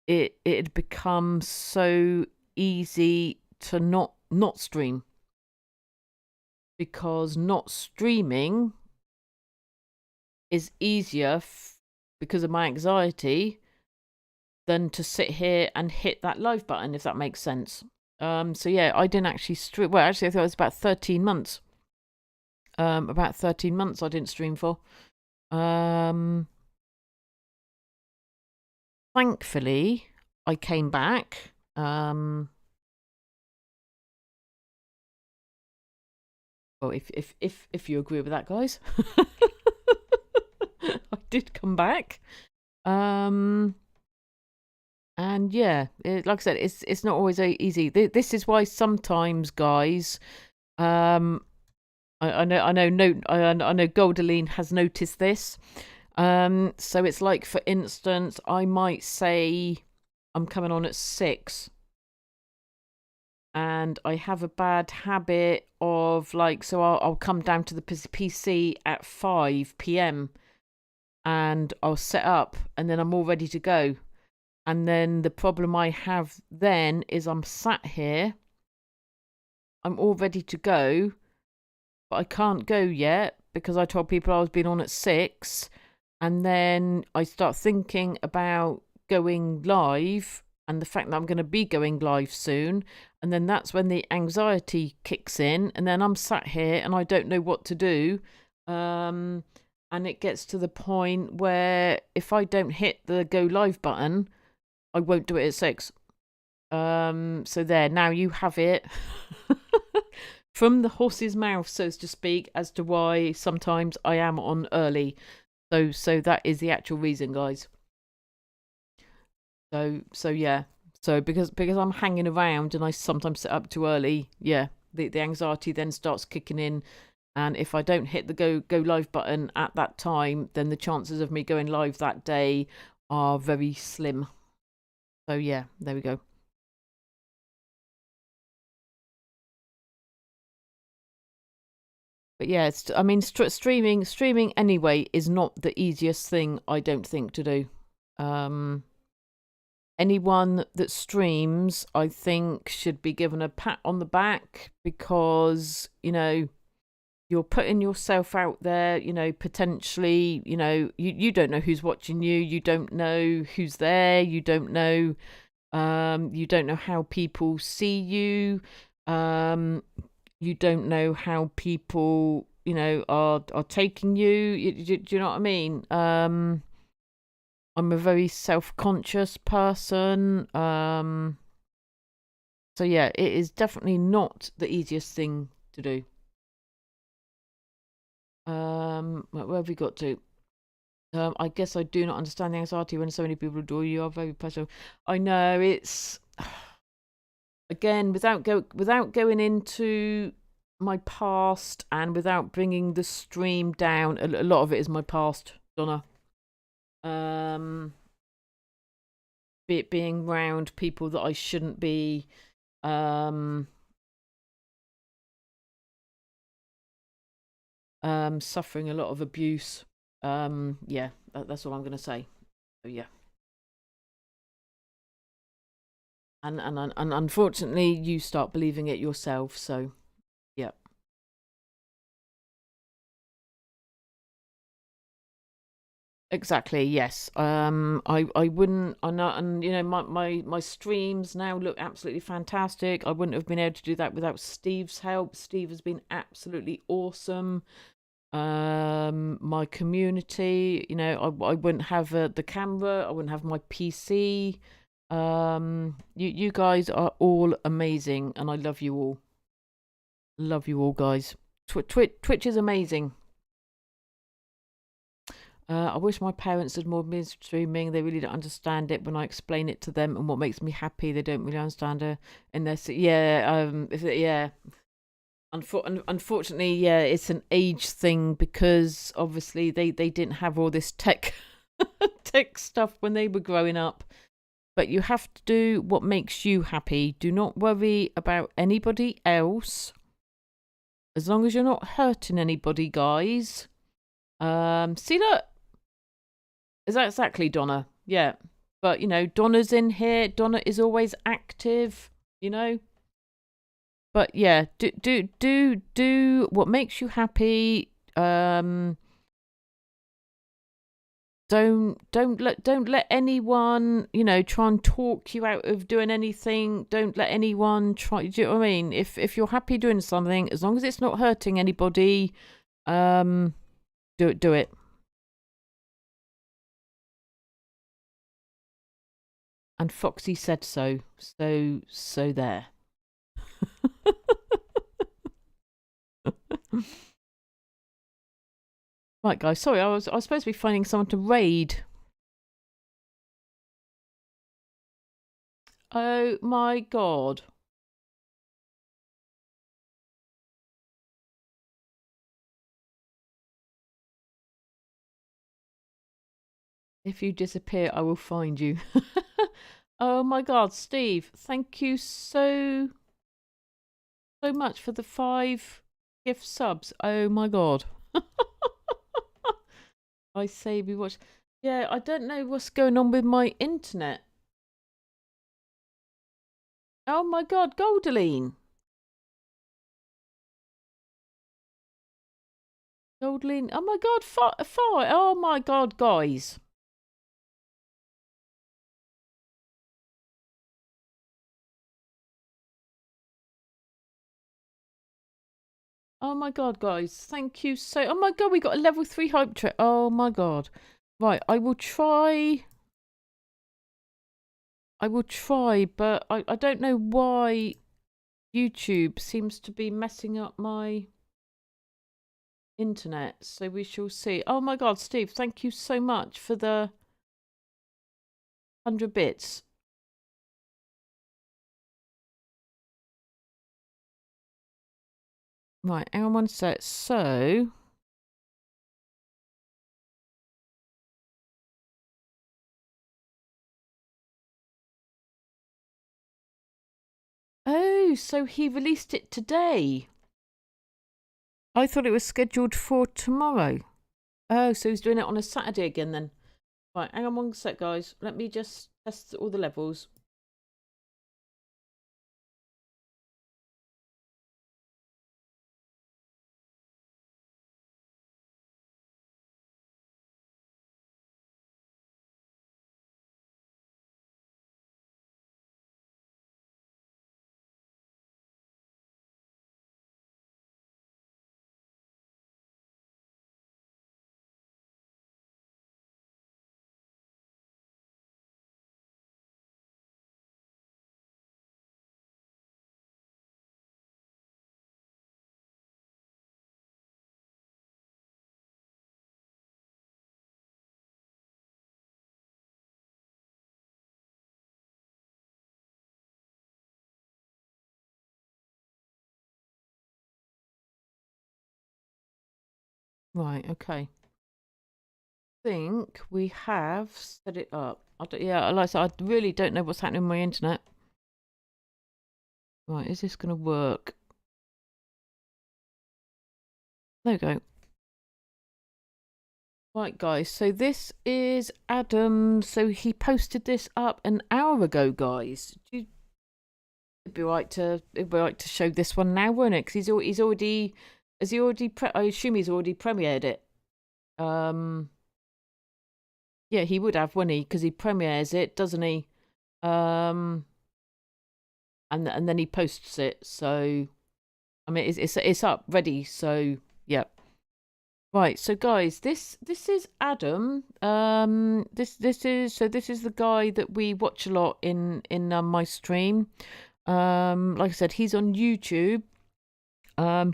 Speaker 1: it had become so easy to not stream, because not streaming is easier because of my anxiety than to sit here and hit that live button, if that makes sense. So yeah, I didn't actually stream. Well, actually, I thought it was about 13 months. About 13 months I didn't stream for. Thankfully, I came back. Well, if you agree with that, guys, I did come back. And yeah, like I said, it's not always easy. This is why sometimes, guys, I know Goldaline has noticed this. So it's like, for instance, I might say I'm coming on at 6, and I have a bad habit of, like, so I'll come down to the PC at 5 p.m. and I'll set up, and then I'm all ready to go. And then the problem I have then is I'm sat here, I'm all ready to go, but I can't go yet because I told people I was being on at 6. And then I start thinking about going live and the fact that I'm going to be going live soon. And then that's when the anxiety kicks in. And then I'm sat here and I don't know what to do. And it gets to the point where if I don't hit the go live button, I won't do it at 6. So there, now you have it from the horse's mouth, so to speak, as to why sometimes I am on early. So that is the actual reason, guys. So yeah. So because I'm hanging around and I sometimes sit up too early, yeah, the anxiety then starts kicking in. And if I don't hit the go live button at that time, then the chances of me going live that day are very slim. So yeah, there we go. But yeah, I mean, streaming anyway is not the easiest thing, I don't think, to do. Anyone that streams, I think, should be given a pat on the back, because, you know, you're putting yourself out there, you know, potentially, you know, you don't know who's watching you, you don't know who's there, you don't know how people see you, you don't know how people, you know, are taking you. Do you know what I mean? I'm a very self-conscious person. So yeah, it is definitely not the easiest thing to do. Where have we got to? I guess I do not understand the anxiety when so many people adore you. You are very personal. I know it's again without going into my past and without bringing the stream down. A lot of it is my past, Donna. Be it being round people that I shouldn't be. Suffering a lot of abuse. Yeah, that's all I'm going to say. So, yeah. And unfortunately, you start believing it yourself. So, yeah. Exactly. Yes. I wouldn't. I know, and you know, my streams now look absolutely fantastic. I wouldn't have been able to do that without Steve's help. Steve has been absolutely awesome. My community, you know, I wouldn't have the camera. I wouldn't have my PC. You guys are all amazing, and I love you all. Love you all, guys. Twitch is amazing. I wish my parents had more been streaming. They really don't understand it when I explain it to them and what makes me happy. They don't really understand it. And yeah. Unfortunately, yeah, it's an age thing because obviously they didn't have all this tech tech stuff when they were growing up. But you have to do what makes you happy. Do not worry about anybody else. As long as you're not hurting anybody, guys. See, look. Is that exactly Donna? Yeah. But, you know, Donna's in here. Donna is always active, you know. But yeah, do what makes you happy. Don't let anyone, you know, try and talk you out of doing anything. Don't let anyone try. Do you know what I mean? If you're happy doing something, as long as it's not hurting anybody, do it. And Foxy said so. So there. Right, guys. Sorry, I was supposed to be finding someone to raid. Oh my god. If you disappear, I will find you. Oh my god, Steve, thank you so much for the 5 gift subs. Oh my god. I say we watch. Yeah, I don't know what's going on with my internet. Oh my god, Goldeline. Goldeline. Oh my god, fire. Oh my god, guys. Oh my god, guys. Thank you so. Oh my god, we got a level 3 hype trick. Oh my god. Right, I will try. But I don't know why YouTube seems to be messing up my internet. So we shall see. Oh my god, Steve, thank you so much for the 100 bits. Right, hang on one sec. So oh, so he released it today. I thought it was scheduled for tomorrow. Oh, so he's doing it on a Saturday again then. Right, hang on one sec, guys. Let me just test all the levels. Right, okay. I think we have set it up. Yeah, like I said, I really don't know what's happening on my internet. Right, is this going to work? There we go. Right, guys, so this is Adam. So he posted this up an hour ago, guys. It'd be right to show this one now, won't it? Because I assume he's already premiered it. Yeah, he would have, wouldn't he? Because he premieres it, doesn't he? And then he posts it. So, I mean, it's up, ready. So, yeah. Right. So, guys, this is Adam. This is the guy that we watch a lot in my stream. Like I said, he's on YouTube.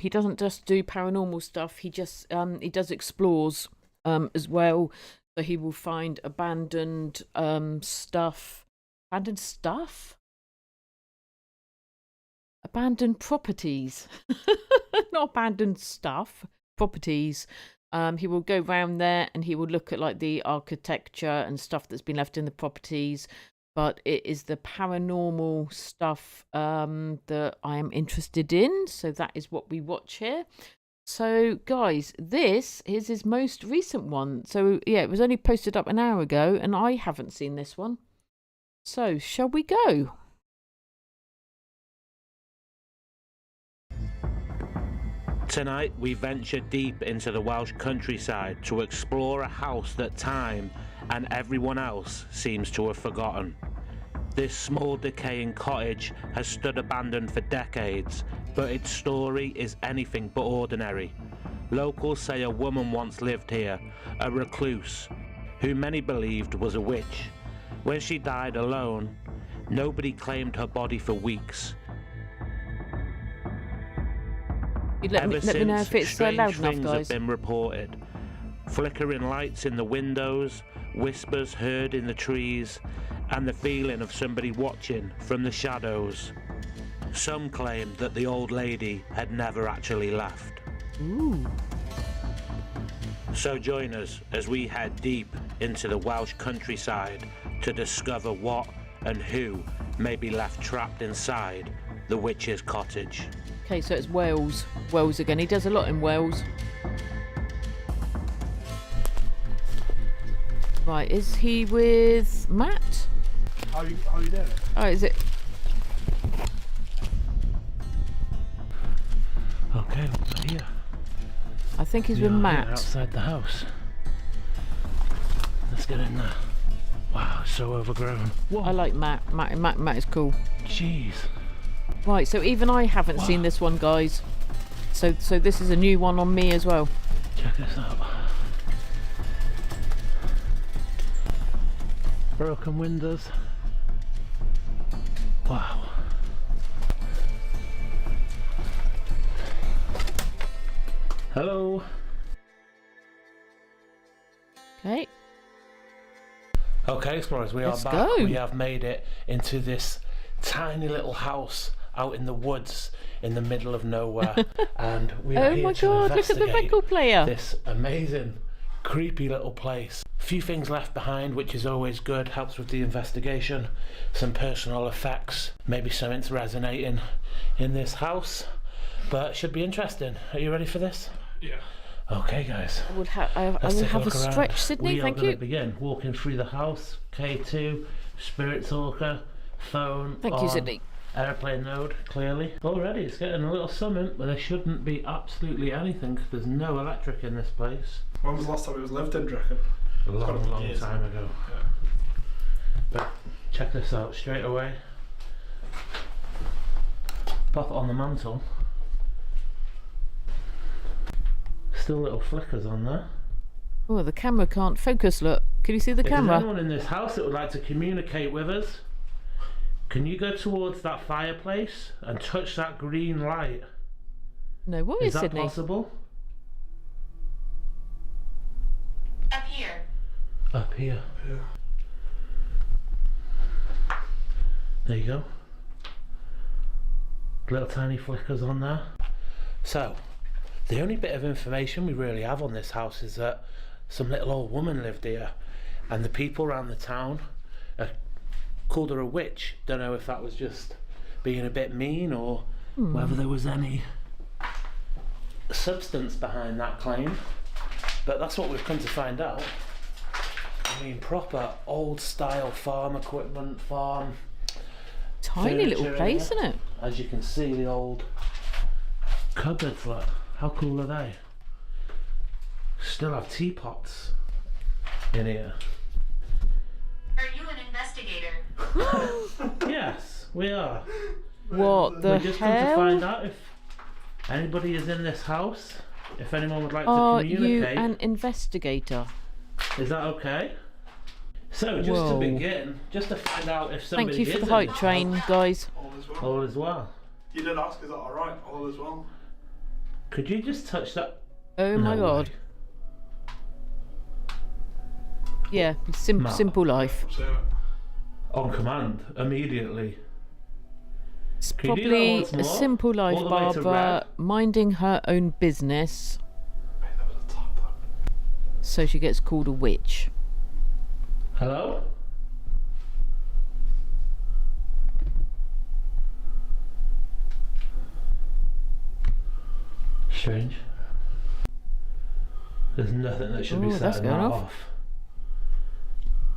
Speaker 1: He doesn't just do paranormal stuff. He just he does explores as well. So he will find abandoned stuff. Abandoned stuff? Abandoned properties. Not abandoned stuff. Properties. He will go round there and he will look at like the architecture and stuff that's been left in the properties. But it is the paranormal stuff that I am interested in. So that is what we watch here. So, guys, this is his most recent one. So, yeah, it was only posted up an hour ago, and I haven't seen this one. So, shall we go?
Speaker 2: Tonight, we venture deep into the Welsh countryside to explore a house that time and everyone else seems to have forgotten. This small decaying cottage has stood abandoned for decades, but its story is anything but ordinary. Locals say a woman once lived here, a recluse, who many believed was a witch. When she died alone, nobody claimed her body for weeks.
Speaker 1: Let me know if it's loud enough,
Speaker 2: things
Speaker 1: guys.
Speaker 2: have been reported. Flickering lights in the windows, whispers heard in the trees, and the feeling of somebody watching from the shadows. Some claim that the old lady had never actually left.
Speaker 1: Ooh.
Speaker 2: So join us as we head deep into the Welsh countryside to discover what and who may be left trapped inside the witch's cottage.
Speaker 1: Okay, so it's Wales. Wales again. He does a lot in Wales. Right, is he with Matt?
Speaker 3: How you doing?
Speaker 1: Oh, is it?
Speaker 3: Okay, we're here.
Speaker 1: I think he's
Speaker 3: We
Speaker 1: with
Speaker 3: are
Speaker 1: Matt.
Speaker 3: here outside the house. Let's get in there. Wow, it's so overgrown. Whoa.
Speaker 1: I like Matt. Matt is cool.
Speaker 3: Jeez.
Speaker 1: Right, so even I haven't seen this one, guys. So this is a new one on me as well.
Speaker 3: Check this out. Broken windows. Wow. Hello.
Speaker 1: Okay.
Speaker 3: Okay, explorers, we
Speaker 1: Let's
Speaker 3: are back.
Speaker 1: go.
Speaker 3: We have made it into this tiny little house out in the woods in the middle of nowhere, and we are
Speaker 1: Oh
Speaker 3: here
Speaker 1: my
Speaker 3: to
Speaker 1: god, look at the
Speaker 3: investigate
Speaker 1: record player.
Speaker 3: this amazing, creepy little place. Few things left behind, which is always good, helps with the investigation. Some personal effects, maybe something's resonating in this house, but it should be interesting. Are you ready for this?
Speaker 4: Yeah.
Speaker 3: Okay, guys.
Speaker 1: I will have a
Speaker 3: look around.
Speaker 1: stretch, Sydney.
Speaker 3: We
Speaker 1: Thank
Speaker 3: are going
Speaker 1: you.
Speaker 3: to begin walking through the house. K2, Spirit Talker, phone.
Speaker 1: Thank you,
Speaker 3: on
Speaker 1: Sydney.
Speaker 3: Airplane mode, clearly. Already it's getting a little something, but there shouldn't be absolutely anything because there's no electric in this place.
Speaker 4: When was the last time it was lived in, do you reckon?
Speaker 3: A long
Speaker 4: years.
Speaker 3: time ago.
Speaker 4: Yeah.
Speaker 3: But check this out straight away. Pop it on the mantle. Still little flickers on there.
Speaker 1: Oh, the camera can't focus. Look, can you see the
Speaker 3: If there's
Speaker 1: camera?
Speaker 3: anyone in this house that would like to communicate with us, can you go towards that fireplace and touch that green light?
Speaker 1: No, what
Speaker 3: Is
Speaker 1: is
Speaker 3: that
Speaker 1: Sydney?
Speaker 3: possible?
Speaker 5: Up here.
Speaker 3: Up here.
Speaker 4: Yeah.
Speaker 3: There you go. Little tiny flickers on there. So, The only bit of information we really have on this house is that some little old woman lived here, and the people around the town called her a witch. Don't know if that was just being a bit mean or whether there was any substance behind that claim, but that's what we've come to find out. I mean, proper old style farm equipment,
Speaker 1: Tiny little
Speaker 3: furniture in
Speaker 1: place,
Speaker 3: here.
Speaker 1: isn't it?
Speaker 3: As you can see, the old cupboards, look, how cool are they? Still have teapots in here.
Speaker 5: Are you an investigator?
Speaker 3: Yes, we are.
Speaker 1: What the
Speaker 3: We just come to
Speaker 1: hell?
Speaker 3: find out if anybody is in this house, if anyone would like
Speaker 1: Are
Speaker 3: to
Speaker 1: you
Speaker 3: communicate.
Speaker 1: an investigator?
Speaker 3: Is that okay? So, just
Speaker 1: Whoa.
Speaker 3: to begin, just to find out if somebody
Speaker 1: Thank you for
Speaker 3: is
Speaker 1: the
Speaker 3: in
Speaker 1: hype
Speaker 3: this
Speaker 1: train,
Speaker 3: house,
Speaker 1: guys.
Speaker 4: All as well.
Speaker 3: all as well.
Speaker 4: You did ask, is that alright? All as well.
Speaker 3: Could you just touch that?
Speaker 1: Oh my
Speaker 3: No
Speaker 1: god.
Speaker 3: way.
Speaker 1: Yeah,
Speaker 3: Matt.
Speaker 1: simple life.
Speaker 4: Say it.
Speaker 3: On command, immediately.
Speaker 1: It's
Speaker 3: Can you do that
Speaker 1: probably
Speaker 3: once
Speaker 1: a
Speaker 3: more?
Speaker 1: simple life,
Speaker 3: All the way to
Speaker 1: Barbara,
Speaker 3: red.
Speaker 1: minding her own business,
Speaker 4: Mate, there was a tap there.
Speaker 1: so she gets called a witch.
Speaker 3: Hello? Strange. There's nothing that should be
Speaker 1: Oh, that's
Speaker 3: setting that
Speaker 1: going
Speaker 3: off.
Speaker 1: off.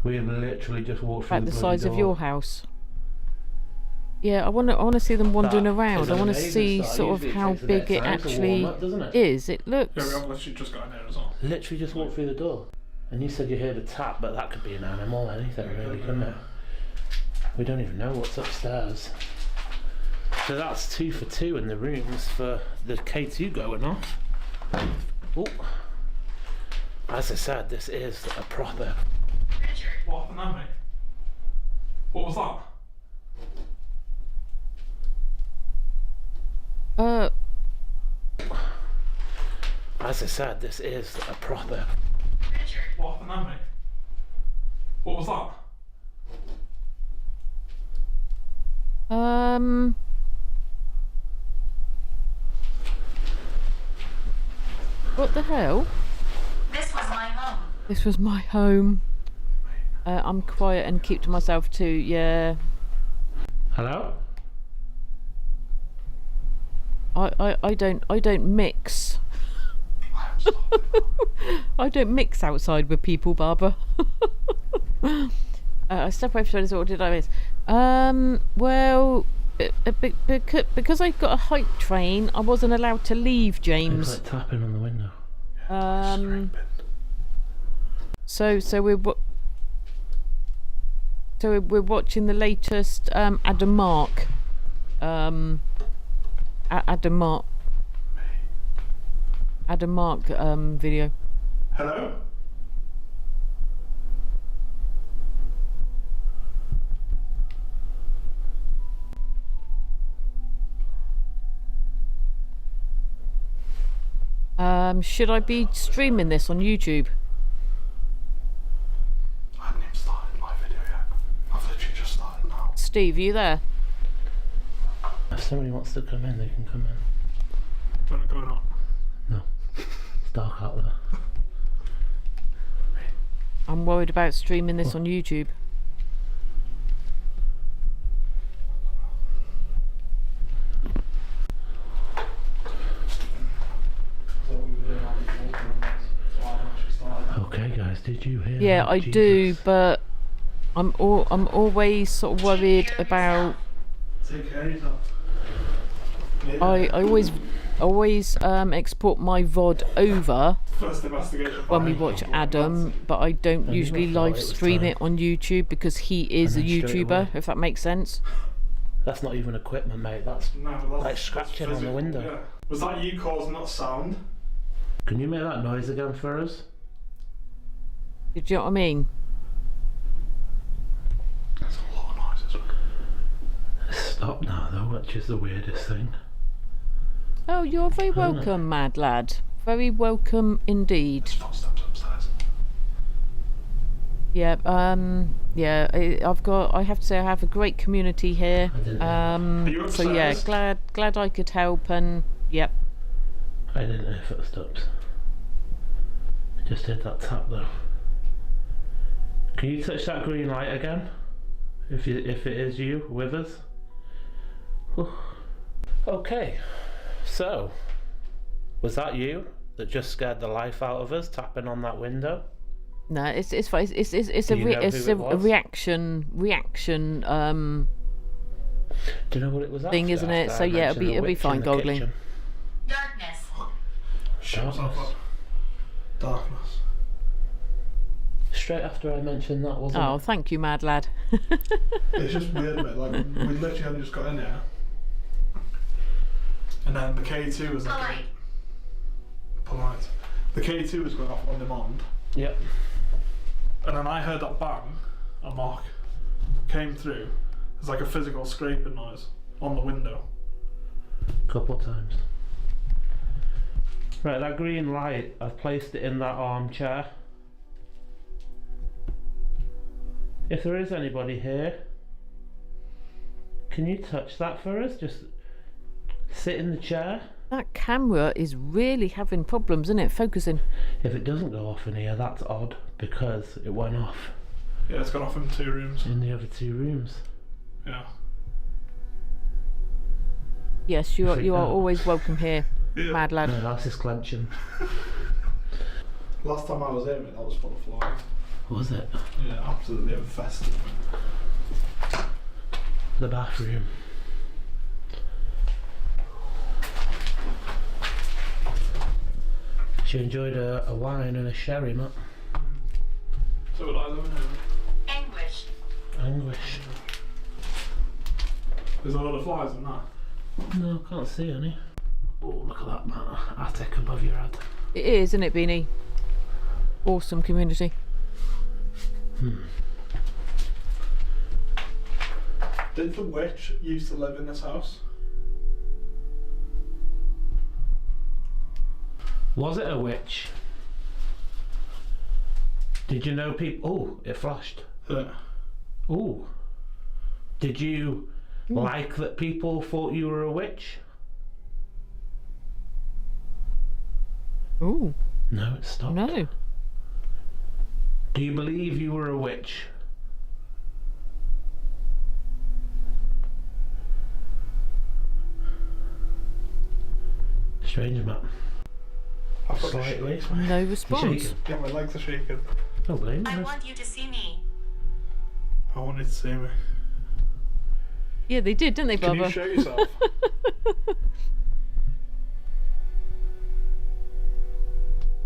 Speaker 3: We have literally just walked through
Speaker 1: About the
Speaker 3: bloody
Speaker 1: size of
Speaker 3: door.
Speaker 1: your house. Yeah, I want to see them wandering
Speaker 3: That
Speaker 1: around.
Speaker 3: is
Speaker 1: I
Speaker 3: an
Speaker 1: want to
Speaker 3: amazing
Speaker 1: see
Speaker 3: start.
Speaker 1: sort of
Speaker 3: Usually it
Speaker 1: how
Speaker 3: takes a bit
Speaker 1: big
Speaker 3: of
Speaker 1: it
Speaker 3: time to warm
Speaker 1: actually
Speaker 3: up, doesn't it?
Speaker 1: is. It
Speaker 4: Yeah, we
Speaker 1: looks.
Speaker 4: have literally just got in here as well.
Speaker 3: Literally just walked through the door. And you said you heard a tap, but that could be an animal, anything really, couldn't it? We don't even know what's upstairs. So that's 2 for 2 in the rooms for the K2 going off. Oh. As I said, this is a proper...
Speaker 5: Richard,
Speaker 4: What happened there, mate? What was that?
Speaker 3: As I said, this is a proper...
Speaker 5: Richard,
Speaker 4: What happened there, mate? What was that?
Speaker 1: What the hell?
Speaker 5: this was my home.
Speaker 1: This was my home. I'm quiet and keep to myself too. Yeah.
Speaker 3: Hello?
Speaker 1: I don't mix. I don't mix outside with people, Barbara. I step away from what did I miss? Well, because I got a hype train, I wasn't allowed to leave,
Speaker 3: It's
Speaker 1: James.
Speaker 3: like tapping on the window.
Speaker 1: So we're watching the latest Adam Mark video.
Speaker 4: Hello?
Speaker 1: Should I be streaming this on YouTube?
Speaker 4: I hadn't even started my video yet. I've literally just started now.
Speaker 1: Steve, are you there?
Speaker 3: If somebody wants to come in, they can come in.
Speaker 4: What's going on?
Speaker 3: No. It's dark out there.
Speaker 1: I'm worried about streaming this on YouTube.
Speaker 3: Okay, guys, did you hear
Speaker 1: Yeah,
Speaker 3: that?
Speaker 1: I
Speaker 3: Jesus.
Speaker 1: do, but I'm always sort of worried about.
Speaker 4: Take care of yourself.
Speaker 1: I always export my VOD over
Speaker 4: First investigation.
Speaker 1: when we watch Adam, but I don't
Speaker 3: I
Speaker 1: usually
Speaker 3: never thought
Speaker 1: live
Speaker 3: it was
Speaker 1: stream
Speaker 3: time.
Speaker 1: it on YouTube because he is a
Speaker 3: And then straight
Speaker 1: YouTuber,
Speaker 3: away.
Speaker 1: if that makes sense.
Speaker 3: That's not even equipment, mate. That's...
Speaker 4: No, but that's
Speaker 3: Like scratching on the
Speaker 4: physical,
Speaker 3: window.
Speaker 4: Yeah. Was that you causing that sound?
Speaker 3: Can you make that noise again for us?
Speaker 1: Do you know what I mean?
Speaker 4: There's a lot of noises.
Speaker 3: Stop now, though, which is the weirdest thing.
Speaker 1: Oh, you're very
Speaker 3: know.
Speaker 1: welcome, mad lad. Very welcome indeed.
Speaker 4: There's footsteps upstairs.
Speaker 1: Yeah, I have to say I have a great community here.
Speaker 3: I didn't know.
Speaker 4: Are you
Speaker 1: So yeah,
Speaker 4: upstairs?
Speaker 1: glad I could help, and yep.
Speaker 3: I didn't hear footsteps. I just heard that tap though. Can you touch that green light again? If it is you with us. Whew. Okay, so was that you that just scared the life out of us tapping on that window?
Speaker 1: No, it's fine. It's
Speaker 3: Do you know who it
Speaker 1: a
Speaker 3: was?
Speaker 1: reaction.
Speaker 3: Do you know what it was
Speaker 1: Thing, isn't it?
Speaker 3: after
Speaker 1: So
Speaker 3: I
Speaker 1: yeah,
Speaker 3: mentioned the
Speaker 1: it'll be
Speaker 3: witch in
Speaker 1: fine,
Speaker 3: the
Speaker 1: Goggling.
Speaker 3: kitchen?
Speaker 5: Darkness.
Speaker 4: Shut yourself up. Darkness.
Speaker 3: Straight after I mentioned that, wasn't
Speaker 1: Oh,
Speaker 3: it?
Speaker 1: thank you, mad lad.
Speaker 4: It's just weird, mate. Like, we literally only just got in here. And then the K2 was like... Polite. The K2 was going off on demand.
Speaker 3: Yep.
Speaker 4: And then I heard that bang, and Mark came through. There's like a physical scraping noise on the window.
Speaker 3: Couple of times. Right, that green light, I've placed it in that armchair. If there is anybody here, can you touch that for us? Just sit in the chair.
Speaker 1: That camera is really having problems, isn't it? Focusing.
Speaker 3: If it doesn't go off in here, that's odd because it went off
Speaker 4: Yeah, it's gone off in 2 rooms.
Speaker 3: in the other 2 rooms.
Speaker 4: Yeah.
Speaker 1: Yes, you are
Speaker 3: think that-
Speaker 1: always welcome here,
Speaker 4: Yeah.
Speaker 1: mad lad.
Speaker 3: No, that's his clenching.
Speaker 4: Last time I was here, mate, that was full of flies.
Speaker 3: Was it?
Speaker 4: Yeah, absolutely infested.
Speaker 3: The bathroom. She enjoyed a wine and a sherry, Matt.
Speaker 4: So would I live in here.
Speaker 5: Anguish.
Speaker 3: Anguish.
Speaker 4: There's a lot of flies in that.
Speaker 3: No, can't see any. Oh, look at that, Matt. Attic above your head.
Speaker 1: It is, isn't it, Beanie? Awesome community.
Speaker 4: Did the witch used to live in this house?
Speaker 3: Was it a witch? Did you know people... Oh, it flashed.
Speaker 4: Yeah.
Speaker 3: Oh. Did you like that people thought you were a witch?
Speaker 1: Ooh,
Speaker 3: No, it stopped.
Speaker 1: no.
Speaker 3: Do you believe you were a witch? Strange, Matt.
Speaker 4: I've got
Speaker 3: Slightly.
Speaker 4: the shakes, mate.
Speaker 1: No
Speaker 3: You're
Speaker 1: response.
Speaker 3: shaking.
Speaker 4: Yeah, my legs are shaking.
Speaker 3: Don't blame
Speaker 5: I
Speaker 3: me.
Speaker 5: want you to see me.
Speaker 4: I wanted to see me.
Speaker 1: Yeah, they did, didn't they,
Speaker 4: Can you
Speaker 1: Barbara?
Speaker 4: show yourself?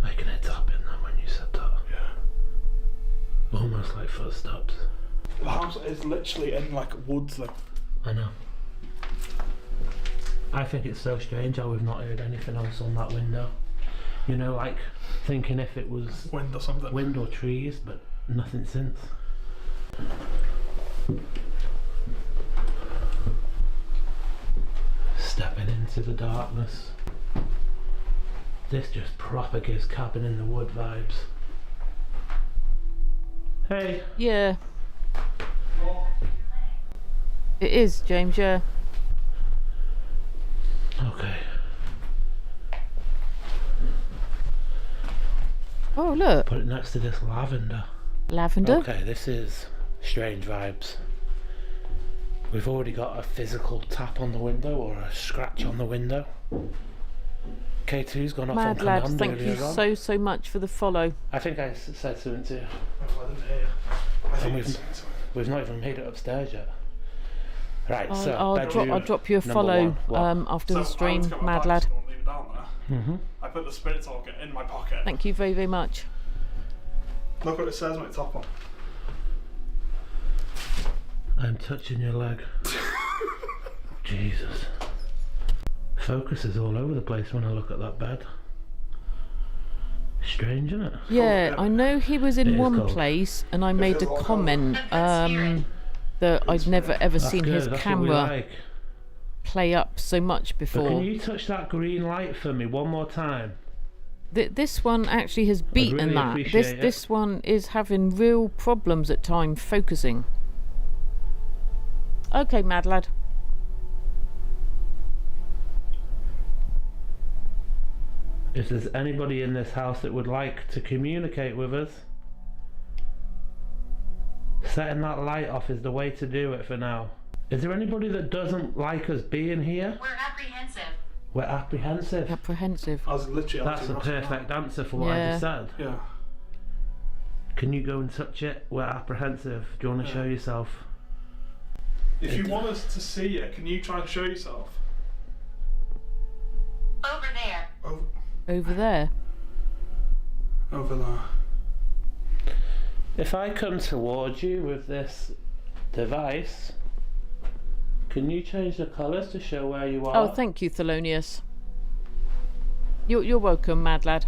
Speaker 3: I can hear tapping then when you said that.
Speaker 4: Yeah.
Speaker 3: Almost like footsteps.
Speaker 4: The house is literally in like woods though.
Speaker 3: I know. I think it's so strange how we've not heard anything else on that window. You know, like thinking if it was
Speaker 4: Wind or something.
Speaker 3: wind or trees, but nothing since. Stepping into the darkness. This just proper gives cabin in the wood vibes. Hey.
Speaker 1: Yeah. It is, James, yeah.
Speaker 3: Okay.
Speaker 1: Oh, look.
Speaker 3: Put it next to this lavender.
Speaker 1: Lavender.
Speaker 3: Okay, this is strange vibes. We've already got a physical tap on the window or a scratch on the window. K2's gone off
Speaker 1: Mad
Speaker 3: on
Speaker 1: lad,
Speaker 3: command
Speaker 1: thank you
Speaker 3: earlier on.
Speaker 1: so much for the follow.
Speaker 3: I think I said something to you.
Speaker 4: Oh, I didn't hear you. I think
Speaker 3: we've-
Speaker 4: it's-
Speaker 3: We've not even made it upstairs yet. Right,
Speaker 1: I'll,
Speaker 3: so
Speaker 1: I'll
Speaker 3: bedroom
Speaker 1: drop you a
Speaker 3: number
Speaker 1: follow
Speaker 3: one. What?
Speaker 1: after
Speaker 4: So
Speaker 1: the
Speaker 4: I
Speaker 1: stream,
Speaker 4: was coming
Speaker 1: mad
Speaker 4: back,
Speaker 1: lad.
Speaker 4: just gonna leave it down there.
Speaker 3: Mm-hmm.
Speaker 4: I put the spirit target in my pocket.
Speaker 1: Thank you very, very much.
Speaker 4: Look what it says on its top on.
Speaker 3: I'm touching your leg. Jesus. Focus is all over the place when I look at that bed. Strange, isn't it?
Speaker 1: Yeah,
Speaker 4: yeah.
Speaker 1: I know he was
Speaker 3: It
Speaker 1: in
Speaker 3: is
Speaker 1: one
Speaker 3: cold.
Speaker 1: place and I made a
Speaker 4: feels all
Speaker 1: comment
Speaker 5: cold.
Speaker 1: that I'd never ever
Speaker 3: That's
Speaker 1: seen
Speaker 3: good,
Speaker 1: his
Speaker 3: that's what we
Speaker 1: camera
Speaker 3: like.
Speaker 1: play up so much
Speaker 3: But can
Speaker 1: before.
Speaker 3: you touch that green light for me one more time?
Speaker 1: This one actually has beaten
Speaker 3: really
Speaker 1: that.
Speaker 3: appreciate it.
Speaker 1: This one is having real problems at times focusing. Okay, mad lad.
Speaker 3: If there's anybody in this house that would like to communicate with us, setting that light off is the way to do it for now. Is there anybody that doesn't like us being here?
Speaker 5: We're apprehensive.
Speaker 3: We're apprehensive.
Speaker 1: Apprehensive.
Speaker 4: I was literally
Speaker 3: That's the perfect answer for what I just said.
Speaker 4: Yeah.
Speaker 3: Can you go and touch it? We're apprehensive. Do you want to show yourself?
Speaker 4: If you want us to see it, can you try and show yourself?
Speaker 5: Over there.
Speaker 1: Over there.
Speaker 4: Over there.
Speaker 3: If I come towards you with this device, can you change the colours to show where you are?
Speaker 1: Oh, thank you, Thelonious. You're welcome, mad lad.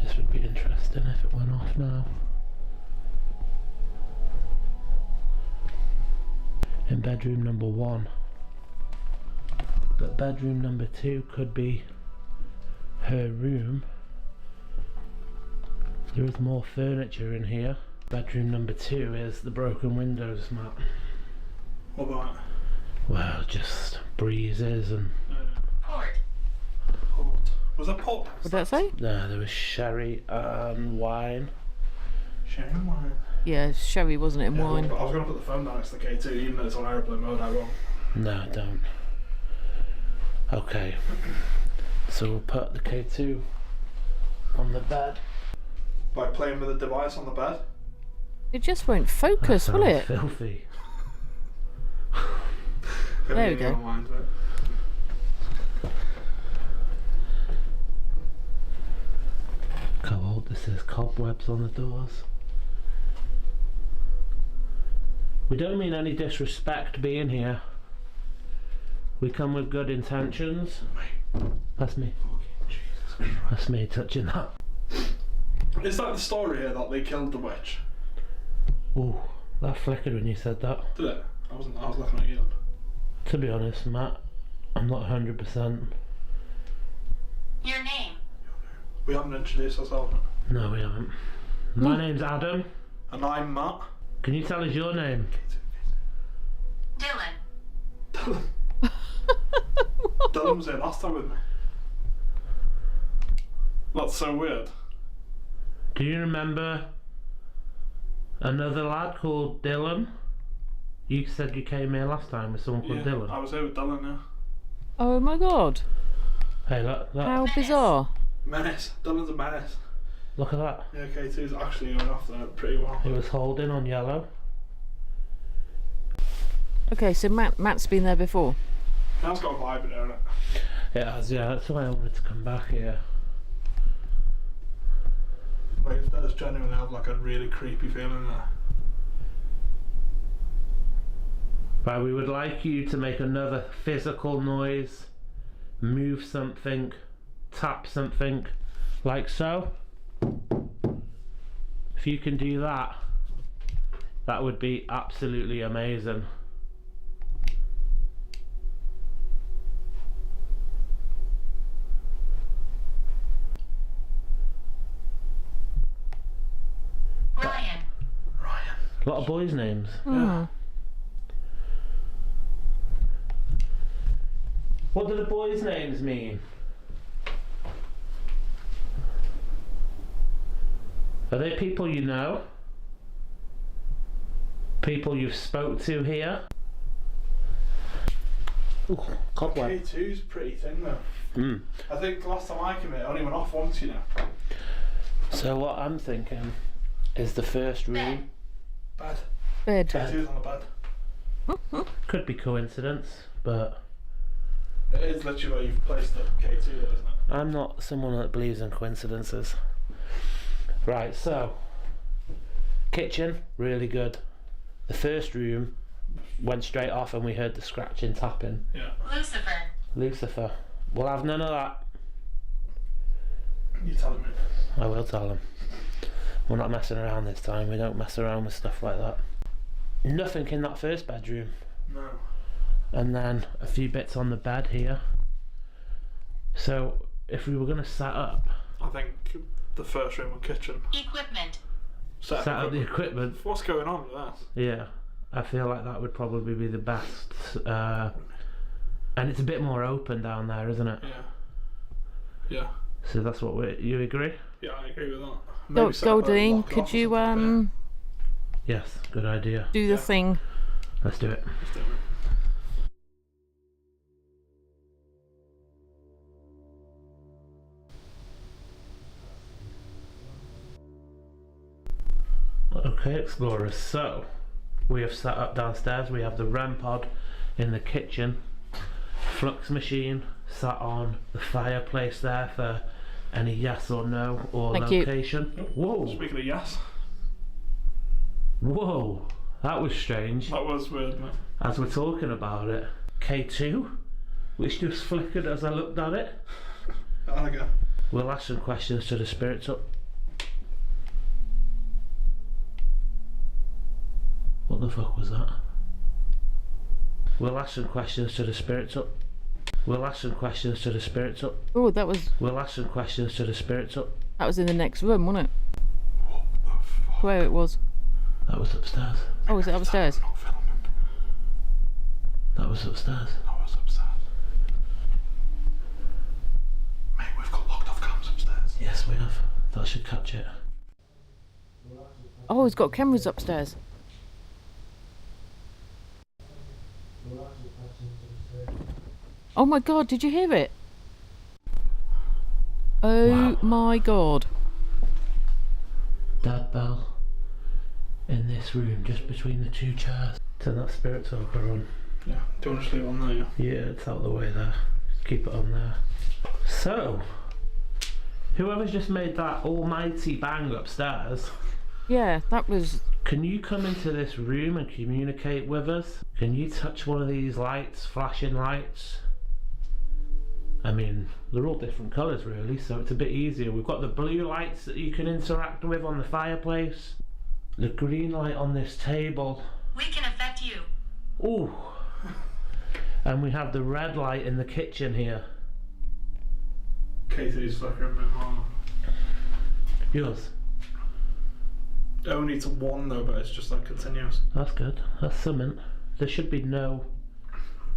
Speaker 3: This would be interesting if it went off now. In bedroom number 1. But bedroom number 2 could be her room. There is more furniture in here. Bedroom number 2 is the broken windows, Matt.
Speaker 4: What about?
Speaker 3: Well, just breezes and...
Speaker 5: Port.
Speaker 4: Port. Was that port?
Speaker 1: What did that say?
Speaker 3: No, there was sherry and wine.
Speaker 4: Sherry wine.
Speaker 1: Yeah, sherry, wasn't it, and wine?
Speaker 4: I was going to put the phone down next to the K2, even though it's on airplane mode, I won't.
Speaker 3: No, don't. Okay. So we'll put the K2 on the bed.
Speaker 4: By playing with the device on the bed?
Speaker 1: It just won't focus,
Speaker 3: That
Speaker 1: will
Speaker 3: sounds
Speaker 1: it?
Speaker 3: filthy.
Speaker 1: There we go.
Speaker 4: Mind,
Speaker 3: How old this is? Cobwebs on the doors. We don't mean any disrespect being here. We come with good intentions. That's me.
Speaker 4: Jesus Christ.
Speaker 3: That's me touching that.
Speaker 4: Is that the story here that they killed the witch?
Speaker 3: Ooh, that flickered when you said that.
Speaker 4: Did it? I was looking at you.
Speaker 3: To be honest, Matt, I'm not 100%.
Speaker 5: Your name.
Speaker 4: We haven't introduced ourselves.
Speaker 3: No, we haven't. My name's Adam.
Speaker 4: And I'm Matt.
Speaker 3: Can you tell us your name?
Speaker 5: Dylan.
Speaker 4: Dylan was here last time with me. That's so weird.
Speaker 3: Do you remember another lad called Dylan? You said you came here last time with someone called Dylan.
Speaker 4: I was here with Dylan, yeah.
Speaker 1: Oh my god.
Speaker 3: Hey, look,
Speaker 1: How bizarre.
Speaker 4: Menace. Dylan's a menace.
Speaker 3: look at that.
Speaker 4: Yeah, K2's actually going off there pretty well.
Speaker 3: It was holding on yellow.
Speaker 1: Okay, so Matt's been there before.
Speaker 4: Now it's got a vibe in there, hasn't it?
Speaker 3: It has, yeah, that's why I wanted to come back here.
Speaker 4: Like, it does genuinely have like a really creepy feeling there.
Speaker 3: Right, we would like you to make another physical noise, move something, tap something, like so. If you can do that, that would be absolutely amazing.
Speaker 5: Ryan.
Speaker 3: A lot of boys' names.
Speaker 1: Hmm.
Speaker 3: What do the boys' names mean? Are they people you know? People you've spoke to here? Ooh, cobweb.
Speaker 4: K2's pretty thin though.
Speaker 3: Hmm.
Speaker 4: I think last time I came here, it only went off once, you know.
Speaker 3: So what I'm thinking is the first room.
Speaker 4: Bed.
Speaker 1: Bed.
Speaker 4: K2's on the bed.
Speaker 3: Could be coincidence, but
Speaker 4: It is literally where you've placed the K2 there, isn't it?
Speaker 3: I'm not someone that believes in coincidences. Right, so kitchen, really good. The first room went straight off and we heard the scratching, tapping.
Speaker 4: Yeah.
Speaker 5: Lucifer.
Speaker 3: Lucifer, we'll have none of that.
Speaker 4: You telling me?
Speaker 3: I will tell them. We're not messing around this time. We don't mess around with stuff like that. Nothing in that first bedroom.
Speaker 4: No.
Speaker 3: And then a few bits on the bed here. So if we were going to set up
Speaker 4: I think the first room and kitchen.
Speaker 5: Equipment.
Speaker 3: set up the equipment,
Speaker 4: What's going on with that?
Speaker 3: yeah, I feel like that would probably be the best. And it's a bit more open down there, isn't it?
Speaker 4: Yeah. Yeah.
Speaker 3: So that's what you agree?
Speaker 4: Yeah, I agree with that. Maybe set up a
Speaker 1: Goldine,
Speaker 4: lock
Speaker 1: could
Speaker 4: off or
Speaker 1: you
Speaker 4: something,
Speaker 3: Yes, good idea.
Speaker 1: do the thing?
Speaker 3: Let's do it.
Speaker 4: Let's do it.
Speaker 3: Okay, explorers, so we have set up downstairs. We have the REM pod in the kitchen, flux machine sat on the fireplace there for any yes or no or
Speaker 1: Thank you.
Speaker 3: location. Whoa,
Speaker 4: Speaking of yes,
Speaker 3: whoa, that was strange.
Speaker 4: that was weird, man.
Speaker 3: As we're talking about it, K2, which just flickered as I looked at it.
Speaker 4: And again.
Speaker 3: We'll ask some questions to the spirits up. What the fuck was that? We'll ask some questions to the spirits up. We'll ask some questions to the spirits up.
Speaker 1: Oh, that was
Speaker 3: We'll ask some questions to the spirits up.
Speaker 1: in the next room, wasn't it?
Speaker 4: What the fuck?
Speaker 1: Where it was?
Speaker 3: That was upstairs.
Speaker 1: Oh, was it upstairs?
Speaker 4: Not filming.
Speaker 3: That was upstairs.
Speaker 4: That was upstairs. Mate, we've got locked off cams upstairs.
Speaker 3: Yes, we have. That should catch it.
Speaker 1: Oh, he's got cameras upstairs. Oh my god, did you hear it? Oh
Speaker 3: Wow.
Speaker 1: my god.
Speaker 3: Dad bell in this room, just between the two chairs. Turn that spirit talker on.
Speaker 4: Yeah, do you want to just leave it on there, yeah?
Speaker 3: Yeah, it's out of the way there. Just keep it on there. So, whoever's just made that almighty bang upstairs,
Speaker 1: Yeah, that was...
Speaker 3: can you come into this room and communicate with us? Can you touch one of these lights, flashing lights? I mean, they're all different colours really, so it's a bit easier. We've got the blue lights that you can interact with on the fireplace. The green light on this table.
Speaker 5: We can affect you.
Speaker 3: Ooh. And we have the red light in the kitchen here.
Speaker 4: Katie's flickering a bit more.
Speaker 3: Yours?
Speaker 4: Only to one though, but it's just like continuous.
Speaker 3: That's good. That's something. There should be no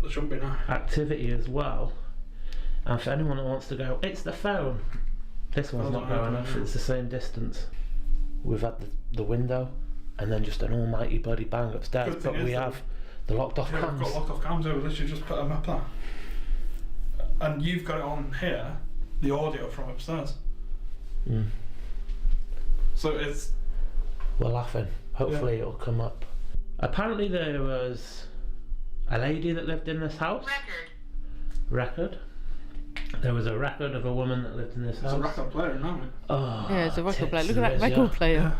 Speaker 4: There shouldn't be now.
Speaker 3: activity as well. And for anyone that wants to go, it's the phone. This one's not going off, it's the same distance. We've had the window and then just an almighty bloody bang upstairs,
Speaker 4: Good thing
Speaker 3: but we
Speaker 4: is
Speaker 3: have the locked off
Speaker 4: Yeah, we've
Speaker 3: cams.
Speaker 4: got locked off cams over, literally just put them up there. And you've got it on here, the audio from upstairs.
Speaker 3: Mm.
Speaker 4: So it's...
Speaker 3: We're laughing. Hopefully it'll come up. Apparently there was a lady that lived in this house. Record. There was a record of a woman that lived in this
Speaker 4: It's
Speaker 3: house.
Speaker 4: a record player, isn't it?
Speaker 3: Oh,
Speaker 1: Yeah, it's a record player.
Speaker 3: tits
Speaker 1: Look at that
Speaker 3: there is,
Speaker 1: record player.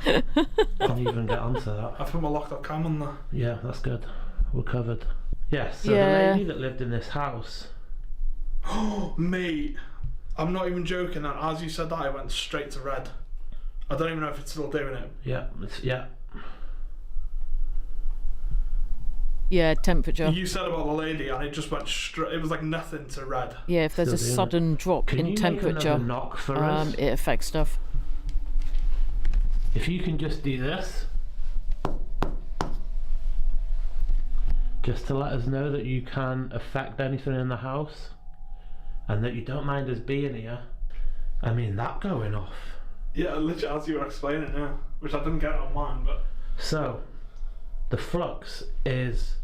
Speaker 3: Can't even get onto that.
Speaker 4: I put my locked off cam on there.
Speaker 3: Yeah, that's good. We're covered. Yes, so
Speaker 1: Yeah.
Speaker 3: the lady that lived in this house.
Speaker 4: Oh, mate. I'm not even joking, that as you said that, I went straight to red. I don't even know if it's still doing it.
Speaker 3: Yeah, yeah.
Speaker 1: Yeah, temperature.
Speaker 4: You said about the lady, and it just went straight. It was like nothing to red.
Speaker 1: Yeah, if there's a
Speaker 3: Still doing it.
Speaker 1: sudden drop
Speaker 3: Can
Speaker 1: in
Speaker 3: you make
Speaker 1: temperature,
Speaker 3: another knock for us?
Speaker 1: it affects stuff.
Speaker 3: If you can just do this, just to let us know that you can affect anything in the house, and that you don't mind us being here. I mean, that going off.
Speaker 4: Yeah, literally as you were explaining, yeah. Which I didn't get on mine, but...
Speaker 3: So, the flux is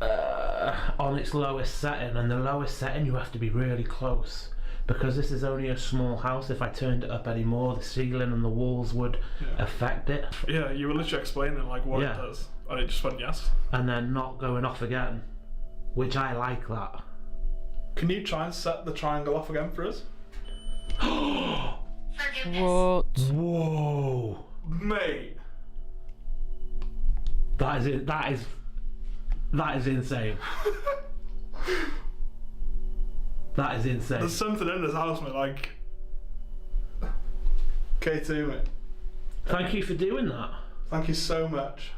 Speaker 3: on its lowest setting, and the lowest setting you have to be really close, because this is only a small house. If I turned it up any more, the ceiling and the walls would affect it.
Speaker 4: Yeah, you were literally explaining like what
Speaker 3: Yeah.
Speaker 4: it does. And it just went yes.
Speaker 3: And then not going off again, which I like that.
Speaker 4: Can you try and set the triangle off again for us?
Speaker 5: Forgiveness.
Speaker 1: What?
Speaker 3: Whoa,
Speaker 4: Mate!
Speaker 3: that is it. That is insane. That is insane.
Speaker 4: There's something in this house, mate, like... K2, mate.
Speaker 3: Thank you for doing that.
Speaker 4: Thank you so much.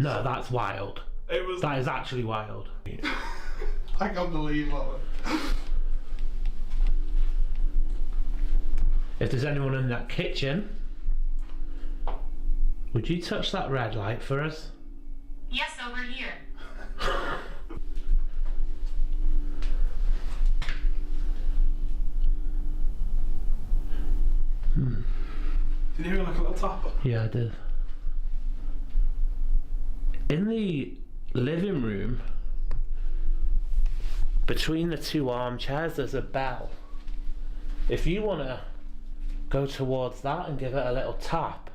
Speaker 3: No, that's wild.
Speaker 4: It was...
Speaker 3: That is actually wild.
Speaker 4: I can't believe that one.
Speaker 3: If there's anyone in that kitchen, would you touch that red light for us?
Speaker 5: Yes, over here.
Speaker 4: Did you hear like a little tap?
Speaker 3: Yeah, I did. In the living room, between the two armchairs, there's a bell. If you want to go towards that and give it a little tap,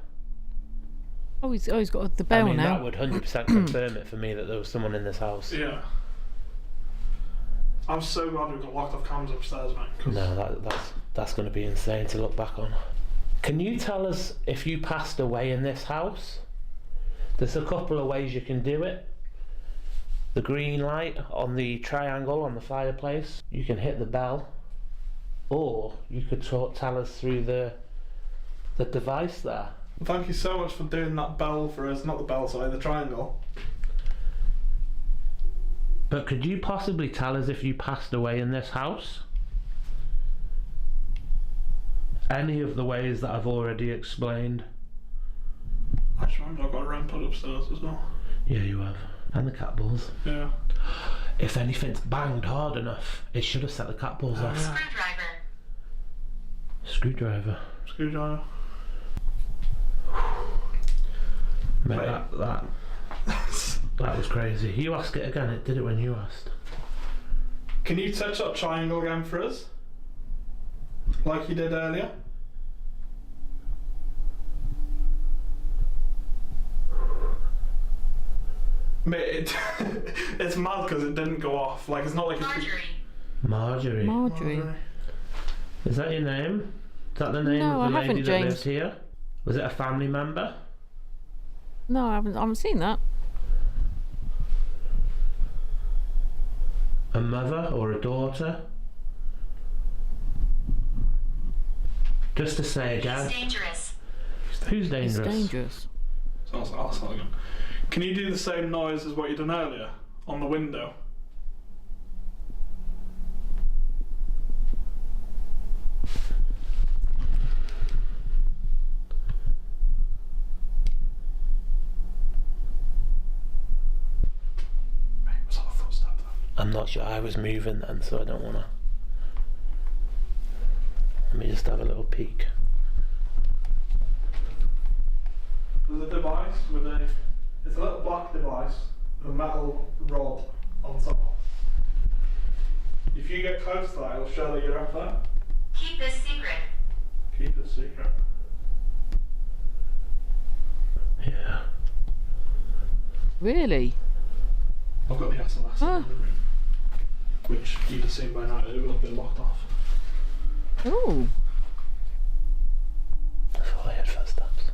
Speaker 1: Oh, he's got the bell
Speaker 3: I mean,
Speaker 1: now.
Speaker 3: that would 100% confirm it for me that there was someone in this house.
Speaker 4: Yeah. I'm so glad we got locked off cams upstairs, mate. 'Cause
Speaker 3: No, that's going to be insane to look back on. Can you tell us if you passed away in this house? There's a couple of ways you can do it. The green light on the triangle on the fireplace, you can hit the bell, or you could tell us through the device there.
Speaker 4: Thank you so much for doing that bell for us. Not the bell, sorry, the triangle.
Speaker 3: But could you possibly tell us if you passed away in this house? Any of the ways that I've already explained?
Speaker 4: I just remember I've got a REM put upstairs as well.
Speaker 3: Yeah, you have. And the cat balls.
Speaker 4: Yeah.
Speaker 3: If anything's banged hard enough, it should have set the cat balls off.
Speaker 4: Yeah.
Speaker 5: Screwdriver.
Speaker 3: Screwdriver.
Speaker 4: Screwdriver.
Speaker 3: Mate,
Speaker 4: Mate.
Speaker 3: that was crazy. You ask it again, it did it when you asked.
Speaker 4: Can you touch that triangle again for us? Like you did earlier? Mate, it's mad because it didn't go off. Like, it's not like
Speaker 5: Marjorie.
Speaker 3: Marjorie. Is that your name? Is that the name
Speaker 1: No,
Speaker 3: of the
Speaker 1: I
Speaker 3: lady
Speaker 1: haven't,
Speaker 3: that
Speaker 1: James.
Speaker 3: lives here? Was it a family member?
Speaker 1: No, I haven't seen that.
Speaker 3: A mother or a daughter? Just to say again.
Speaker 5: It's dangerous.
Speaker 3: Who's dangerous?
Speaker 1: It's dangerous.
Speaker 4: Sounds like that's not again. Can you do the same noise as what you done earlier on the window? Mate, was that a footstep then?
Speaker 3: I'm not sure. I was moving then, so I don't want to. Let me just have a little peek.
Speaker 4: There's a device with it's a little black device with a metal rod on top. If you get close to that, it'll show that you're up there.
Speaker 5: Keep this secret.
Speaker 4: Keep it secret.
Speaker 3: Yeah.
Speaker 1: Really?
Speaker 4: I've got the SLS
Speaker 1: Ah.
Speaker 4: in the room, which you'd have seen by now. It will have been locked off.
Speaker 1: Oh.
Speaker 3: I thought I heard footsteps.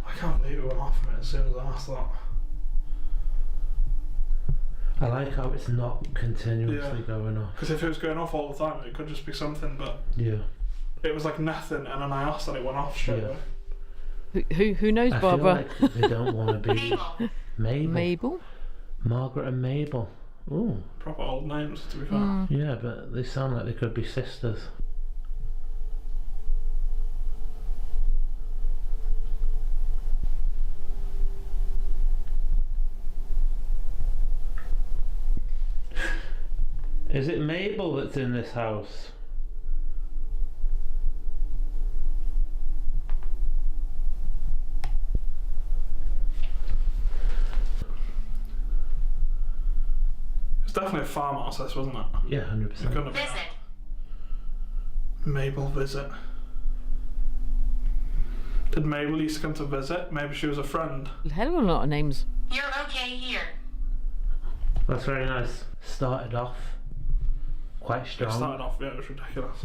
Speaker 4: I can't believe it went off from it as soon as I asked that.
Speaker 3: I like how it's not continuously going off.
Speaker 4: Because if it was going off all the time, it could just be something, but
Speaker 3: Yeah.
Speaker 4: it was like nothing, and then I asked and it went off straight
Speaker 3: Yeah.
Speaker 4: away.
Speaker 1: Who knows,
Speaker 3: I feel
Speaker 1: Barbara?
Speaker 3: like they don't want to be
Speaker 5: Mabel.
Speaker 3: Mabel.
Speaker 1: Mabel?
Speaker 3: Margaret and Mabel. Ooh.
Speaker 4: Proper old names, to be fair.
Speaker 1: Mm.
Speaker 3: Yeah, but they sound like they could be sisters. Is it Mabel that's in this house?
Speaker 4: It's definitely a farmhouse, this, wasn't it?
Speaker 3: Yeah, 100%.
Speaker 4: It couldn't have been.
Speaker 5: Visit.
Speaker 4: Mabel visit. Did Mabel used to come to visit? Maybe she was a friend.
Speaker 1: A hell of a lot of names.
Speaker 5: You're okay here.
Speaker 3: That's very nice. Started off quite
Speaker 4: It
Speaker 3: strong.
Speaker 4: started off, yeah, it was ridiculous.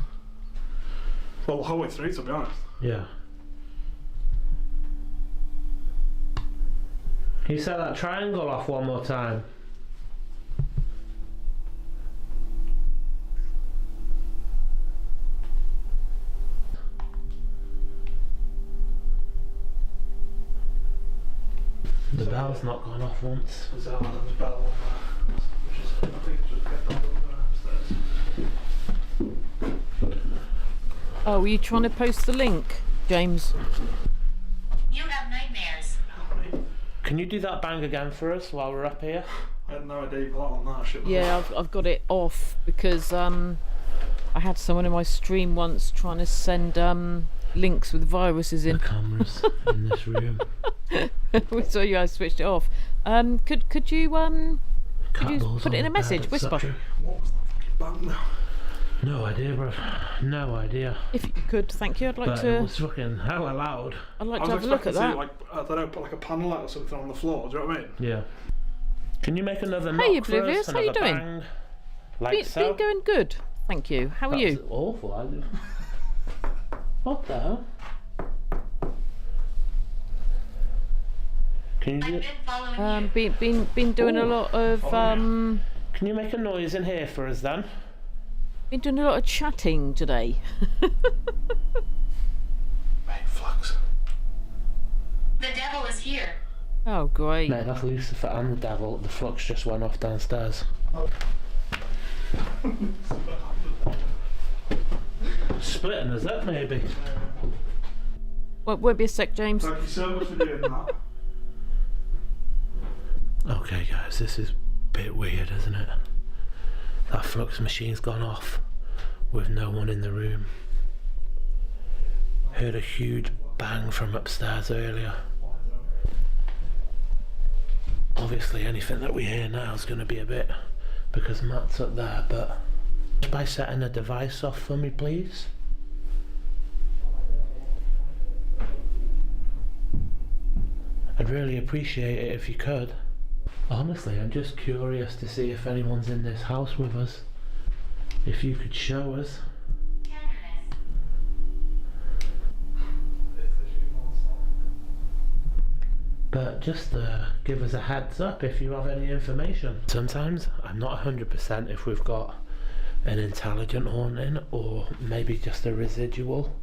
Speaker 4: Well, the whole way through, to be honest.
Speaker 3: Yeah. Can you set that triangle off one more time? The bell's not gone off once.
Speaker 4: There's Alan's bell on there, which is, I think it's just kept that upstairs.
Speaker 1: Oh, were you trying to post the link, James?
Speaker 5: You have nightmares.
Speaker 3: Can you do that bang again for us while we're up here?
Speaker 4: I had no idea you put that on that shit.
Speaker 1: Yeah, I've got it off because I had someone in my stream once trying to send links with viruses
Speaker 3: The
Speaker 1: in.
Speaker 3: cameras in this room.
Speaker 1: So yeah, I switched it off. Could you
Speaker 3: Cat-balls
Speaker 1: put it
Speaker 3: on
Speaker 1: in a
Speaker 3: the
Speaker 1: message?
Speaker 3: bed,
Speaker 1: Whisper.
Speaker 3: etc.
Speaker 4: What was that fucking bang now?
Speaker 3: No idea, bro. No idea.
Speaker 1: If you could, thank you. I'd like
Speaker 3: But it
Speaker 1: to.
Speaker 3: was fucking hella loud.
Speaker 1: I'd like
Speaker 4: I
Speaker 1: to
Speaker 4: was
Speaker 1: have a look at
Speaker 4: expecting to
Speaker 1: that.
Speaker 4: see, like, I don't know, put like a panel light or something on the floor. Do you know what I mean?
Speaker 3: Yeah. Can you make another knock
Speaker 1: Hey,
Speaker 3: for us?
Speaker 1: Oblivious, how you
Speaker 3: Another
Speaker 1: doing?
Speaker 3: bang? Like so?
Speaker 1: Been going good, thank you. How are
Speaker 3: That
Speaker 1: you?
Speaker 3: was awful. What the hell? Can you
Speaker 5: I've
Speaker 3: do?
Speaker 5: been following you.
Speaker 1: Been doing a
Speaker 3: Ooh.
Speaker 1: lot of
Speaker 3: Can you make a noise in here for us then?
Speaker 1: been doing a lot of chatting today.
Speaker 4: Mate, flux.
Speaker 5: The devil is here.
Speaker 1: Oh great.
Speaker 3: Mate, that's Lucifer and the devil. The flux just went off downstairs. Splitting us up, maybe.
Speaker 1: Won't be a sec, James.
Speaker 4: Thank you so much for doing that.
Speaker 3: Okay, guys, this is a bit weird, isn't it? That flux machine's gone off with no one in the room. Heard a huge bang from upstairs earlier. Obviously, anything that we hear now is going to be a bit because Matt's up there, but just by setting a device off for me, please. I'd really appreciate it if you could. Honestly, I'm just curious to see if anyone's in this house with us. If you could show us.
Speaker 5: Tenderness.
Speaker 3: But just give us a heads up if you have any information. Sometimes I'm not 100% if we've got an intelligent haunting or maybe just a residual.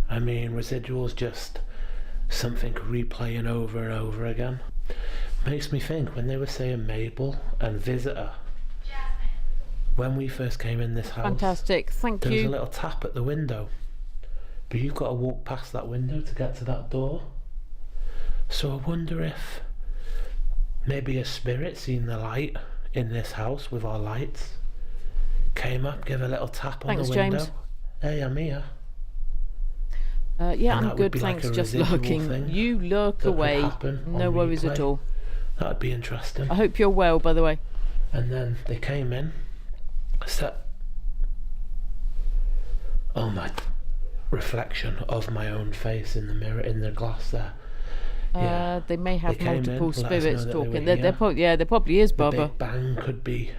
Speaker 3: I mean, residual's just something replaying over and over again. Makes me think when they were saying Mabel and Visitor,
Speaker 5: Jasmine.
Speaker 3: when we first came in this house,
Speaker 1: Fantastic, thank
Speaker 3: there was a
Speaker 1: you.
Speaker 3: little tap at the window, but you've got to walk past that window to get to that door. So I wonder if maybe a spirit seen the light in this house with our lights, came up, give a little tap on
Speaker 1: Thanks,
Speaker 3: the window.
Speaker 1: James.
Speaker 3: Hey, I'm here.
Speaker 1: Yeah,
Speaker 3: And
Speaker 1: I'm
Speaker 3: that would
Speaker 1: good,
Speaker 3: be like
Speaker 1: thanks.
Speaker 3: a
Speaker 1: Just
Speaker 3: residual
Speaker 1: lurking.
Speaker 3: thing
Speaker 1: You lurk
Speaker 3: that could
Speaker 1: away.
Speaker 3: happen
Speaker 1: No
Speaker 3: on
Speaker 1: worries
Speaker 3: replay.
Speaker 1: at all.
Speaker 3: That'd be interesting.
Speaker 1: I hope you're well, by the way.
Speaker 3: And then they came in, set. Oh my! Reflection of my own face in the mirror, in the glass there. Yeah.
Speaker 1: They may have
Speaker 3: They came in,
Speaker 1: multiple
Speaker 3: let us know
Speaker 1: spirits
Speaker 3: that they
Speaker 1: talking.
Speaker 3: were
Speaker 1: There
Speaker 3: here.
Speaker 1: there probably is,
Speaker 3: The
Speaker 1: Barbara.
Speaker 3: Big Bang could be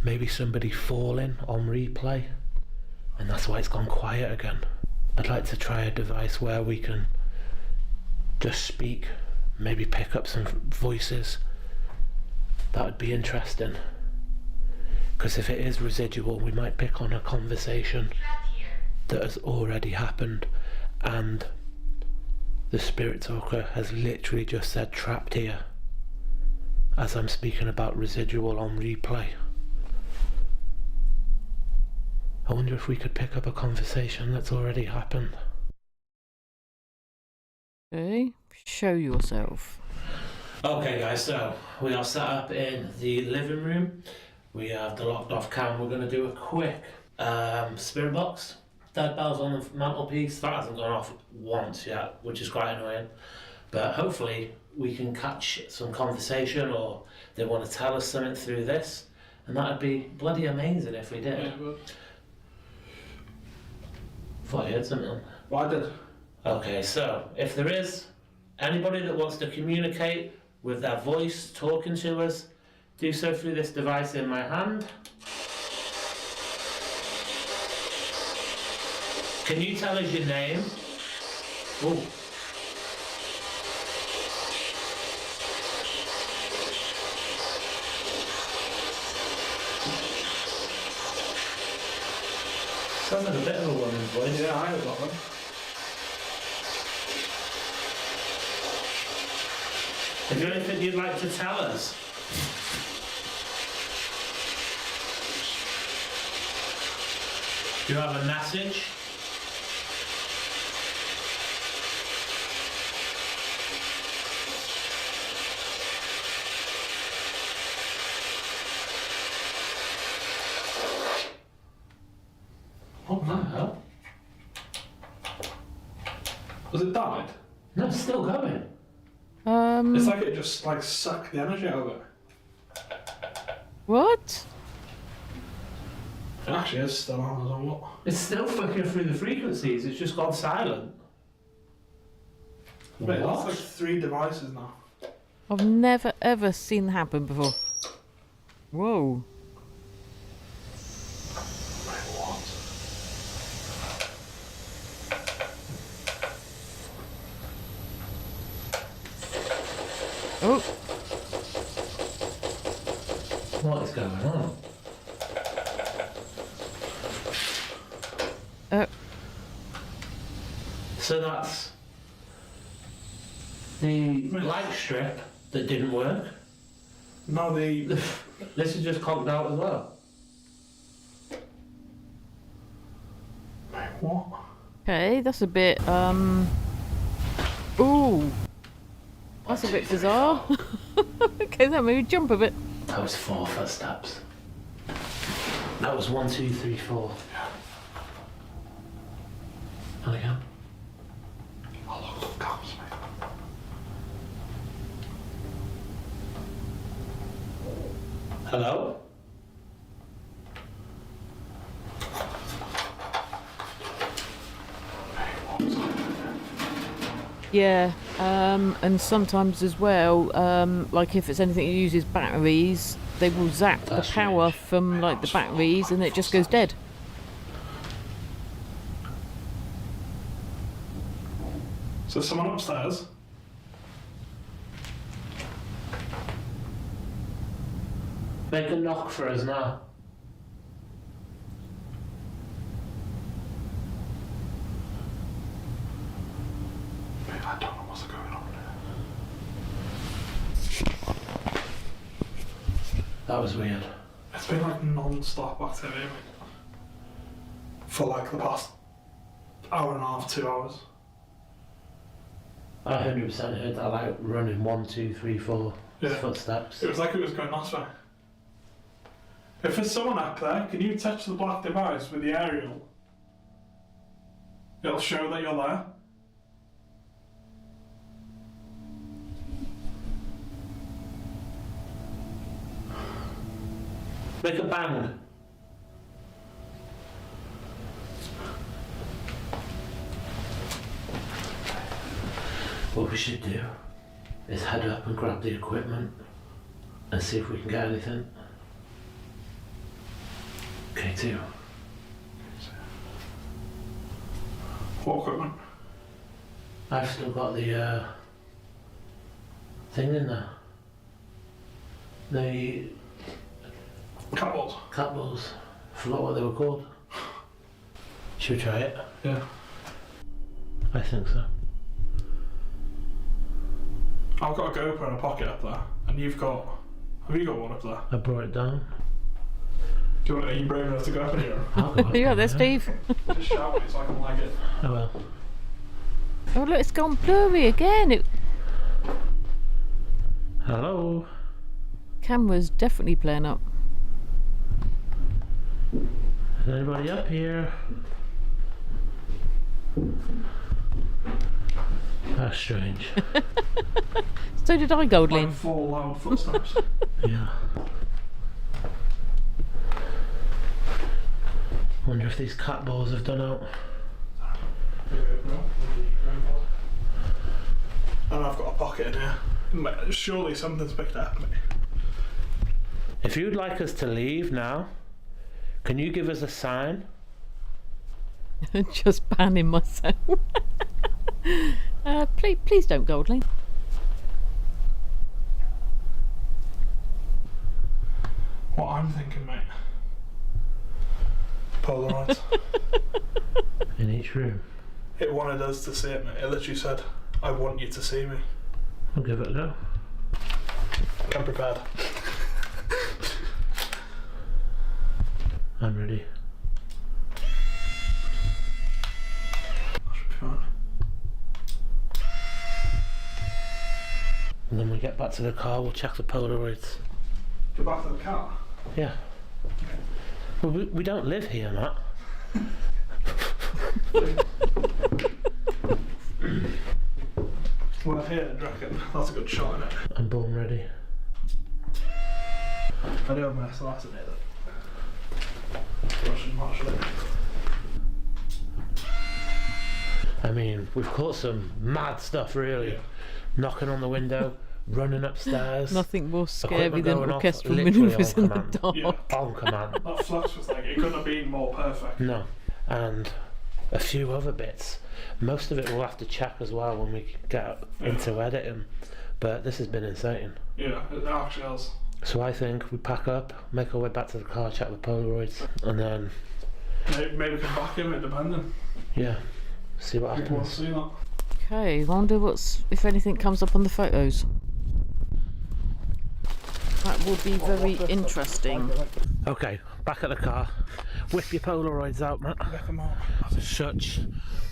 Speaker 3: maybe somebody falling on replay, and that's why it's gone quiet again. I'd like to try a device where we can just speak, maybe pick up some voices. That would be interesting. Because if it is residual, we might pick on a conversation
Speaker 5: Trapped here.
Speaker 3: that has already happened, and the spirit talker has literally just said trapped here as I'm speaking about residual on replay. I wonder if we could pick up a conversation that's already happened.
Speaker 1: Okay, show yourself.
Speaker 3: Okay guys, so we are set up in the living room. We have the locked off cam. We're going to do a quick spirit box. Dead bells on the mantelpiece. That hasn't gone off once yet, which is quite annoying. But hopefully we can catch some conversation, or they want to tell us something through this. And that would be bloody amazing if we did.
Speaker 4: Yeah, but
Speaker 3: Thought you heard something.
Speaker 4: well, I did.
Speaker 3: Okay, so if there is anybody that wants to communicate with their voice talking to us, do so through this device in my hand. Can you tell us your name? Oh. Sounds like a bit of a woman's voice.
Speaker 4: Yeah, I heard that one.
Speaker 3: Is there anything you'd like to tell us? Do you have a message?
Speaker 4: Was it died?
Speaker 3: No, it's still going.
Speaker 4: It's like it just like sucked the energy out of it.
Speaker 1: What?
Speaker 4: It actually is still on as well.
Speaker 3: It's still flicking through the frequencies. It's just gone silent.
Speaker 4: Wait,
Speaker 3: What?
Speaker 4: that's like 3 devices now.
Speaker 1: I've never ever seen that happen before. Whoa.
Speaker 4: Wait, what?
Speaker 1: Oh,
Speaker 3: What is going on? So that's the light strip that didn't work.
Speaker 4: No,
Speaker 3: This is just conked out as well.
Speaker 4: Wait, what?
Speaker 1: okay, that's a bit, ooh. That's a bit bizarre. Okay, that made me jump a bit.
Speaker 3: That was 4 footsteps. That was 1, 2, 3, 4. And again.
Speaker 4: Oh, look, look, comes, mate.
Speaker 3: Hello?
Speaker 1: Yeah, and sometimes as well, like if it's anything that uses batteries, they will zap
Speaker 3: That's
Speaker 1: the power
Speaker 3: strange.
Speaker 1: from like the batteries and it just goes dead.
Speaker 4: So there's someone upstairs.
Speaker 3: Make a knock for us now.
Speaker 4: Mate, I don't know what's going on here.
Speaker 3: That was weird.
Speaker 4: It's been like non-stop activity, mate. For like the past hour and a half, 2 hours.
Speaker 3: I 100% heard that like running 1, 2, 3, 4
Speaker 4: Yeah.
Speaker 3: footsteps.
Speaker 4: It was like it was going that way. If there's someone up there, can you touch the black device with the aerial? It'll show that you're there.
Speaker 3: Make a bang. What we should do is head up and grab the equipment and see if we can get anything. Okay, too.
Speaker 4: What equipment?
Speaker 3: I've still got the thing in there. The
Speaker 4: Catballs.
Speaker 3: cat balls. Forgot what they were called. Should we try it?
Speaker 4: Yeah.
Speaker 3: I think so.
Speaker 4: I've got a GoPro in a pocket up there, and you've got. Have you got one up there?
Speaker 3: I brought it down.
Speaker 4: Do you want? Are you brave enough to go up in here?
Speaker 1: You got there, Steve?
Speaker 4: Just shout me so I can like it.
Speaker 3: Oh well.
Speaker 1: Oh look, it's gone blurry again.
Speaker 3: Hello?
Speaker 1: Camera's definitely playing up.
Speaker 3: Is anybody up here? That's strange.
Speaker 1: So did I, Goldling.
Speaker 4: Like 4 loud footsteps.
Speaker 3: Yeah. Wonder if these cat balls have done out.
Speaker 4: And I've got a pocket in here. Mate, surely something's picked up, mate.
Speaker 3: If you'd like us to leave now, can you give us a sign?
Speaker 1: Just banning myself. Please don't, Goldling.
Speaker 4: What I'm thinking, mate. Polaroids.
Speaker 3: In each room.
Speaker 4: It wanted us to see it, mate. It literally said, I want you to see me.
Speaker 3: We'll give it a go.
Speaker 4: Come prepared.
Speaker 3: I'm ready.
Speaker 4: That should be fine.
Speaker 3: And then we get back to the car, we'll check the Polaroids.
Speaker 4: Go back to the car.
Speaker 3: Yeah. Well, we don't live here, Matt.
Speaker 4: Yeah, I reckon. That's a good shot, isn't it?
Speaker 3: I'm born ready.
Speaker 4: I do have my SLS in here though. Russian actually.
Speaker 3: I mean, we've caught some mad stuff, really.
Speaker 4: Yeah.
Speaker 3: Knocking on the window, running upstairs.
Speaker 1: Nothing more scary
Speaker 3: Equipment
Speaker 1: than
Speaker 3: going off,
Speaker 1: orchestral
Speaker 3: literally
Speaker 1: manoeuvres
Speaker 3: on
Speaker 1: in the
Speaker 3: command.
Speaker 1: dark.
Speaker 4: Yeah.
Speaker 3: On command.
Speaker 4: That flash was like, it couldn't have been more perfect.
Speaker 3: No. And a few other bits. Most of it we'll have to check as well when we get into editing. But this has been insane.
Speaker 4: Yeah, it actually has.
Speaker 3: So I think we pack up, make our way back to the car, check the Polaroids, and then,
Speaker 4: Maybe come back in it depending.
Speaker 3: yeah, see what
Speaker 4: People want
Speaker 3: happens.
Speaker 4: to see that.
Speaker 1: Okay, wonder if anything comes up on the photos. That will be very interesting.
Speaker 3: Okay, back at the car. Whip your Polaroids out, Matt.
Speaker 4: Check them out.
Speaker 3: Such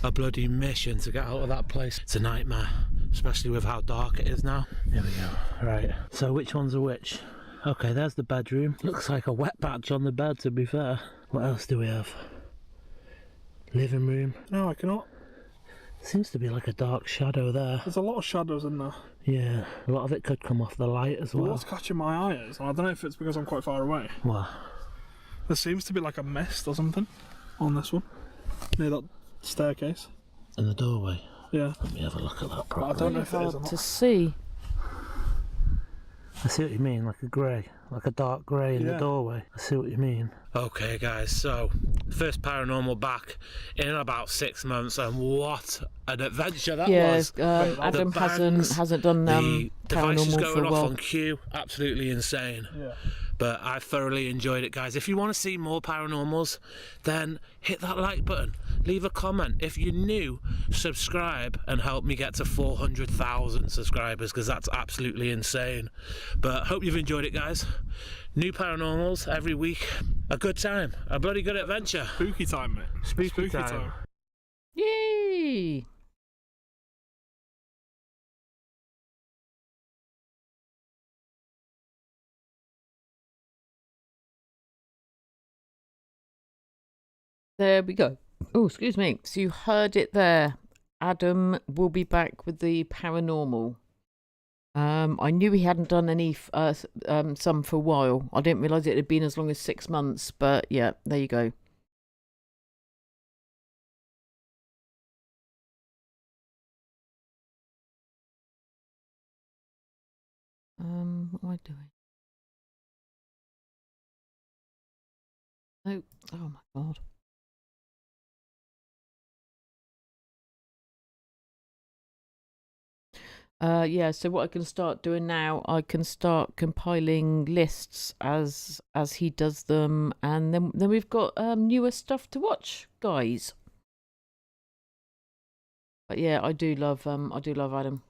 Speaker 3: a bloody mission to get out of that place. It's a nightmare, especially with how dark it is now. Here we go. Right, so which one's a which? Okay, there's the bedroom. Looks like a wet patch on the bed, to be fair. What else do we have? Living room.
Speaker 4: No, I cannot.
Speaker 3: Seems to be like a dark shadow there.
Speaker 4: There's a lot of shadows in there.
Speaker 3: Yeah, a lot of it could come off the light as
Speaker 4: But
Speaker 3: well.
Speaker 4: what's catching my eye is, and I don't know if it's because I'm quite far away,
Speaker 3: What?
Speaker 4: there seems to be like a mist or something on this one, near that staircase.
Speaker 3: In the doorway.
Speaker 4: Yeah.
Speaker 3: Let me have a look at that
Speaker 4: But I
Speaker 3: properly.
Speaker 4: don't know if it is or
Speaker 1: Hard
Speaker 4: not.
Speaker 1: to see.
Speaker 3: I see what you mean, like a grey, like a dark grey in the
Speaker 4: Yeah.
Speaker 3: doorway. I see what you mean. Okay, guys, so first paranormal back in about 6 months, and what an adventure that
Speaker 1: Yeah,
Speaker 3: was!
Speaker 1: Adam
Speaker 3: The bangs,
Speaker 1: hasn't done
Speaker 3: the devices
Speaker 1: paranormal
Speaker 3: going
Speaker 1: for a
Speaker 3: off
Speaker 1: while.
Speaker 3: on cue, absolutely insane.
Speaker 4: Yeah.
Speaker 3: But I thoroughly enjoyed it, guys. If you want to see more paranormals, then hit that like button, leave a comment. If you're new, subscribe and help me get to 400,000 subscribers, because that's absolutely insane. But hope you've enjoyed it, guys. New paranormals every week. A good time, a bloody good adventure.
Speaker 4: Spooky time, mate.
Speaker 3: Spooky time.
Speaker 1: Yay! There we go. Oh, excuse me. So you heard it there. Adam will be back with the paranormal. I knew he hadn't done any some for a while. I didn't realise it had been as long as 6 months, but yeah, there you go. What am I doing? Oh, oh my God. Yeah, so what I can start doing now, I can start compiling lists as he does them, and then we've got newer stuff to watch, guys. But yeah, I do love Adam.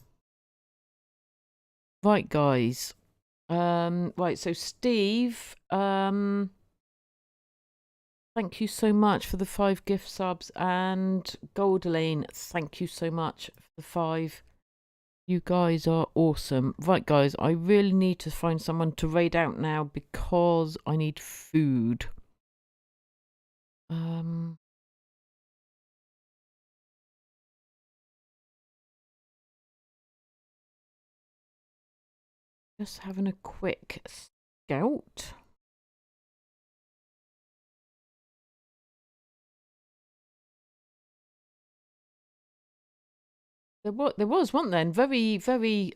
Speaker 1: Right, guys. Right, so Steve, thank you so much for the 5 gift subs, and Goldalane, thank you so much for the 5. You guys are awesome. Right, guys, I really need to find someone to raid out now because I need food. Just having a quick scout. There was one then, very, very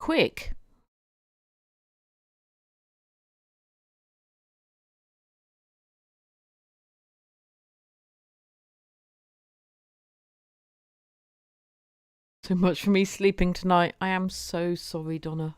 Speaker 1: quick. So much for me sleeping tonight. I am so sorry, Donna.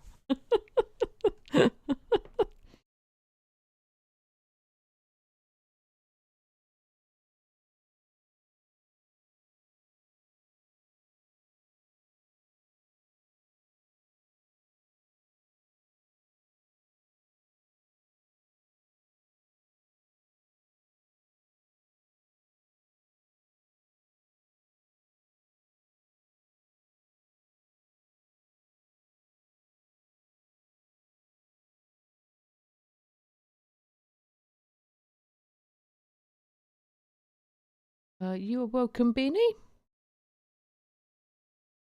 Speaker 1: You are welcome, Beanie.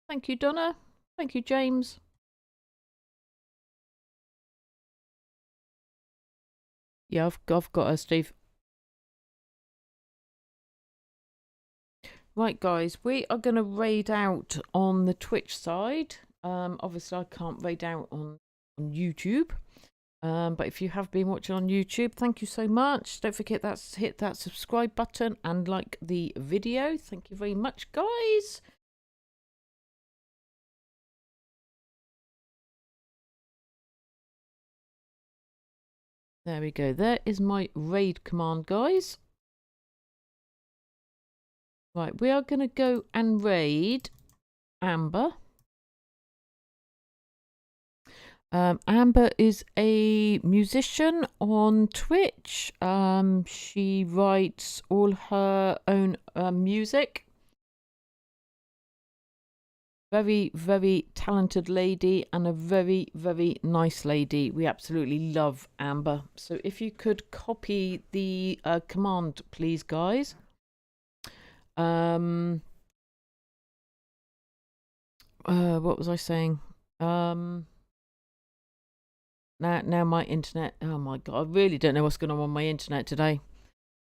Speaker 1: Thank you, Donna. Thank you, James. Yeah, I've got her, Steve. Right, guys, we are going to raid out on the Twitch side. Obviously, I can't raid out on YouTube. But if you have been watching on YouTube, thank you so much. Don't forget hit that subscribe button and like the video. Thank you very much, guys. There we go. There is my raid command, guys. Right, we are going to go and raid Amber. Amber is a musician on Twitch. She writes all her own music. Very, very talented lady and a very, very nice lady. We absolutely love Amber. So if you could copy the command, please, guys. What was I saying? Now my internet. Oh my god, I really don't know what's going on my internet today.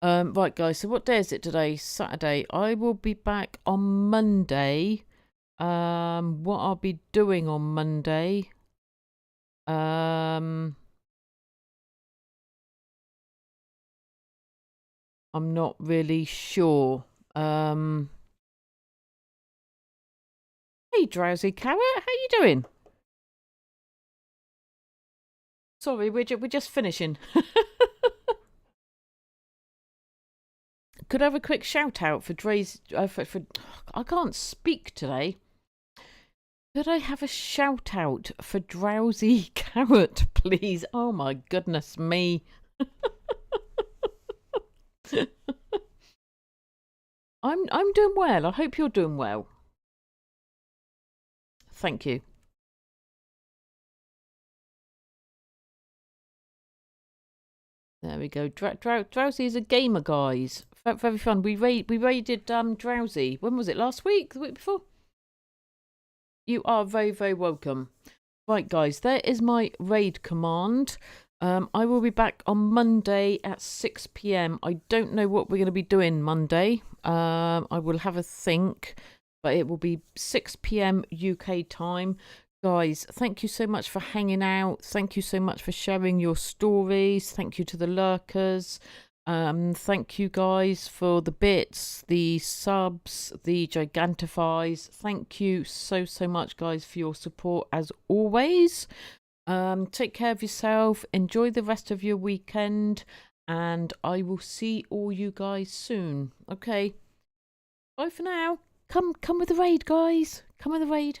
Speaker 1: Right, guys. So what day is it today? Saturday. I will be back on Monday. What I'll be doing on Monday. I'm not really sure. Hey, Drowsy Carrot, how you doing? Sorry, we're just finishing. Could I have a quick shout out for Dre's? I can't speak today. Could I have a shout out for Drowsy Carrot, please? Oh my goodness me. I'm doing well. I hope you're doing well. Thank you. There we go. Drowsy is a gamer, guys. Very fun. We raided Drowsy. When was it? Last week? The week before? You are very, very welcome. Right, guys, there is my raid command. I will be back on Monday at 6 p.m. I don't know what we're going to be doing Monday. I will have a think, but it will be 6 p.m. UK time. Guys, thank you so much for hanging out. Thank you so much for sharing your stories. Thank you to the lurkers. Thank you guys for the bits, the subs, the gigantifies. Thank you so much, guys, for your support as always. Take care of yourself. Enjoy the rest of your weekend, and I will see all you guys soon. Okay, bye for now. Come with the raid, guys. Come with the raid.